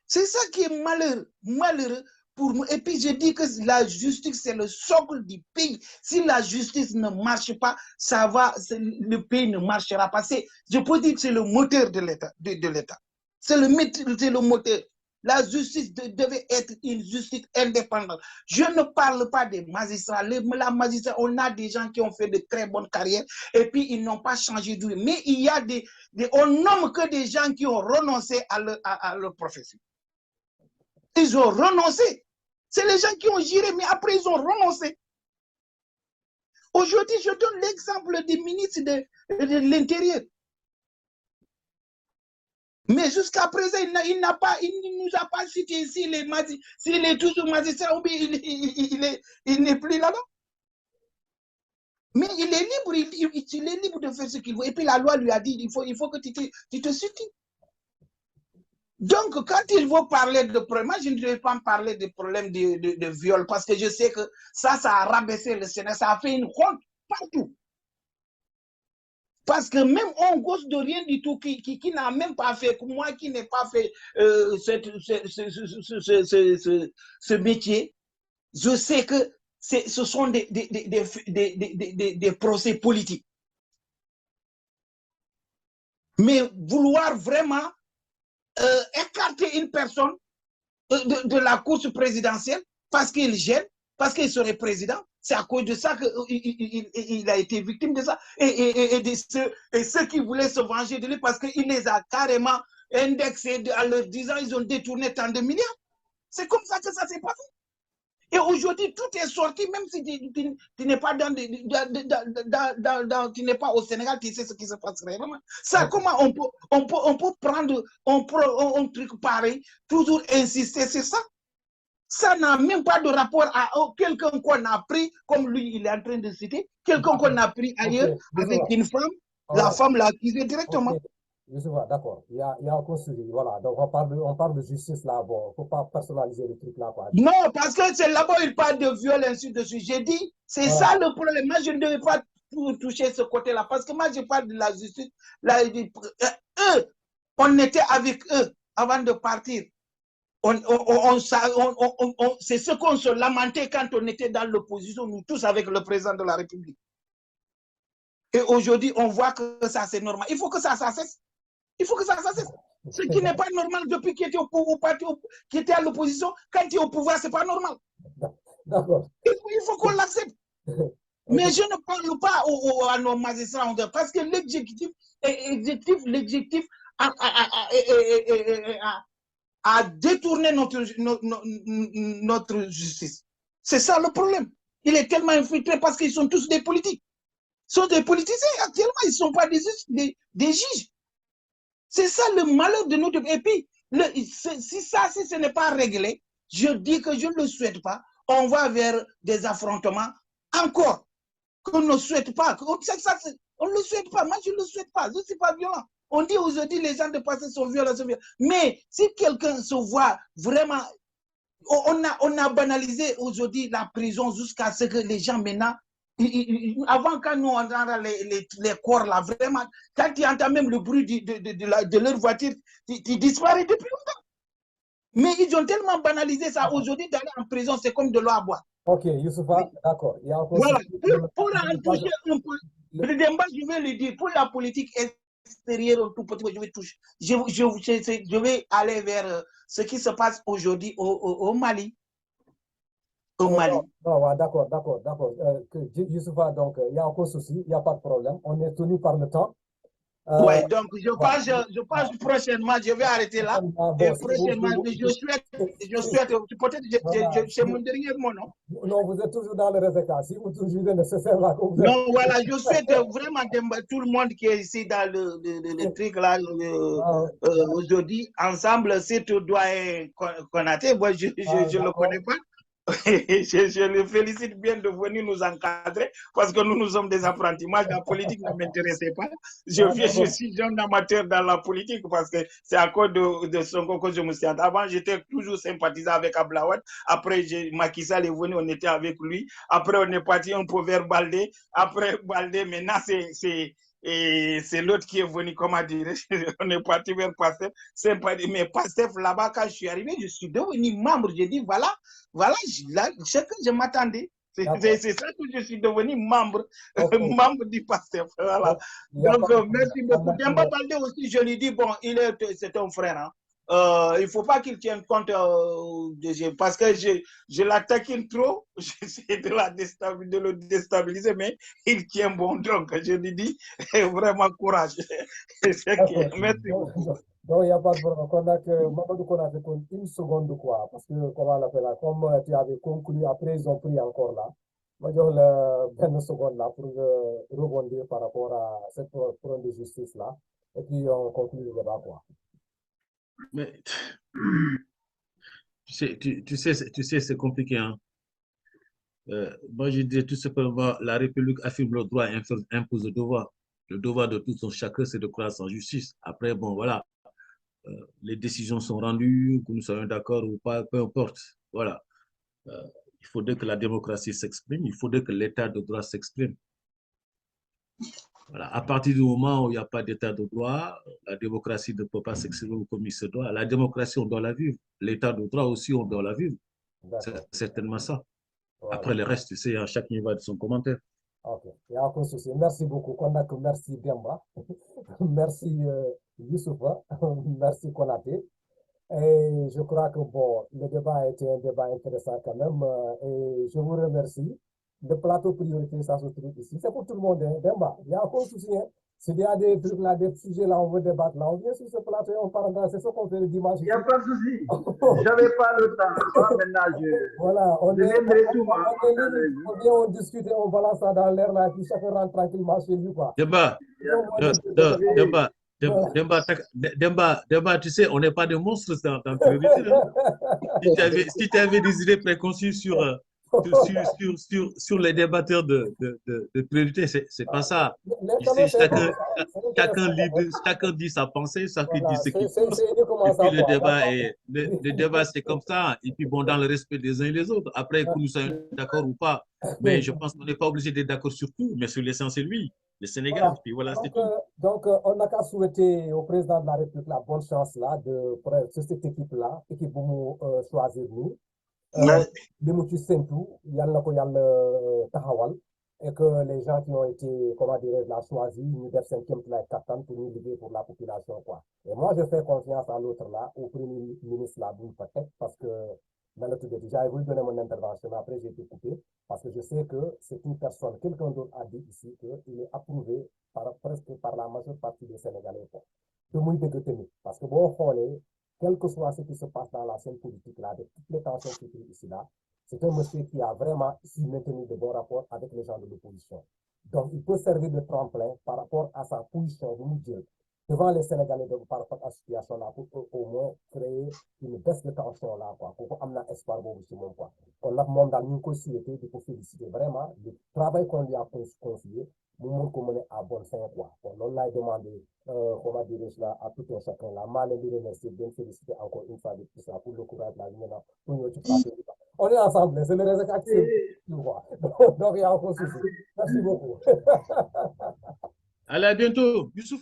C'est ça qui est malheureux pour nous. Et puis je dis que la justice, c'est le socle du pays. Si la justice ne marche pas, le pays ne marchera pas. Je peux dire que c'est le moteur de l'État. C'est le moteur. La justice devait être une justice indépendante. Je ne parle pas des magistrats. La magistrat, on a des gens qui ont fait de très bonnes carrières et puis ils n'ont pas changé de vie. Mais il y a on nomme que des gens qui ont renoncé à leur profession. Ils ont renoncé. C'est les gens qui ont géré, mais après ils ont renoncé. Aujourd'hui, je donne l'exemple du ministre de l'Intérieur. Mais jusqu'à présent, il ne nous a pas cité s'il est toujours magistrat ou bien il n'est plus là-bas. Mais il est libre, il est libre de faire ce qu'il veut. Et puis la loi lui a dit, il faut que tu te soutiens. Donc, quand il veut parler de problème, moi je ne vais pas parler de problème de viol parce que je sais que ça a rabaissé le Sénat, ça a fait une honte partout. Parce que même un gosse de rien du tout qui n'a même pas fait, moi qui n'ai pas fait ce métier, je sais que ce sont des procès politiques. Mais vouloir vraiment écarter une personne de la course présidentielle parce qu'il gêne, parce qu'il serait président, c'est à cause de ça qu'il a été victime de ça. Et ceux qui voulaient se venger de lui parce qu'il les a carrément indexés en leur disant qu'ils ont détourné tant de milliards. C'est comme ça que ça s'est passé. Et aujourd'hui, tout est sorti, même si tu n'es pas tu n'es pas au Sénégal, tu sais ce qui se passe réellement. Ça, comment on peut prendre un truc pareil, toujours insister sur ça? Ça n'a même pas de rapport à quelqu'un qu'on a pris, comme lui, il est en train de citer, quelqu'un qu'on a pris ailleurs avec une femme, la femme l'a accusé directement. Je vois, d'accord. Il y a encore suivi. Voilà. Donc, on parle de justice là. Bon, il ne faut pas personnaliser le truc là. Quoi. Non, parce que c'est là-bas il parle de viol, ainsi de suite. J'ai dit, c'est ça le problème. Moi, je ne devais pas toucher ce côté-là. Parce que moi, je parle de la justice. Eux, on était avec eux avant de partir. C'est ce qu'on se lamentait quand on était dans l'opposition, nous tous avec le président de la République. Et aujourd'hui, on voit que ça, c'est normal. Il faut que ça cesse. Il faut que ça cesse. Ce qui n'est pas normal depuis qu'il était qui était à l'opposition, quand il est au pouvoir, ce n'est pas normal. D'accord. Il faut qu'on l'accepte. Mais je ne parle pas à nos magistrats parce que l'objectif à détourner notre justice. C'est ça le problème. Il est tellement infiltré parce qu'ils sont tous des politiques. Ils sont des politiciens actuellement, ils ne sont pas des juges. C'est ça le malheur de notre... Et puis, si ce n'est pas réglé, je dis que je ne le souhaite pas, on va vers des affrontements encore qu'on ne souhaite pas. On ne le souhaite pas. Moi, je ne le souhaite pas. Je ne suis pas violent. On dit aujourd'hui les gens de passé sont violents, mais si quelqu'un se voit vraiment, on a banalisé aujourd'hui la prison jusqu'à ce que les gens maintenant, avant quand nous on entend les corps là, vraiment, quand tu entends même le bruit de leur voiture, tu disparais depuis longtemps. Mais ils ont tellement banalisé ça aujourd'hui d'aller en prison, c'est comme de l'eau à boire. Ok, Youssoufa, d'accord. Voilà, pour en toucher un peu, le débat, je vais le dire, pour la politique l'extérieur, tout petit, je vais toucher. Je vais aller vers ce qui se passe aujourd'hui au Mali. Au Mali. Ouais, d'accord. Youssoufa, donc, il n'y a aucun souci, il n'y a pas de problème. On est tenu par le temps. Oui, donc je pense prochainement, je vais arrêter là. Et prochainement, je souhaite peut-être, c'est mon dernier mot, non? Non, vous êtes toujours dans le RSECA. Si vous jugez nécessaire là, non, voilà, je souhaite vraiment tout le monde qui est ici dans le truc là, aujourd'hui, ensemble, c'est tout doyen Konaté. Moi, je ne le connais pas. je le félicite bien de venir nous encadrer parce que nous sommes des apprentis. Moi, la politique ne m'intéressait pas. Je suis un amateur dans la politique parce que c'est à cause de Sonko que je me suis. Avant, j'étais toujours sympathisant avec Ablawad. Après, Macky Sall est venu, on était avec lui. Après, on est parti un peu vers Baldé. Après Baldé, maintenant, c'est l'autre qui est venu, comment dire, on est parti vers Pastef. Mais Pastef, là-bas, quand je suis arrivé, je suis devenu membre. J'ai dit, voilà, ce que je m'attendais. C'est ça que je suis devenu membre, membre du Pastef. Voilà. Donc, merci beaucoup. Demba Baldé aussi, je lui dis, bon, c'est un frère. Hein. Il ne faut pas qu'il tienne compte parce que je l'attaque trop, j'essaie de le déstabiliser, mais il tient bon. Donc, je lui dis vraiment courage. Merci beaucoup. Donc, il n'y a pas de problème. Mamadou Konaté compte une seconde, quoi, parce que, comment on l'appelle, comme tu avais conclu, après, ils ont pris encore là. Moi, je une seconde là pour rebondir par rapport à cette problème de justice là. Et puis, on conclut le débat, quoi. Mais tu sais, c'est compliqué. Hein? Moi, je dis tout simplement, la République affirme le droit et impose le devoir. Le devoir de tout son chacun, c'est de croire en justice. Après, bon, voilà, les décisions sont rendues, que nous soyons d'accord ou pas, peu importe. Voilà. Il faudrait que la démocratie s'exprime, il faudrait que l'état de droit s'exprime. Voilà. À partir du moment où il n'y a pas d'état de droit, la démocratie ne peut pas s'exprimer comme il se doit. La démocratie, on doit la vivre. L'état de droit aussi, on doit la vivre. C'est certainement ça. Voilà. Après le reste, tu sais, chacun va de son commentaire. Ok, il n'y a aucun souci. Merci beaucoup, Konak. Merci, Demba. Merci, Youssoufa. Merci, Konaté. Et je crois que bon, le débat a été un débat intéressant quand même. Et je vous remercie. Le plateau priorité, ça se trouve ici. C'est pour tout le monde, hein, Demba. Il n'y a aucun souci. Hein. S'il y a des trucs là, des sujets là, on veut débattre là, on vient sur ce plateau et on parle. C'est ce qu'on fait le dimanche. Il n'y a pas de souci. Je n'avais pas le temps. Maintenant, voilà, on viendrai tout. On vient, on discute, on balance ça dans l'air là, et puis chacun rentre tranquillement chez lui, quoi. Demba, tu sais, on n'est pas des monstres dans priorité. Hein. Si tu avais des idées préconçues sur les débatteurs de priorité, c'est pas ça. Ici, chacun dit sa pensée, chacun dit ce qu'il pense. Et puis le débat, c'est comme ça. Et puis bon, dans le respect des uns et des autres. Après, que nous soyons d'accord ou pas. Mais je pense qu'on n'est pas obligé d'être d'accord sur tout, mais sur l'essentiel, oui. Le Sénégal, voilà. Puis voilà, c'est tout. Donc, on n'a qu'à souhaiter au président de la République la bonne chance là, sur cette équipe-là, équipe pour nous choisir nous. Limutu Sentu, yalla ko yalla taxawal, et que les gens qui ont été, comment dire, la choisi, nous def 5e kattan pour nous liggéey pour la population, quoi. Et moi, je fais confiance à l'autre là, au premier ministre là, parce que dans le tout début, j'avais voulu donner mon intervention, mais après j'ai été coupé, parce que je sais que c'est une personne, quelqu'un d'autre a dit ici, qu'il est approuvé presque par la majeure partie des Sénégalais. De muy dëgg tamit, parce que boo xoolee, quel que soit ce qui se passe dans la scène politique là, de toutes les tensions qui sont ici là, c'est un monsieur qui a vraiment su maintenir de bons rapports avec les gens de l'opposition. Donc, il peut servir de tremplin par rapport à sa position devant les Sénégalais par rapport à cette situation-là pour au moins créer une baisse de tension là, quoi, pour amener espoir pour tout le monde, quoi. On a monde dans une possibilité de féliciter vraiment le travail qu'on lui a confié, nous qu'on mener à bonne fin, quoi. On l'a demandé, comment dirais-je là, à tout un chacun là, mal et lui remercier, bien féliciter encore une fois de tout ça pour le courage de la lumière, pour nous, on est ensemble, c'est le réseau actif, tu vois. Donc, il y a encore souci. Merci beaucoup. Allez, à bientôt. Youssouf.